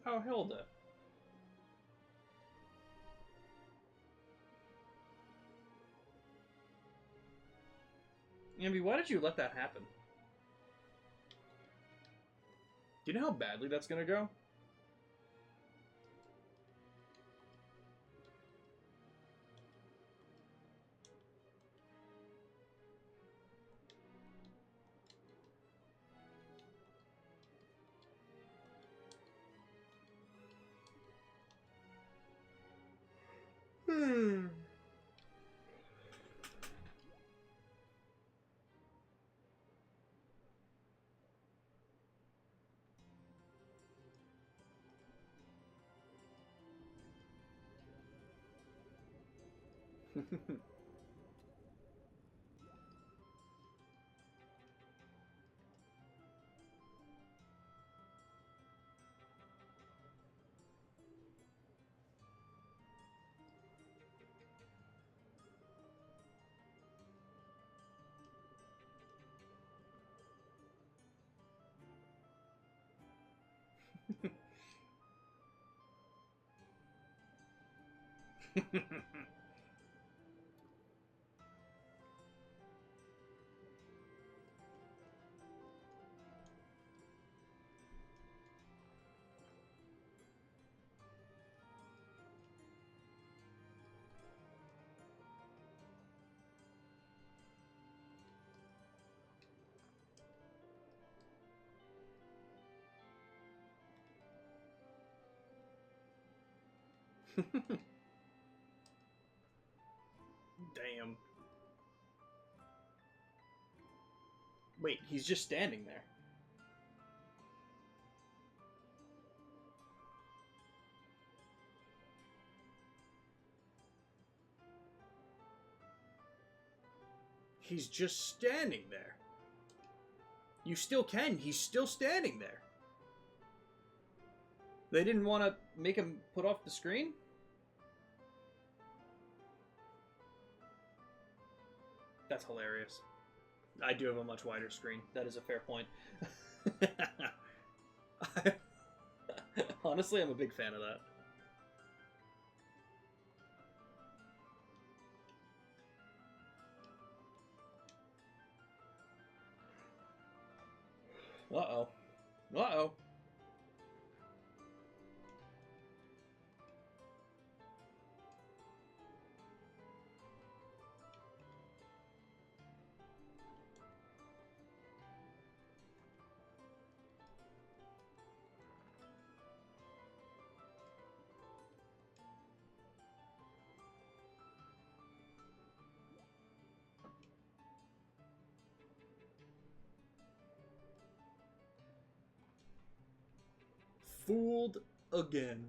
Oh, Hilda. Ambi, why did you let that happen? Do you know how badly that's gonna go? Hmm. Damn. Wait, he's just standing there. He's just standing there. You still can. He's still standing there. They didn't want to make him put off the screen? That's hilarious. I do have a much wider screen. That is a fair point. Honestly, I'm a big fan of that. Uh-oh. Uh-oh. Fooled again.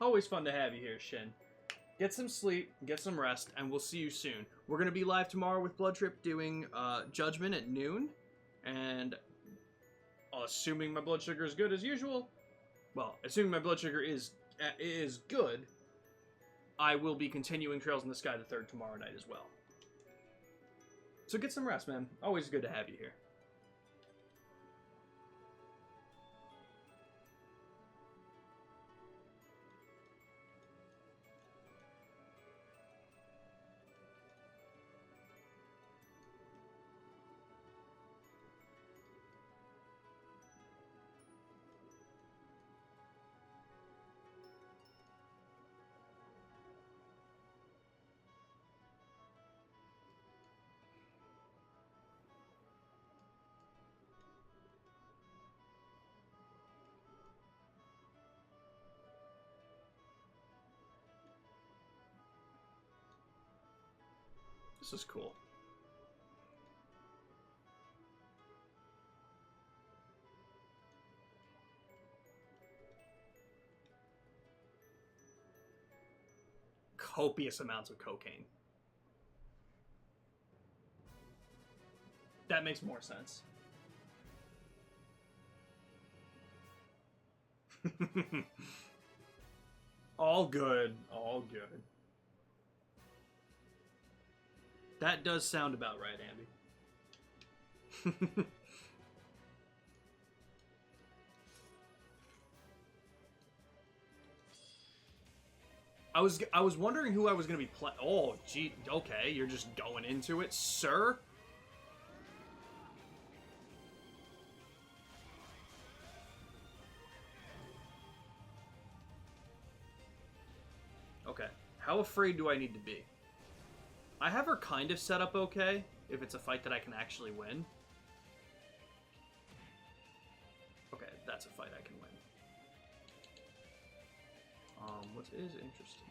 Always fun to have you here, Shin. Get some sleep, get some rest, and we'll see you soon. We're going to be live tomorrow with Blood Trip doing Judgment at noon, and assuming my blood sugar is good as usual, well, assuming my blood sugar is good, I will be continuing Trails in the Sky the 3rd tomorrow night as well. So get some rest, man. Always good to have you here. This is cool. Copious amounts of cocaine. That makes more sense. All good. All good. That does sound about right, Andy. I was wondering who I was gonna be playing. Oh, gee, okay, you're just going into it, sir. Okay, how afraid do I need to be? I have her kind of set up okay, if it's a fight that I can actually win. Okay, that's a fight I can win. What is interesting?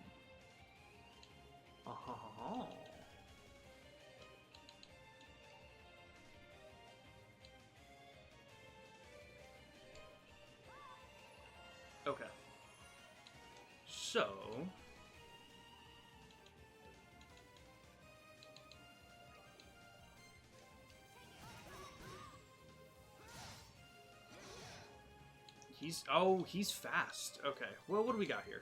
Okay. So... he's fast. Okay, well, what do we got here?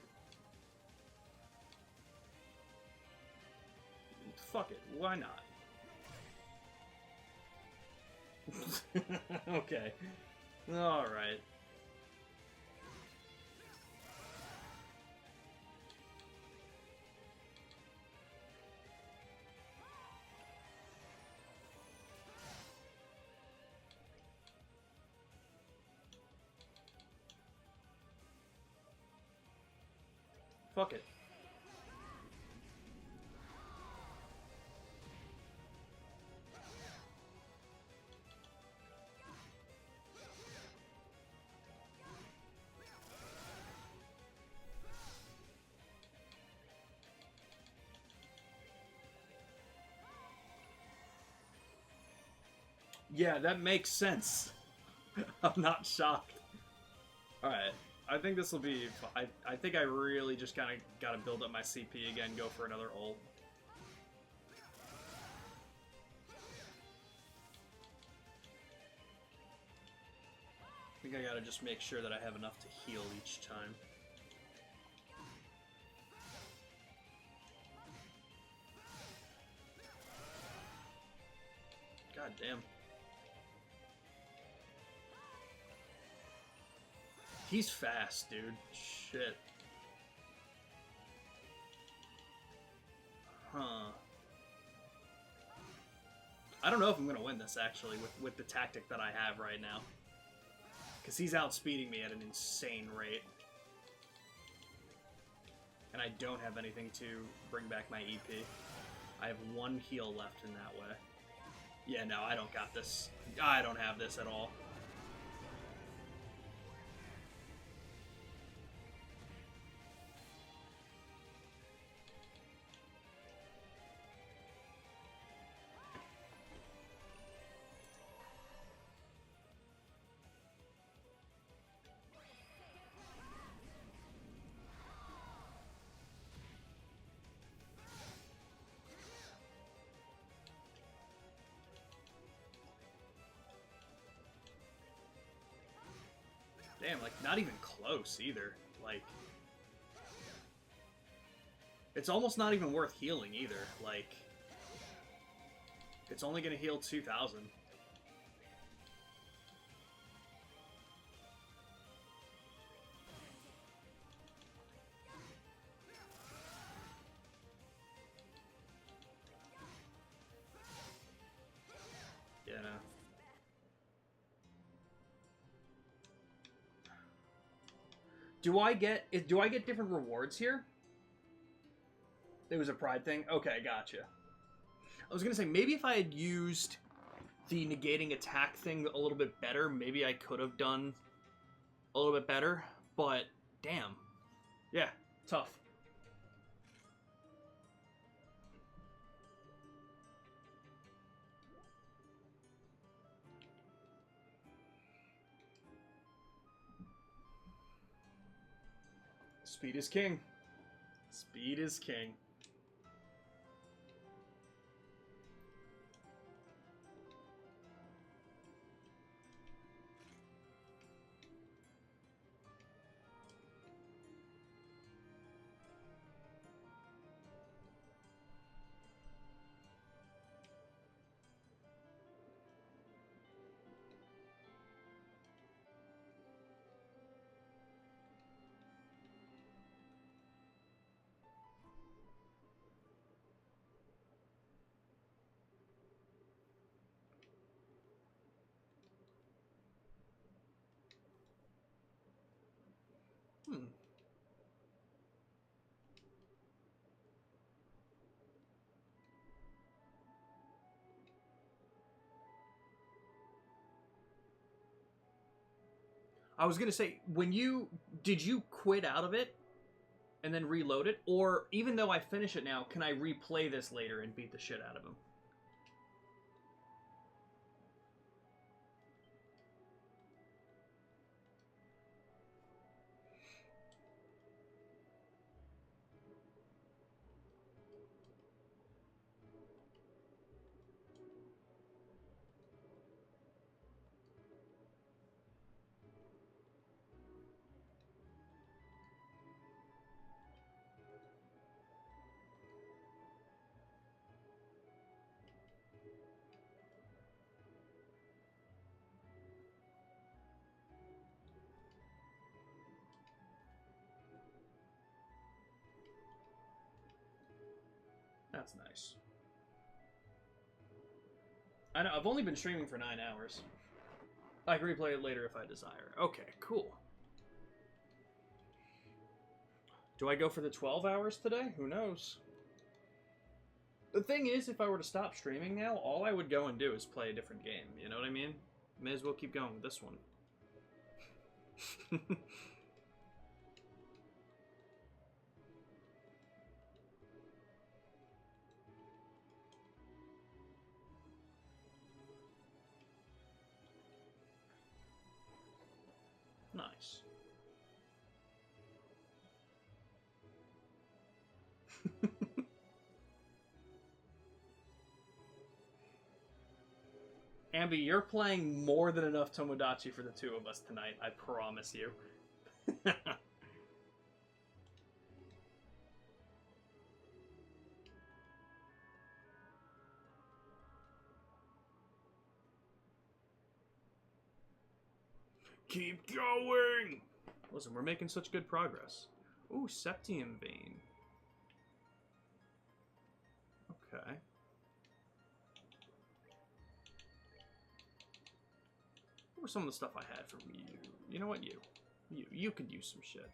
Fuck it, why not? Okay. Alright. Fuck it. Yeah, that makes sense. I'm not shocked. Alright. I think this will be... I think I really just kind of got to build up my CP again, go for another ult. I think I got to just make sure that I have enough to heal each time. God damn. He's fast, dude. Shit. Huh. I don't know if I'm going to win this, actually, with the tactic that I have right now. Because he's outspeeding me at an insane rate. And I don't have anything to bring back my EP. I have one heal left in that way. Yeah, no, I don't got this. I don't have this at all. Damn, like, not even close, either. Like... It's almost not even worth healing, either. Like... It's only going to heal 2,000. Yeah, no. Do I get different rewards here? It was a pride thing? Okay, gotcha. I was gonna say, maybe if I had used the negating attack thing a little bit better, maybe I could have done a little bit better, but damn. Yeah, tough. Speed is king. Speed is king. Hmm. I was gonna say, did you quit out of it and then reload it? Or even though I finish it now, can I replay this later and beat the shit out of him? That's nice. I know, I've only been streaming for 9 hours. I can replay it later if I desire. Okay, cool. Do I go for the 12 hours today? Who knows? The thing is, if I were to stop streaming now, all I would go and do is play a different game. You know what I mean? May as well keep going with this one. Nice. Ambi, you're playing more than enough Tomodachi for the two of us tonight, I promise you. Keep going! Listen, we're making such good progress. Ooh, Septium Vein. Okay. What were some of the stuff I had from you? You know what, you could use some shit.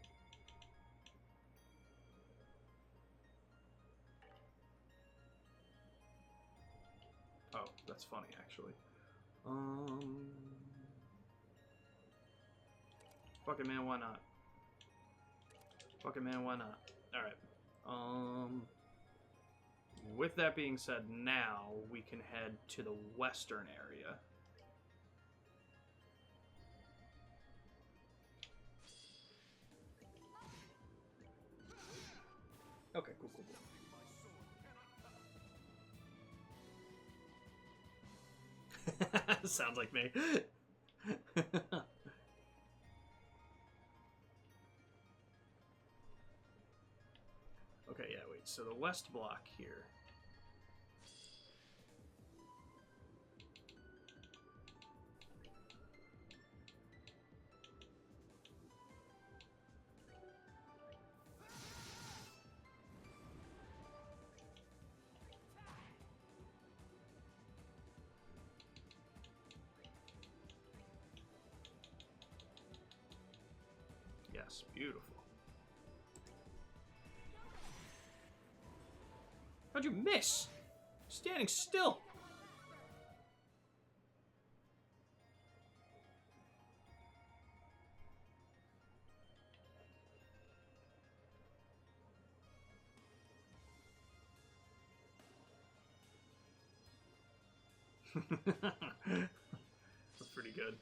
Oh, that's funny, actually. Fucking man, why not? Fucking man, why not? Alright. With that being said, now we can head to the western area. Okay, cool. Sounds like me. Okay, yeah, wait. So the west block here. Yes, beautiful. How'd you miss? Standing still. That's pretty good.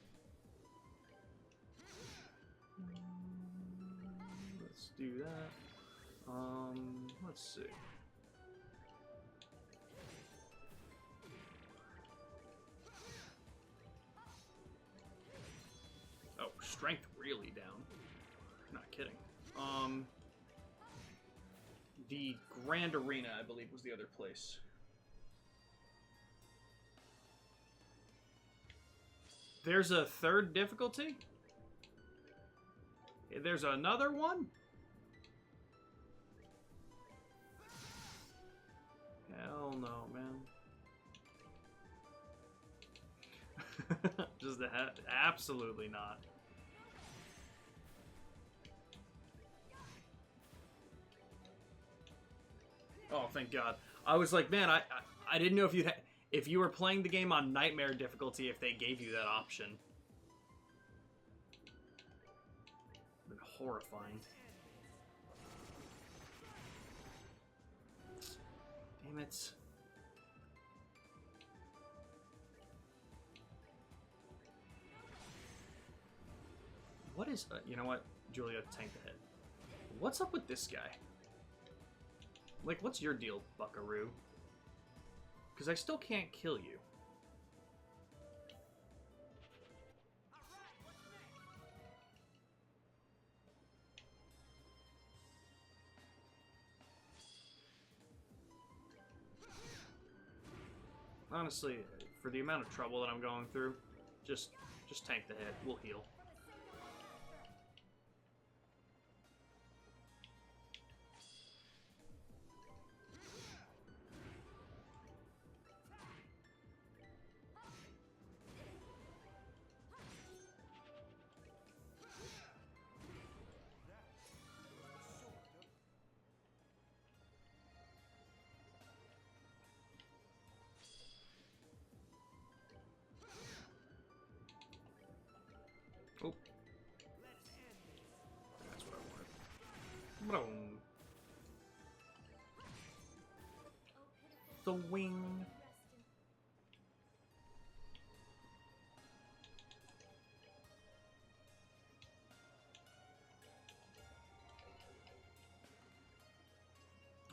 Let's do that. Let's see. Oh, strength really down. Not kidding. The Grand Arena, I believe, was the other place. There's a third difficulty? There's another one? Hell no, man. Just that? Absolutely not. Oh, thank God. I was like, man, I didn't know if you were playing the game on Nightmare difficulty, if they gave you that option. Been horrifying. Damn it. What is... you know what? Julia, tank the hit. What's up with this guy? Like, what's your deal, buckaroo? Because I still can't kill you. Honestly, for the amount of trouble that I'm going through, just tank the hit. We'll heal. Oh. That's what I wanted. Boom. The wing.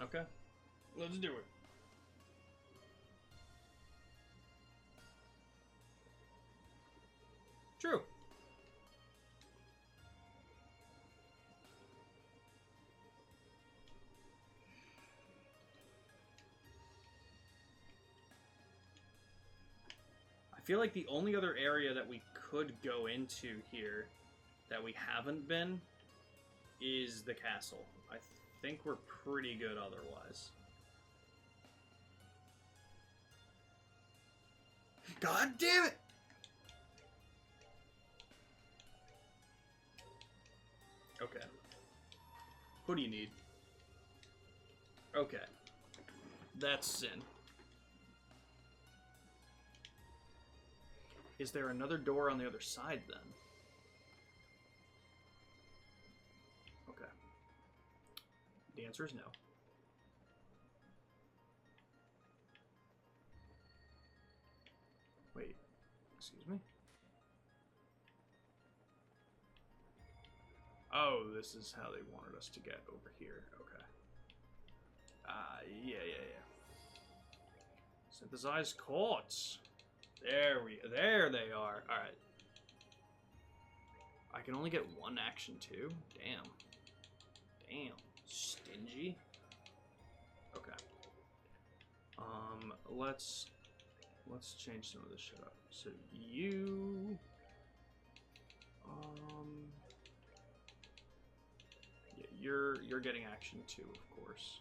Okay. Let's do it. True. I feel like the only other area that we could go into here that we haven't been is the castle. I think we're pretty good otherwise. God damn it! Okay. What do you need? Okay. That's sin. Is there another door on the other side then? Okay. The answer is no. Wait. Excuse me? Oh, this is how they wanted us to get over here. Okay. Yeah. Synthesized quartz. There they are. Alright. I can only get one action too? Damn. Stingy. Okay. Let's change some of this shit up. So you yeah, you're getting action too, of course.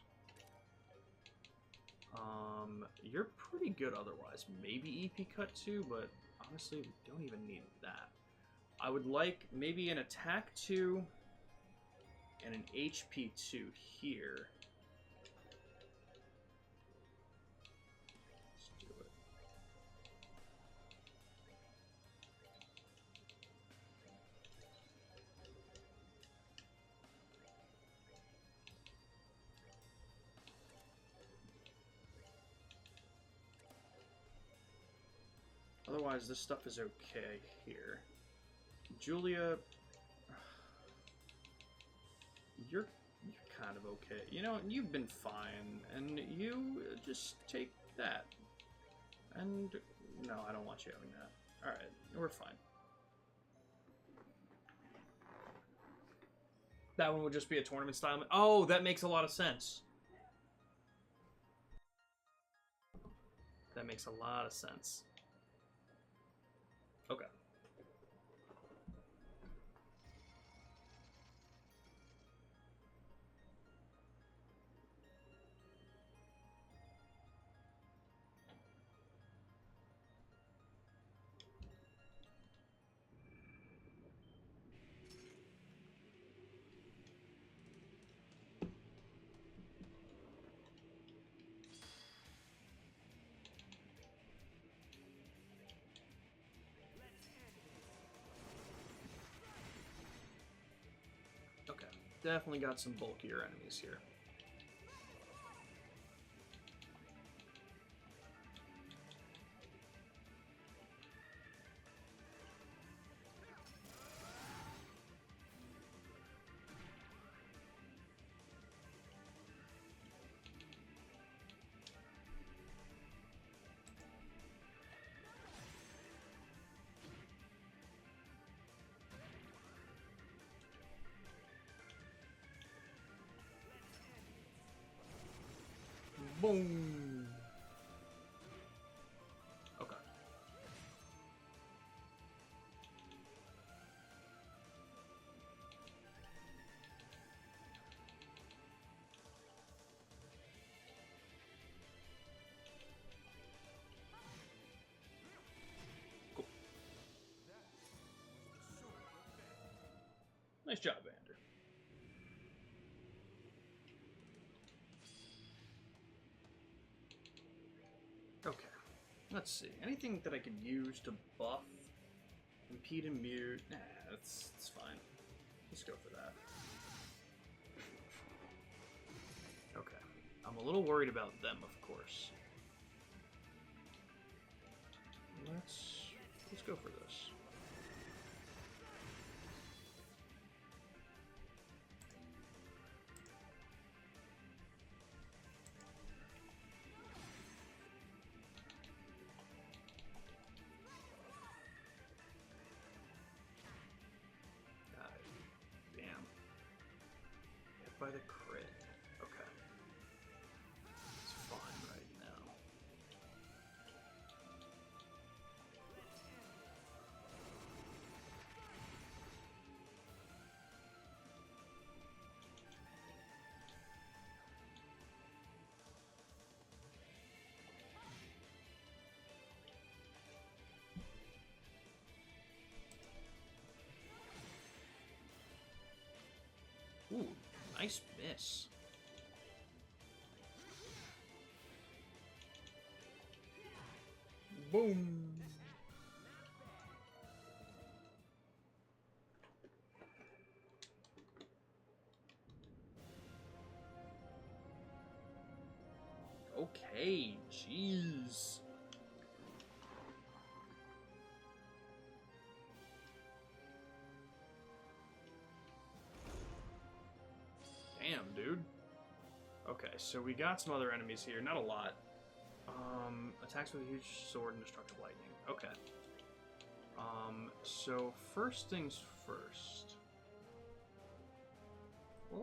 You're pretty good otherwise. Maybe EP cut too, but honestly, we don't even need that. I would like maybe an attack 2 and an HP 2 here. Let's do it. Otherwise, this stuff is okay here. Julia, you're kind of okay. You know, you've been fine, and you just take that. And no, I don't want you having that. All right, we're fine. That one would just be a tournament style. Oh, that makes a lot of sense. That makes a lot of sense. Okay. Okay. Definitely got some bulkier enemies here. Boom. Okay. Cool. Nice job, Vander. Okay, let's see. Anything that I could use to buff, impede and mute? Nah, that's fine. Let's go for that. Okay, I'm a little worried about them, of course. Let's go for this. By the crit. Okay. It's fine right now. Ooh, nice miss. Boom. Okay, jeez. Damn, dude. Okay, so we got some other enemies here. Not a lot. Attacks with a huge sword and destructive lightning. Okay. So first things first.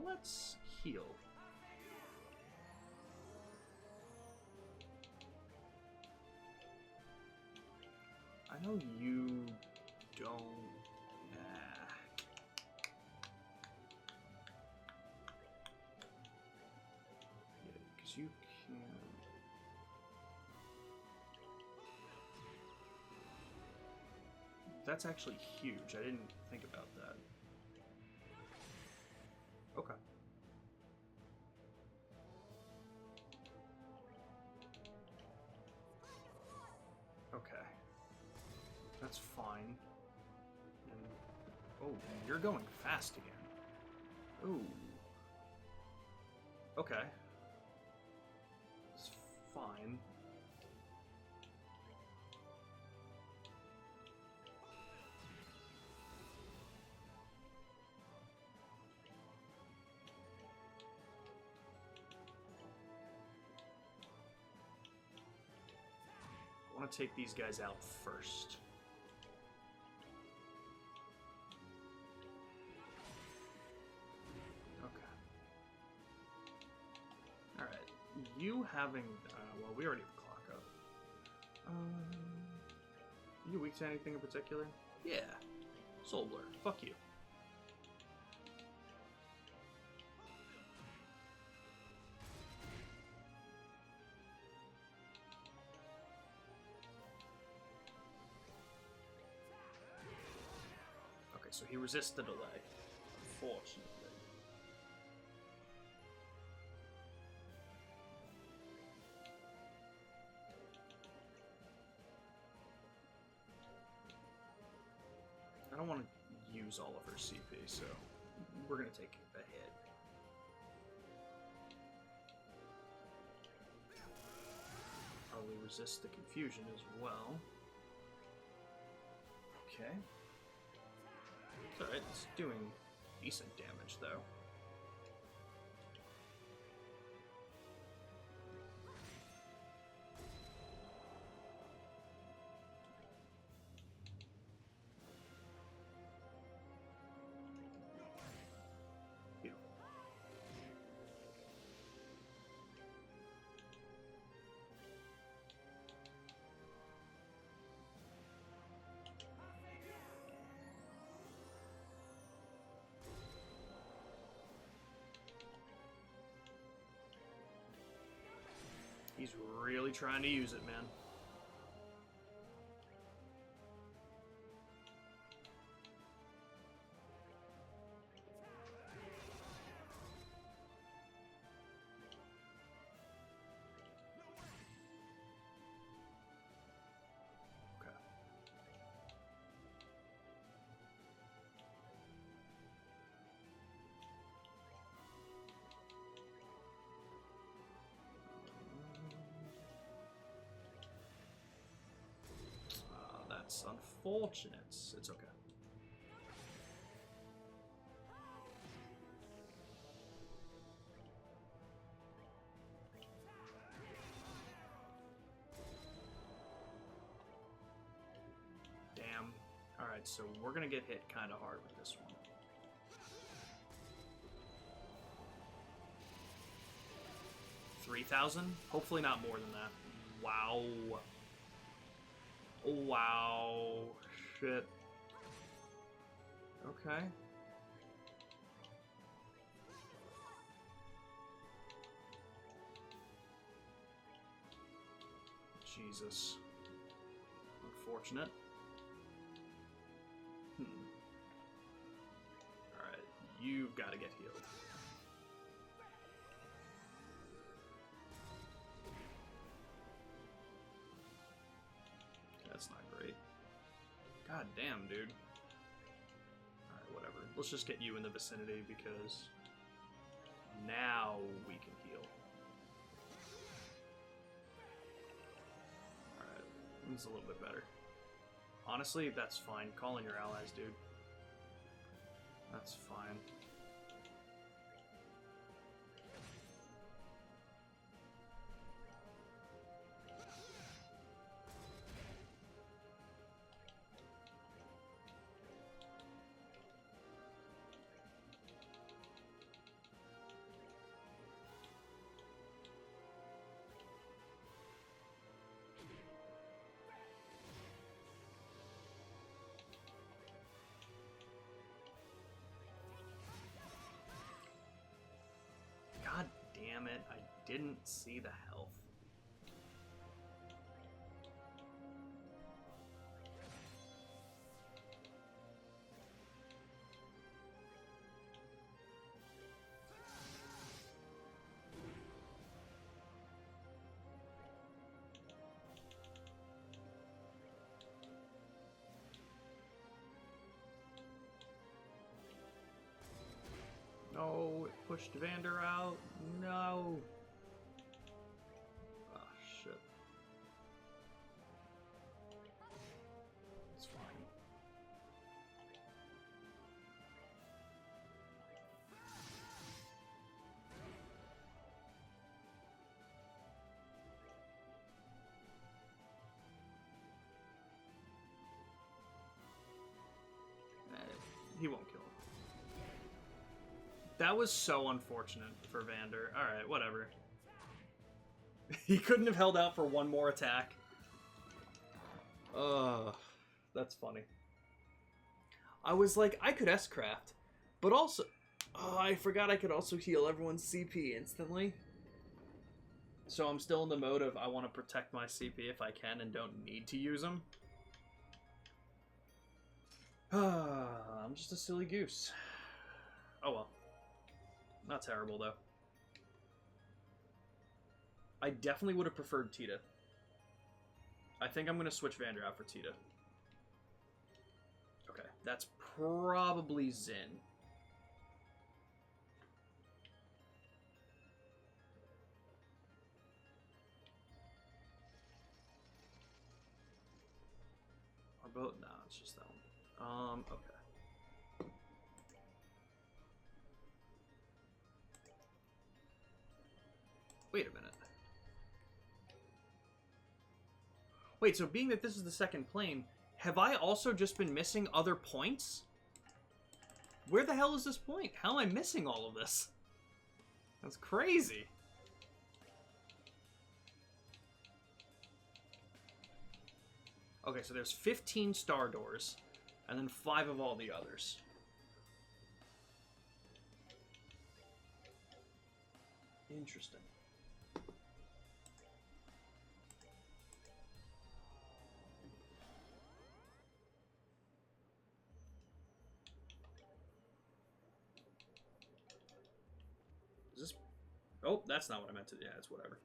Let's heal. I know you don't. Nah. Yeah, because you can. That's actually huge. I didn't think about that. Okay. Oh, you're going fast again. Ooh. Okay. It's fine. I want to take these guys out first. You having... well, we already have a clock up. You weak to anything in particular? Yeah. Soul Blur. Fuck you. Okay, so he resists the delay. Unfortunately. I don't want to use all of her CP, so we're going to take a hit. Probably resist the confusion as well. Okay. It's alright, it's doing decent damage though. He's really trying to use it, man. Okay. That's unfortunate. It's okay. Damn. Alright, so we're gonna get hit kind of hard with this one. $3,000? Hopefully not more than that. Wow. Wow. Shit. Okay. Jesus. Unfortunate. Alright, you've got to get healed. That's not great. God damn, dude. Alright, whatever. Let's just get you in the vicinity because now we can heal. Alright, this is a little bit better. Honestly, that's fine. Call in your allies, dude. That's fine. God damn it, I didn't see the health. No, it pushed Vander out. No. Oh, shit. It's fine. He won't kill him. That was so unfortunate for Vander. Alright, whatever. He couldn't have held out for one more attack. Ugh, that's funny. I was like, I could S-craft, but also... Oh, I forgot I could also heal everyone's CP instantly. So I'm still in the mode of I want to protect my CP if I can and don't need to use them. I'm just a silly goose. Oh well. Not terrible, though. I definitely would have preferred Tita. I think I'm going to switch Vander out for Tita. Okay, that's probably Xin. Or both? No, it's just that one. Okay. Wait a minute. Wait, so being that this is the second plane, have I also just been missing other points? Where the hell is this point? How am I missing all of this? That's crazy. Okay, so there's 15 star doors, and then 5 of all the others. Interesting. Is this... Oh, that's not what I meant to... Yeah, it's whatever.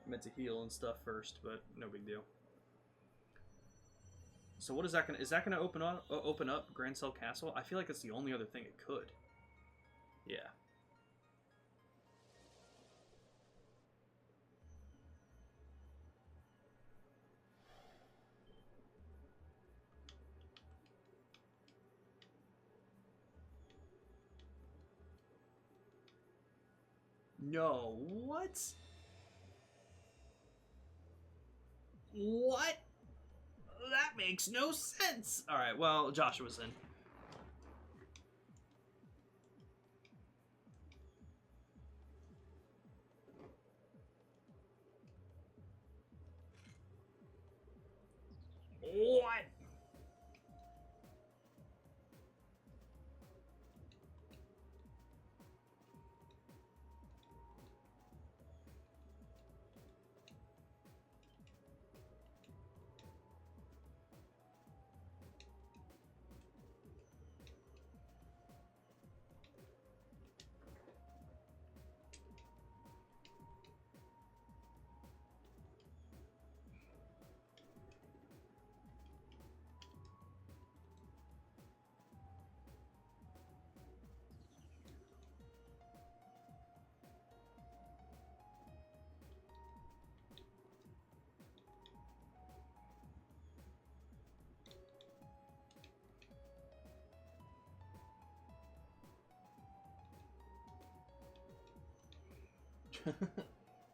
I meant to heal and stuff first, but no big deal. So what is that gonna... Is that gonna open up Grand Cell Castle? I feel like it's the only other thing it could. Yeah. No, what? What? That makes no sense. All right, well, Joshua's in. What?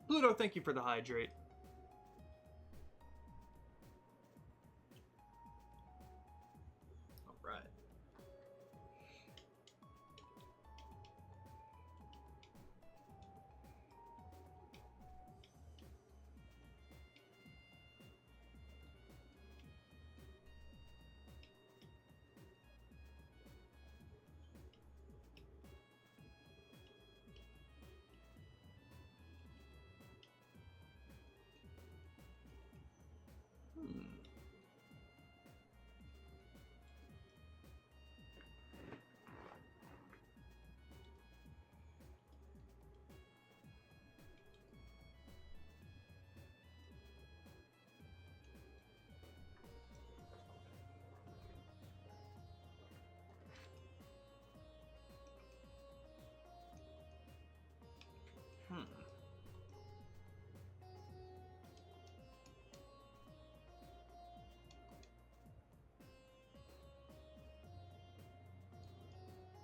Pluto, thank you for the hydrate. All right.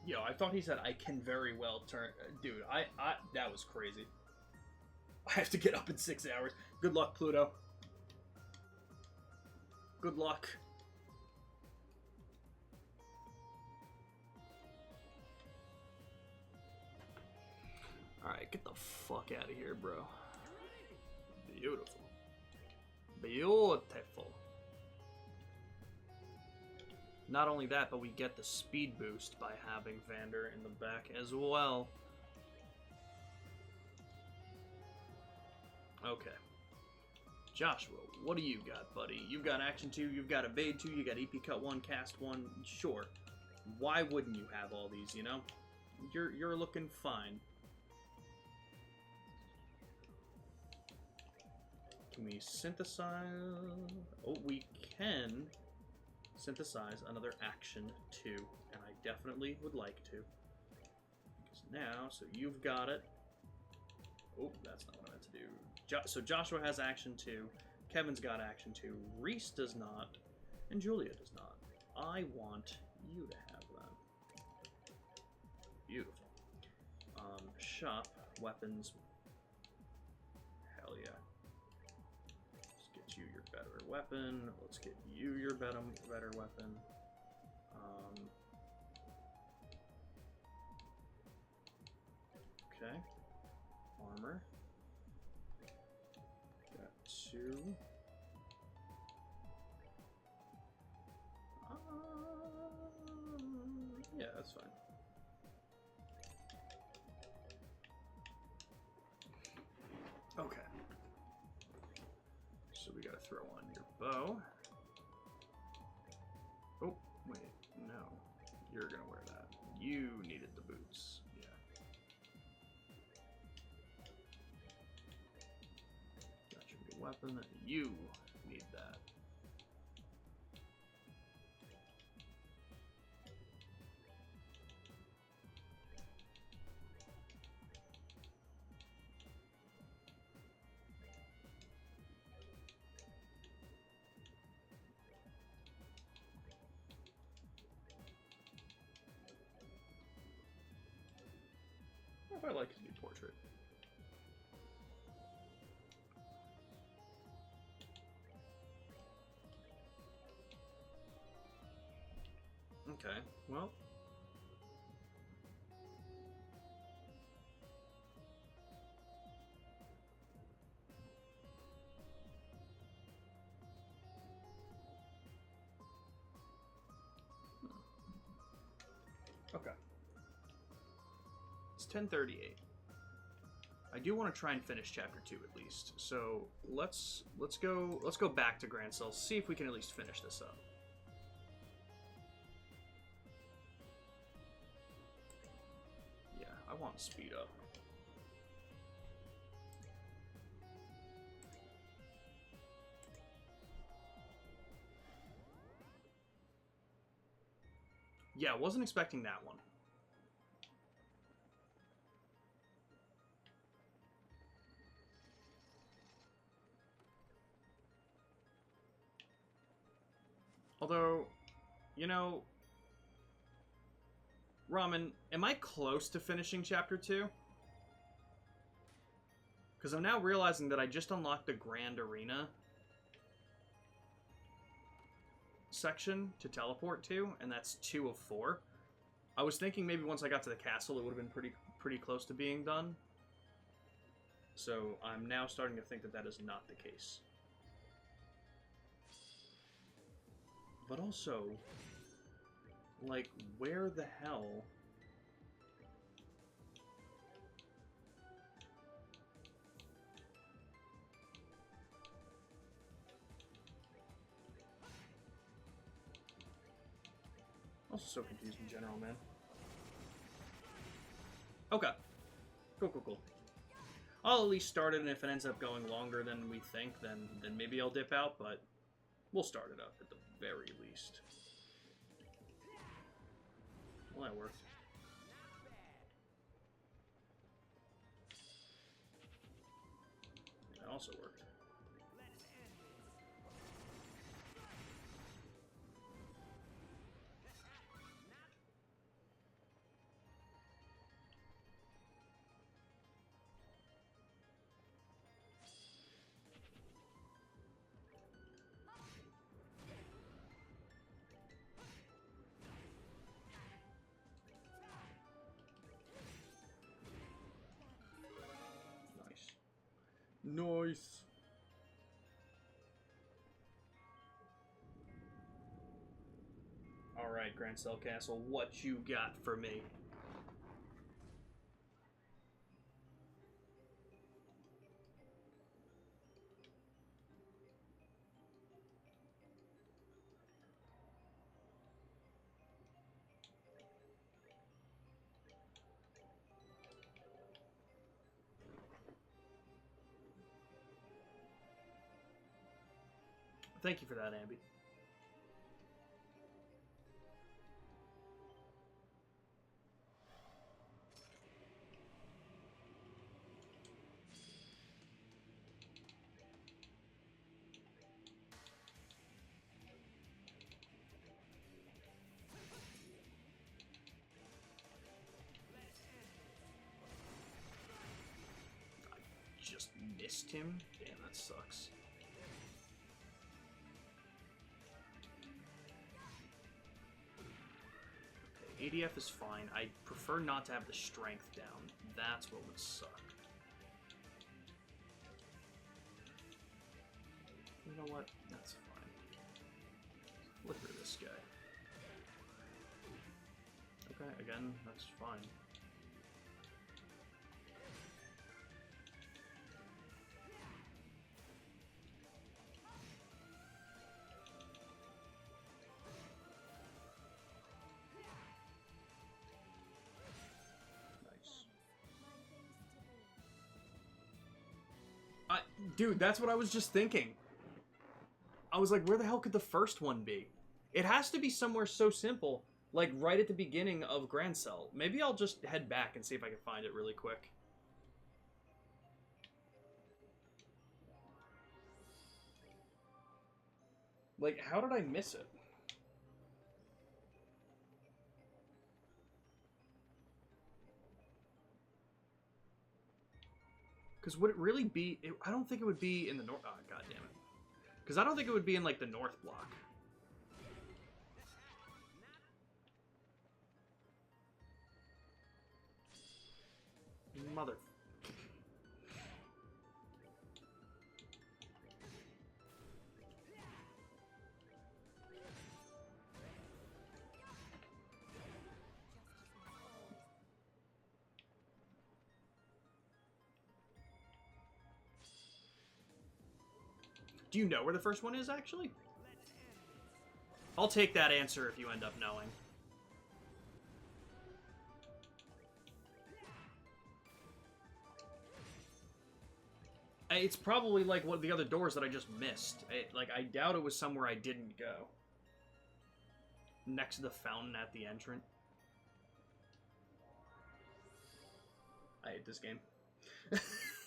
Yo, I thought he said I can very well turn. Dude, that was crazy. I have to get up in 6 hours. Good luck, Pluto. Good luck. Alright, get the fuck out of here, bro. Beautiful. Beautiful. Not only that, but we get the speed boost by having Vander in the back as well. Okay. Joshua, what do you got, buddy? You've got Action 2, you've got Evade 2, you got EP Cut 1, Cast 1. Sure. Why wouldn't you have all these, you know? You're looking fine. Can we synthesize? Oh, we can synthesize another Action 2, and I definitely would like to. Because now, so you've got it. Oh, that's not what I meant to do. So Joshua has Action 2, Kevin's got Action 2, Reese does not, and Julia does not. I want you to have them. Beautiful. Shop, weapons. Hell yeah. Let's get you your better weapon. Let's get you your better weapon. Okay. Armor. Got 2. Yeah, that's fine. Okay. So we gotta throw on your bow. Oh, wait, no. You're gonna wear that. You needed the boots. Yeah. Got your new weapon. You need that. I like his new portrait. Okay, well. Okay. It's 10:38. I do want to try and finish chapter 2 at least. So let's go back to Grand Cell, see if we can at least finish this up. Yeah, I want to speed up. Yeah, wasn't expecting that one. Although, you know, Ramen, am I close to finishing chapter 2? Because I'm now realizing that I just unlocked the Grand Arena section to teleport to, and that's 2 of 4. I was thinking maybe once I got to the castle it would have been pretty close to being done. So I'm now starting to think that that is not the case. But also, like, where the hell... I'm also so confused in general, man. Okay. Cool. I'll at least start it, and if it ends up going longer than we think, then maybe I'll dip out, but we'll start it up at the very least. Well, that worked. That also worked. Nice. Alright, Grand Cell Castle, what you got for me? Thank you for that, Ambi. I just missed him? Damn, that sucks. ADF is fine. I prefer not to have the strength down. That's what would suck. You know what? That's fine. Flicker this guy. Okay, again, that's fine. Dude, that's what I was just thinking. I was like, where the hell could the first one be? It has to be somewhere so simple, like right at the beginning of Grand Cell. Maybe I'll just head back and see if I can find it really quick. Like, how did I miss it? Because would it really be... I don't think it would be in the north... Oh, God damn it. Because I don't think it would be in, like, the north block. Mother... Do you know where the first one is, actually? I'll take that answer if you end up knowing. It's probably like one of the other doors that I just missed. I doubt it was somewhere I didn't go. Next to the fountain at the entrance. I hate this game.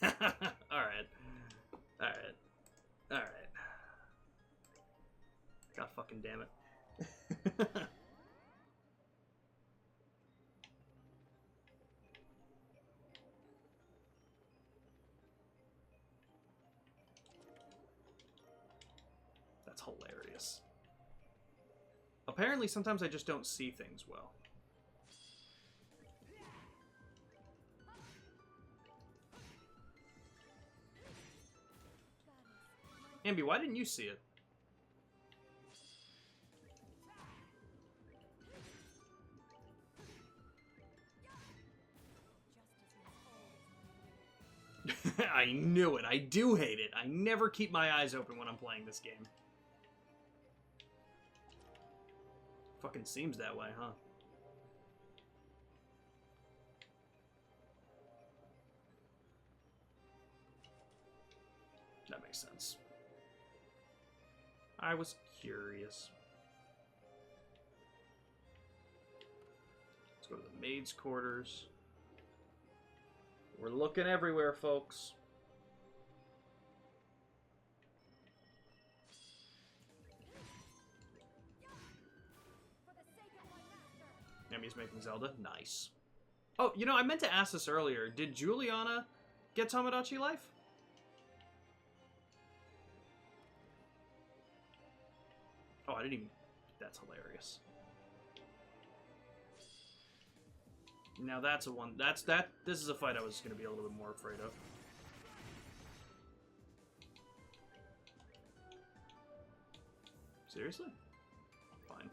Alright. Alright. Alright. God fucking damn it. That's hilarious. Apparently, sometimes I just don't see things well. Ambi, why didn't you see it? I knew it. I do hate it. I never keep my eyes open when I'm playing this game. Fucking seems that way, huh? That makes sense. I was curious. Let's go to the maid's quarters. We're looking everywhere, folks. Ambi's making Zelda. Nice. Oh, you know, I meant to ask this earlier. Did Juliana get Tomodachi Life? Oh, I didn't even... That's hilarious. Now that's a one... This is a fight I was going to be a little bit more afraid of. Seriously? Fine.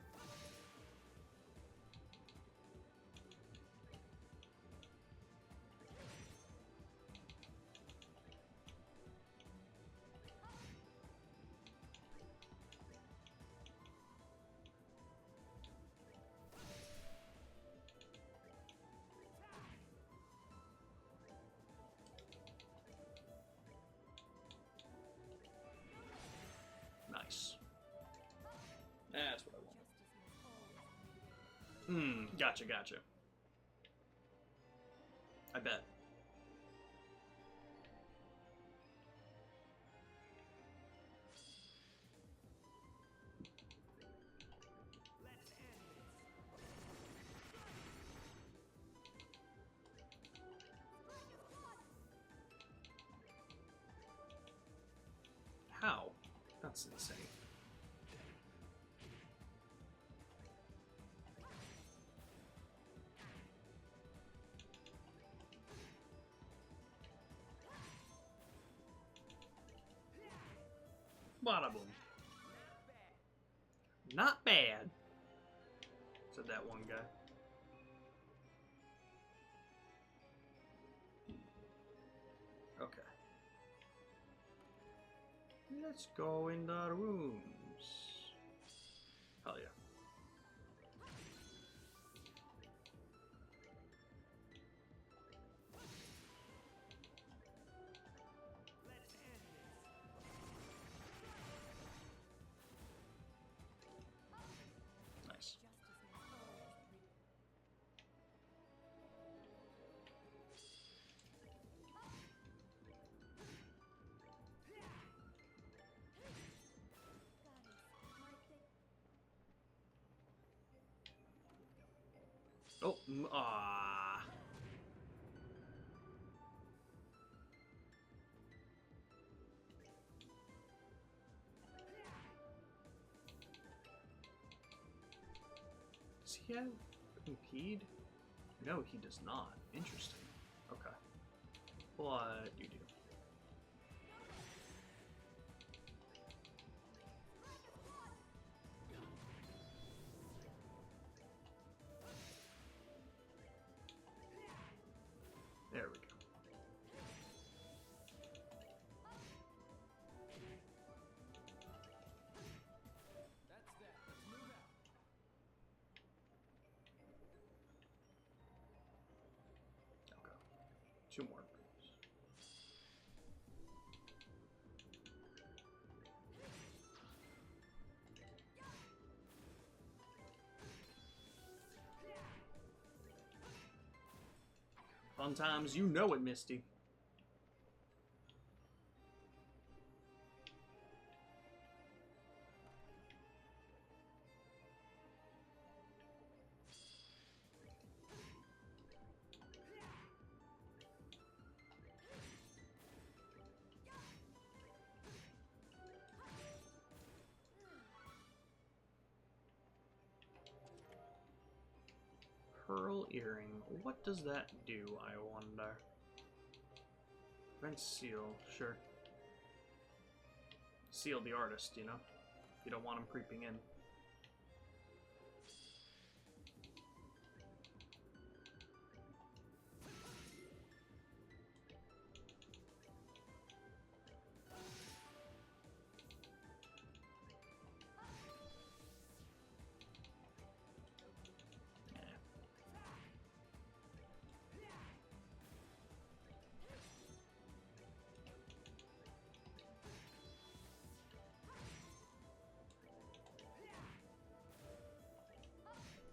Nice. That's what I want. Gotcha, gotcha. I bet. How? That's insane. Bada boom. Not bad, said that one guy. Okay. Let's go in the rooms. Hell yeah. Nice. Oh, ah. Does he have impede? No, he does not. Interesting. Okay. What do you do? There we go. That's that. Let's move out. Okay. Two more. Fun times, you know it, Misty. Pearl earring. What does that do, I wonder? Prevent seal, sure. Seal the artist, you know? You don't want him creeping in.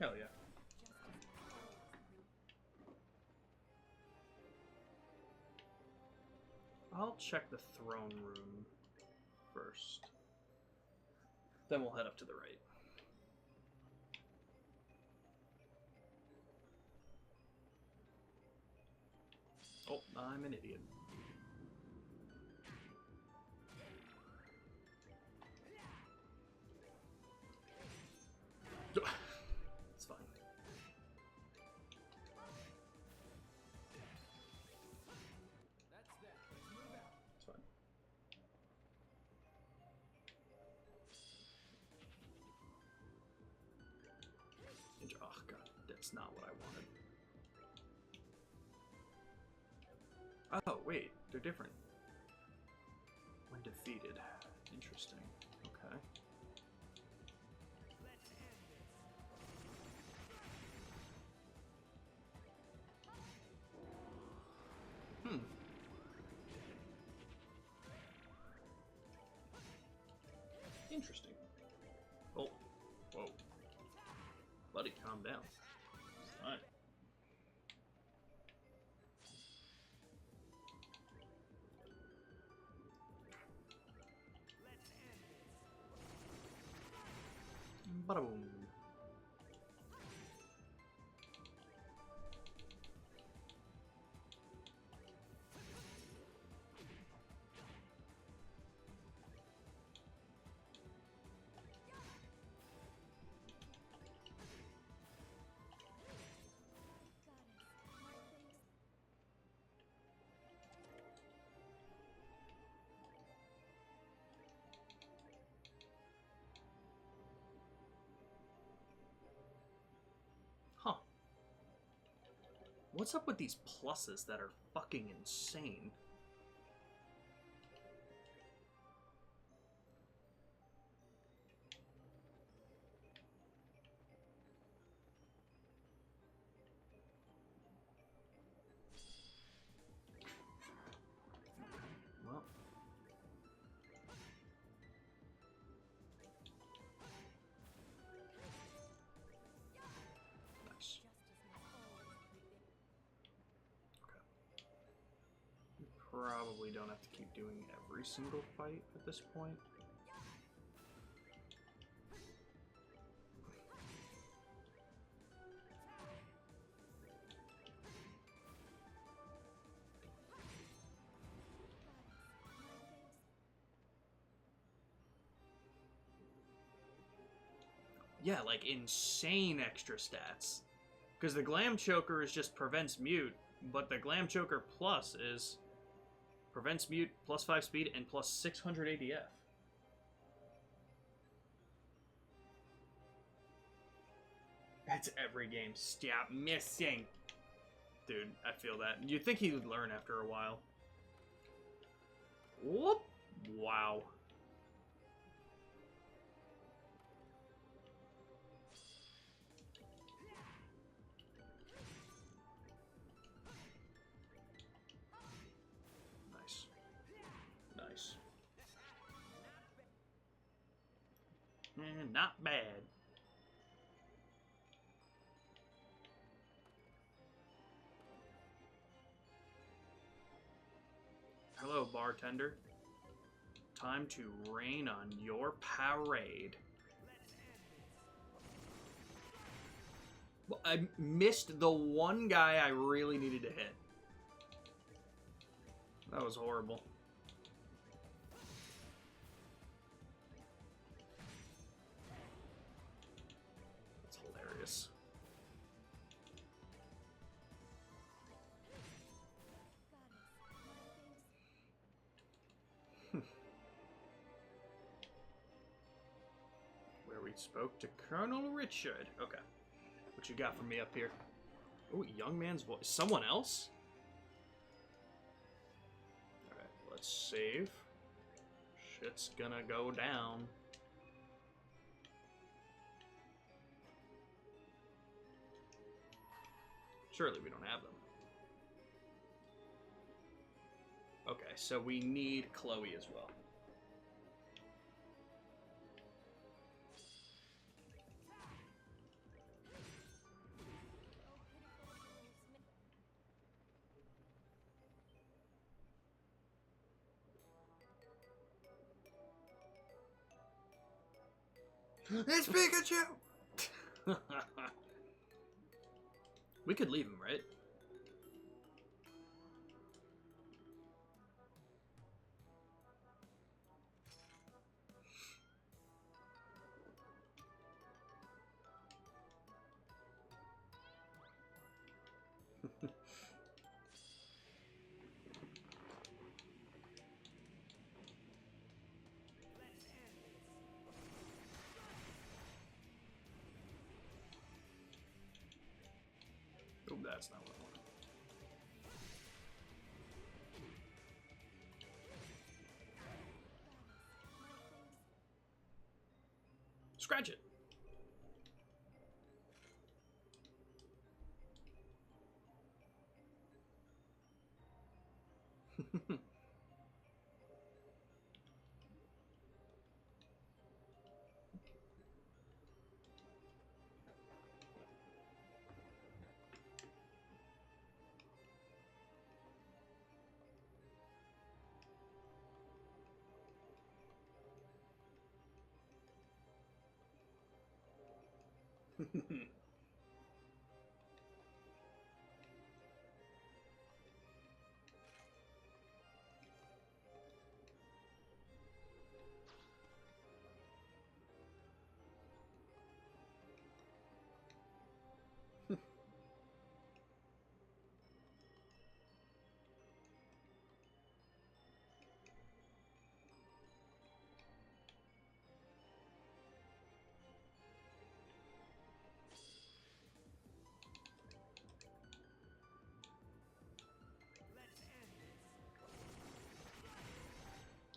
Hell yeah. I'll check the throne room first. Then we'll head up to the right. Oh, I'm an idiot. It's fine. That's that. Let's move out. It's fine. That's not what I wanted. Oh, wait. They're different. When defeated. Interesting. Okay. Hmm. Interesting. Oh. Whoa. Buddy, calm down. Alright. Bada boom. Huh. What's up with these pluses that are fucking insane? Well. Nice. Probably don't have to keep doing every single fight at this point. Yeah, like insane extra stats. Because the Glam Choker is just prevents mute, but the Glam Choker Plus is prevents mute, plus 5 speed, and plus 600 ADF. That's every game. Stop missing. Dude, I feel that. You'd think he would learn after a while. Whoop! Wow. Nice. Nice. Not bad. Hello, bartender. Time to rain on your parade. Well, I missed the one guy I really needed to hit. That was horrible. That's hilarious. Where we spoke to Colonel Richard. Okay. What you got for me up here? Oh, young man's voice. Someone else? Alright, let's save. Shit's gonna go down. Surely we don't have them. Okay, so we need Chloe as well. It's Pikachu! We could leave him, right? That's not what I want. Scratch it.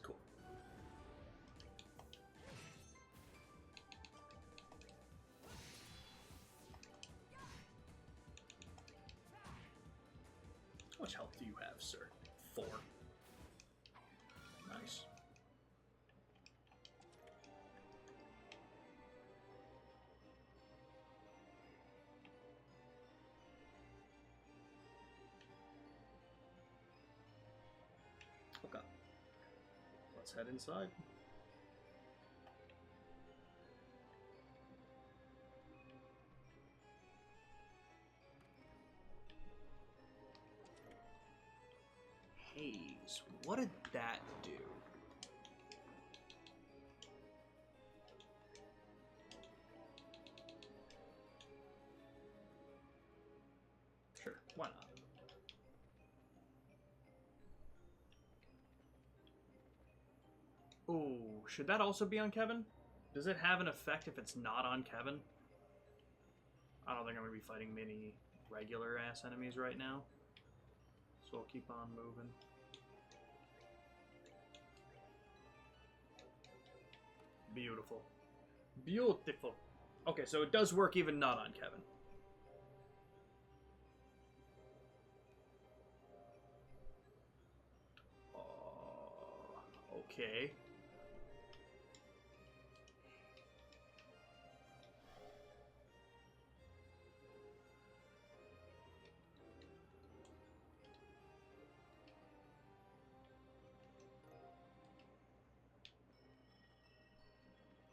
Cool. How much health do you have, sir? 4. Nice. Okay. Let's head inside. Haze. What did that do? Sure, why not? Ooh, should that also be on Kevin? Does it have an effect if it's not on Kevin? I don't think I'm going to be fighting many regular ass enemies right now. So I'll keep on moving. Beautiful. Beautiful. Okay, so it does work even not on Kevin. Okay.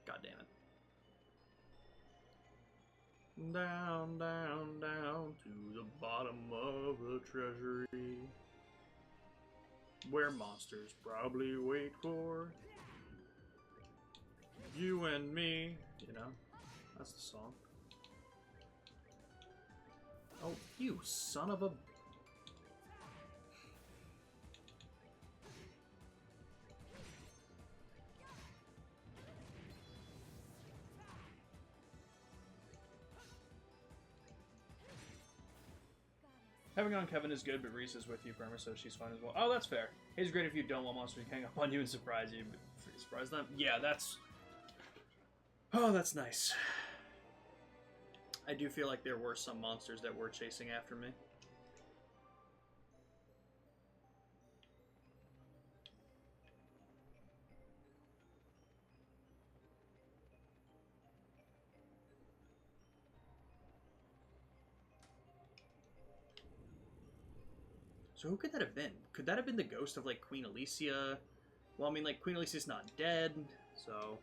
God damn it. Down, down, down to the bottom of the treasury, where monsters probably wait for you and me. You know, that's the song. Oh, you son of a... Having on Kevin is good, but Reese is with you, Perma, so she's fine as well. Oh, that's fair. He's great if you don't want monsters to hang up on you and surprise you, but surprise them. Yeah, that's... Oh, that's nice. I do feel like there were some monsters that were chasing after me. So who could that have been? Could that have been the ghost of, like, Queen Alicia? Well, I mean, like, Queen Alicia's not dead, so...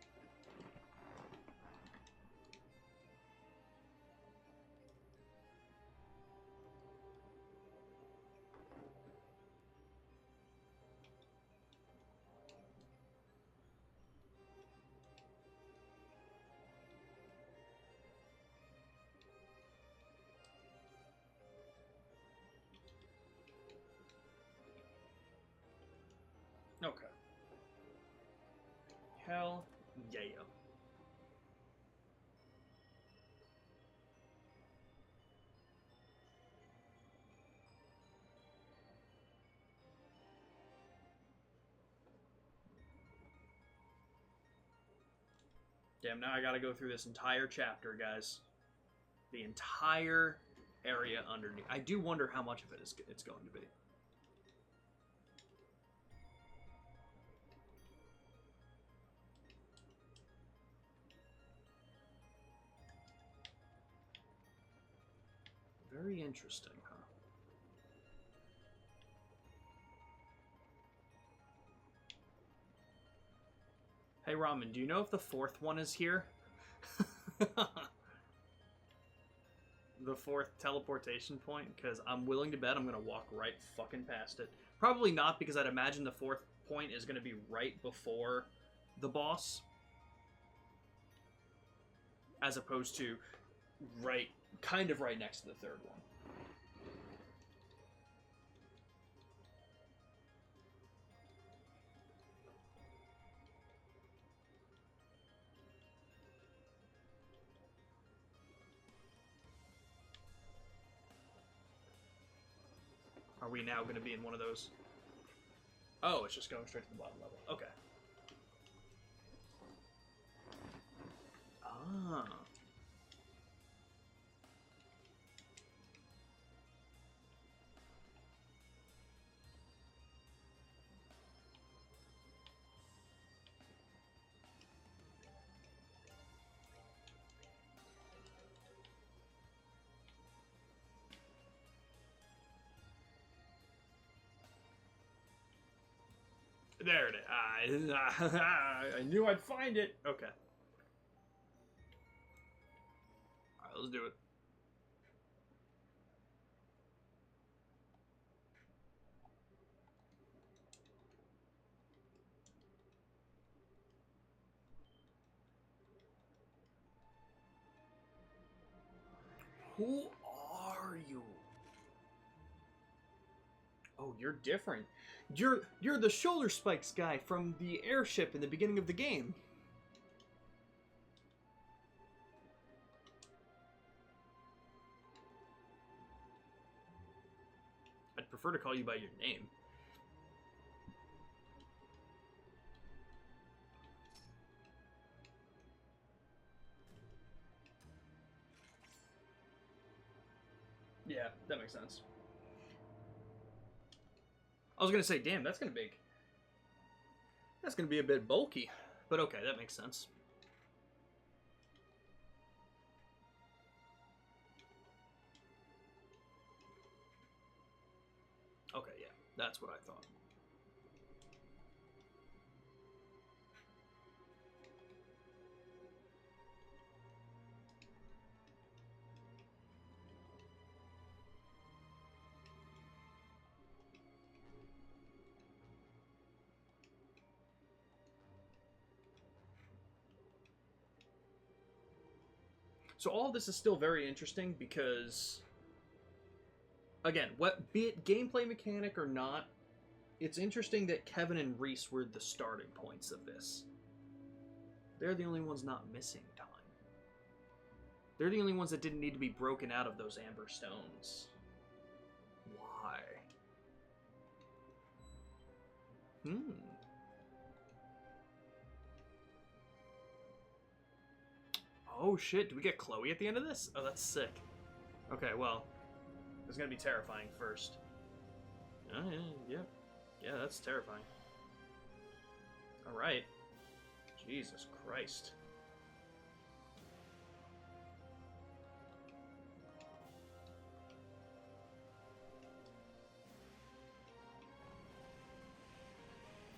Okay. Hell yeah. Damn, now I gotta go through this entire chapter, guys. The entire area underneath. I do wonder how much of it it's going to be. Very interesting, huh? Hey, Ramen, do you know if the fourth one is here? The fourth teleportation point? Because I'm willing to bet I'm going to walk right fucking past it. Probably not, because I'd imagine the fourth point is going to be right before the boss. As opposed to kind of right next to the third one. Are we now going to be in one of those? Oh, it's just going straight to the bottom level. Okay. Ah. There it is. I knew I'd find it. Okay. Alright, let's do it. Who are you? Oh, you're different. You're the shoulder spikes guy from the airship in the beginning of the game. I'd prefer to call you by your name. Yeah, that makes sense. I was gonna say, damn, that's gonna be a bit bulky, but okay, that makes sense. Okay, yeah, that's what I thought. So all this is still very interesting because, again, be it gameplay mechanic or not, it's interesting that Kevin and Reese were the starting points of this. They're the only ones not missing time. They're the only ones that didn't need to be broken out of those amber stones. Why? Oh shit, do we get Chloe at the end of this? Oh, that's sick. Okay, well, it's gonna be terrifying first. Oh, yeah. Yeah, that's terrifying. Alright. Jesus Christ.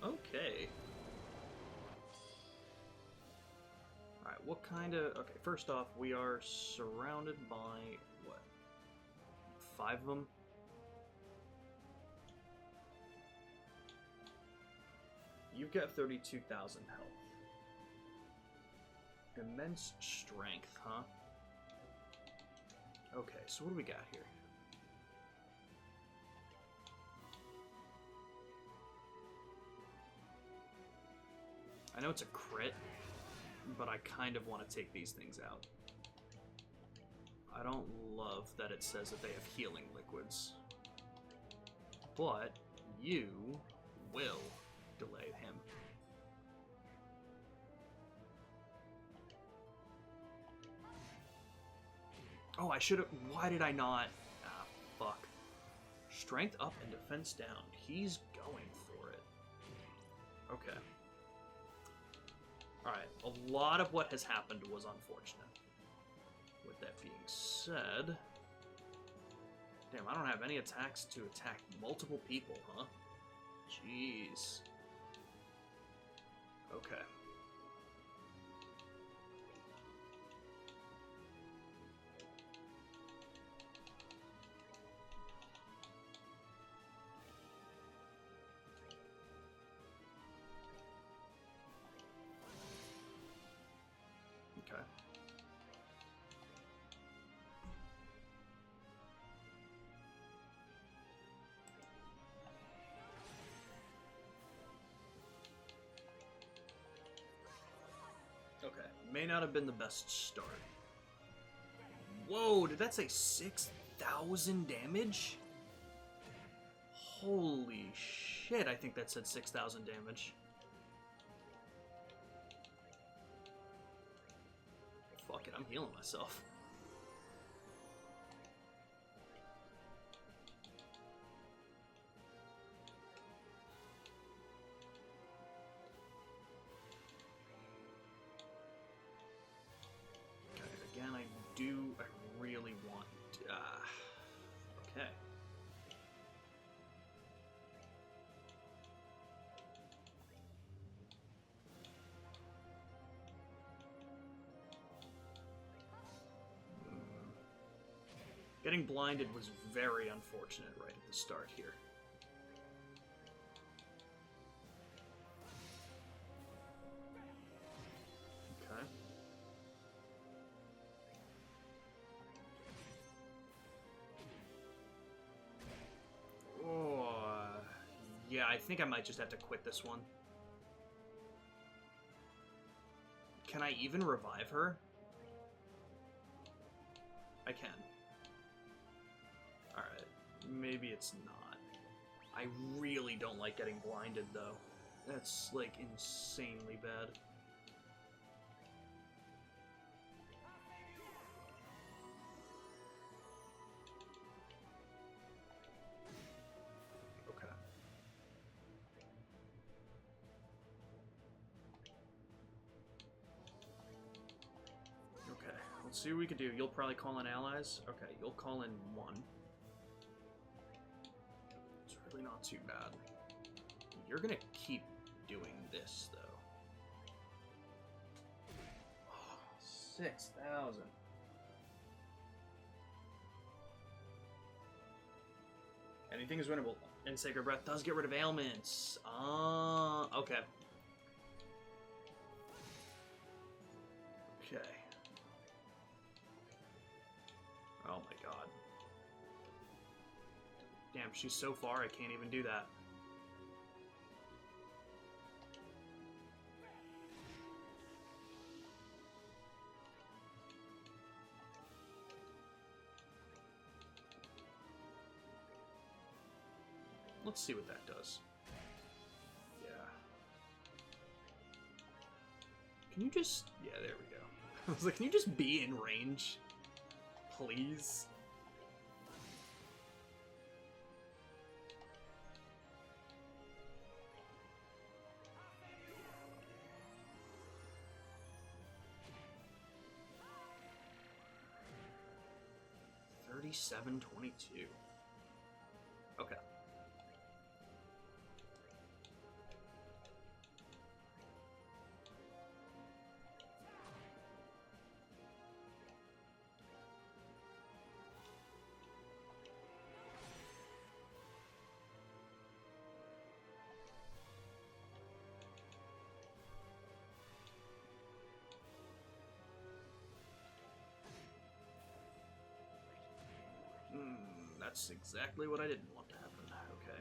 Okay. Alright, what kind of... Okay, first off, we are surrounded by, what? 5 of them? You've got 32,000 health. Immense strength, huh? Okay, so what do we got here? I know it's a crit, but I kind of want to take these things out. I don't love that it says that they have healing liquids. But you will delay him. Oh, I should have. Why did I not? Ah, fuck. Strength up and defense down. He's going for it. Okay. Alright, a lot of what has happened was unfortunate. With that being said... Damn, I don't have any attacks to attack multiple people, huh? Jeez. Okay. Okay. Okay. May not have been the best start. Whoa, did that say 6,000 damage? Holy shit, I think that said 6,000 damage. Fuck it, I'm healing myself. Okay, again, I really want... okay. Getting blinded was very unfortunate right at the start here. Okay. Oh, yeah, I think I might just have to quit this one. Can I even revive her? I can. Alright, maybe it's not. I really don't like getting blinded, though. That's, like, insanely bad. Okay. Okay, let's see what we can do. You'll probably call in allies? Okay, you'll call in one. It's really not too bad. You're gonna keep doing this, though. Oh, 6,000. Anything is winnable. And Sacred Breath does get rid of ailments. Okay. Okay. Oh my god. Damn, she's so far I can't even do that. Let's see what that does. Yeah. Can you just... Yeah, there we go. I was like, can you just be in range? Please? $37.22. Okay. That's exactly what I didn't want to happen. Okay.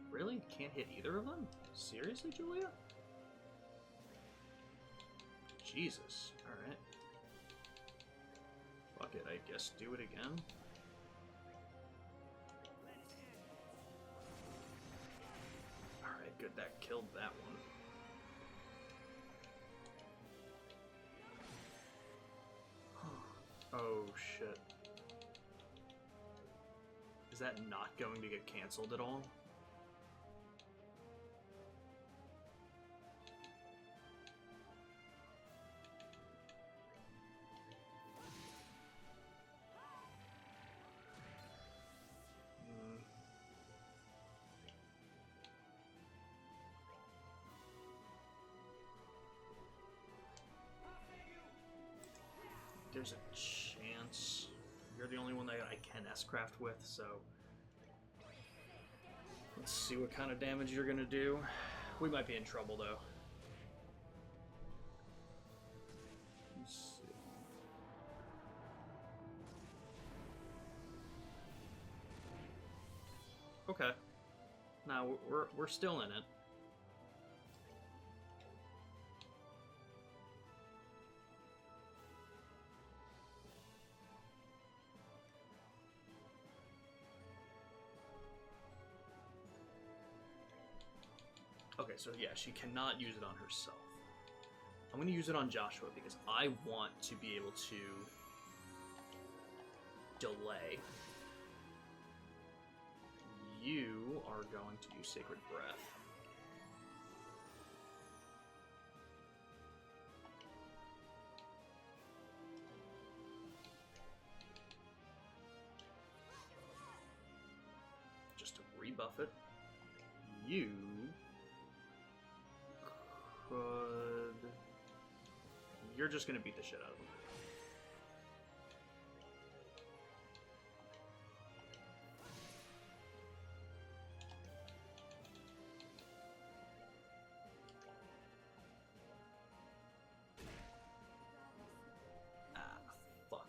Really? Can't hit either of them? Seriously, Julia? Jesus. Alright. Fuck it, I guess do it again. Alright, good, that killed that one. shit. Is that not going to get canceled at all? There's a chance. You're the only one that I can S-craft with, so let's see what kind of damage you're gonna do. We might be in trouble though. Let's see. Okay. Now we're still in it. Okay, so yeah, she cannot use it on herself. I'm going to use it on Joshua because I want to be able to delay. You are going to use Sacred Breath. Just to rebuff it. You could... You're just going to beat the shit out of him. Fuck.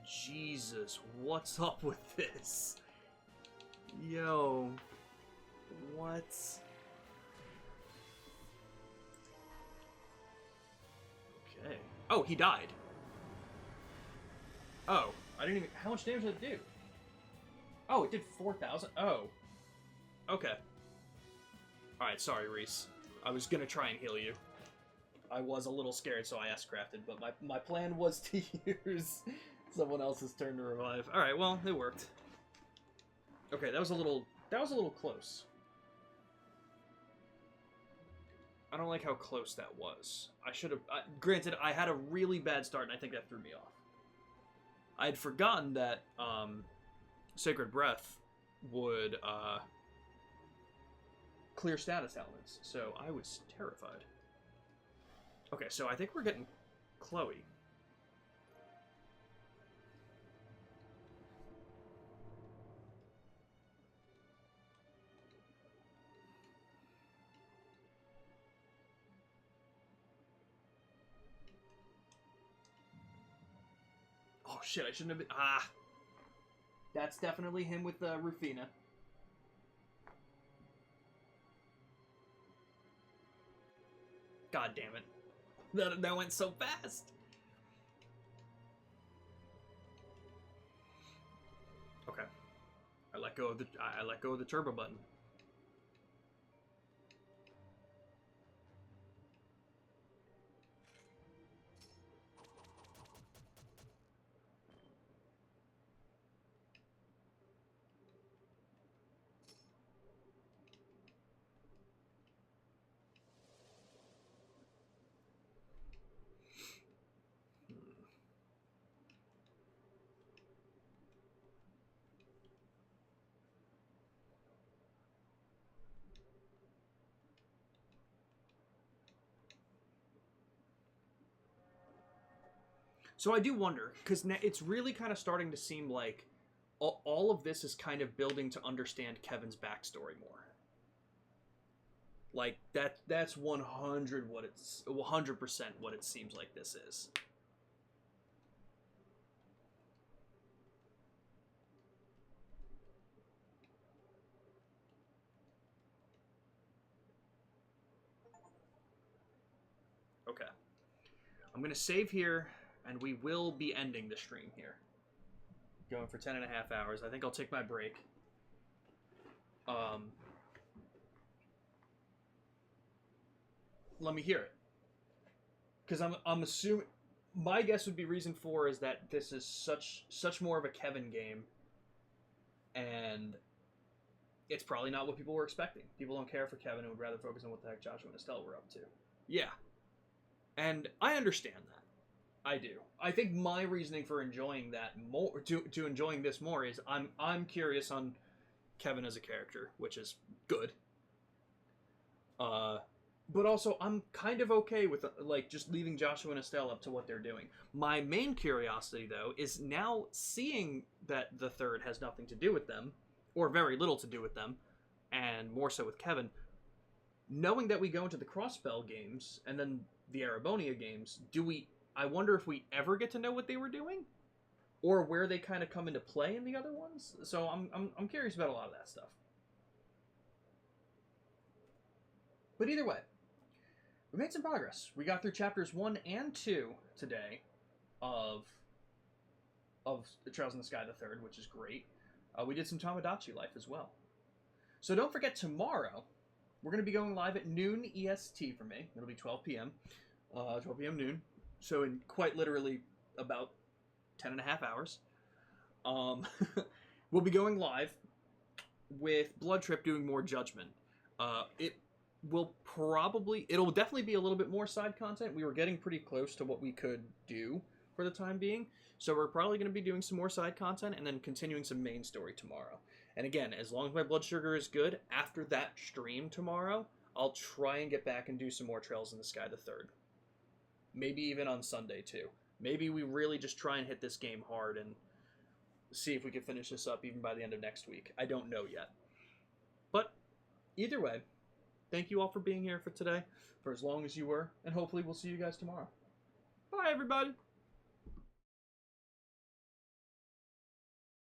Jesus, what's up with this? Yo. What? Okay. Oh, he died. Oh, I didn't even... How much damage did it do? Oh, it did 4,000? Oh. Okay. Alright, sorry, Reese. I was gonna try and heal you. I was a little scared, so I S-crafted, but my plan was to use someone else's turn to revive. Alright, well, it worked. Okay, that was a little close. I don't like how close that was. I should have... granted, I had a really bad start, and I think that threw me off. I had forgotten that Sacred Breath would clear status elements, so I was terrified. Okay, so I think we're getting Chloe. Oh shit, I shouldn't have been... Ah! That's definitely him with Rufina. God damn it. That went so fast! Okay. I let go of the turbo button. So I do wonder, because it's really kind of starting to seem like all of this is kind of building to understand Kevin's backstory more. Like, that's 100% what it seems like this is. Okay. I'm going to save here, and we will be ending the stream here. Going for 10.5 hours. I think I'll take my break. Let me hear it. because I'm assuming my guess would be reason 4 is that this is such more of a Kevin game, and it's probably not what people were expecting. People don't care for Kevin and would rather focus on what the heck Joshua and Estelle were up to. Yeah, and I understand that. I do. I think my reasoning for enjoying that more, to enjoying this more, is I'm curious on Kevin as a character, which is good. But also I'm kind of okay with like just leaving Joshua and Estelle up to what they're doing. My main curiosity though is now seeing that the third has nothing to do with them, or very little to do with them, and more so with Kevin. Knowing that we go into the Crossbell games and then the Arabonia games, I wonder if we ever get to know what they were doing, or where they kind of come into play in the other ones. So I'm curious about a lot of that stuff. But either way, we made some progress. We got through chapters 1 and 2 today of The Trails in the Sky the Third, which is great. We did some Tomodachi Life as well. So don't forget, tomorrow we're going to be going live at noon EST for me. It'll be 12 p.m. 12 p.m. noon. So in quite literally about 10 and a half hours. We'll be going live with Blood Trip doing more Judgment. It'll definitely be a little bit more side content. We were getting pretty close to what we could do for the time being. So we're probably going to be doing some more side content and then continuing some main story tomorrow. And again, as long as my blood sugar is good, after that stream tomorrow, I'll try and get back and do some more Trails in the Sky the Third. Maybe even on Sunday too. Maybe we really just try and hit this game hard and see if we can finish this up even by the end of next week. I don't know yet. But either way, thank you all for being here for today, for as long as you were, and hopefully we'll see you guys tomorrow. Bye, everybody!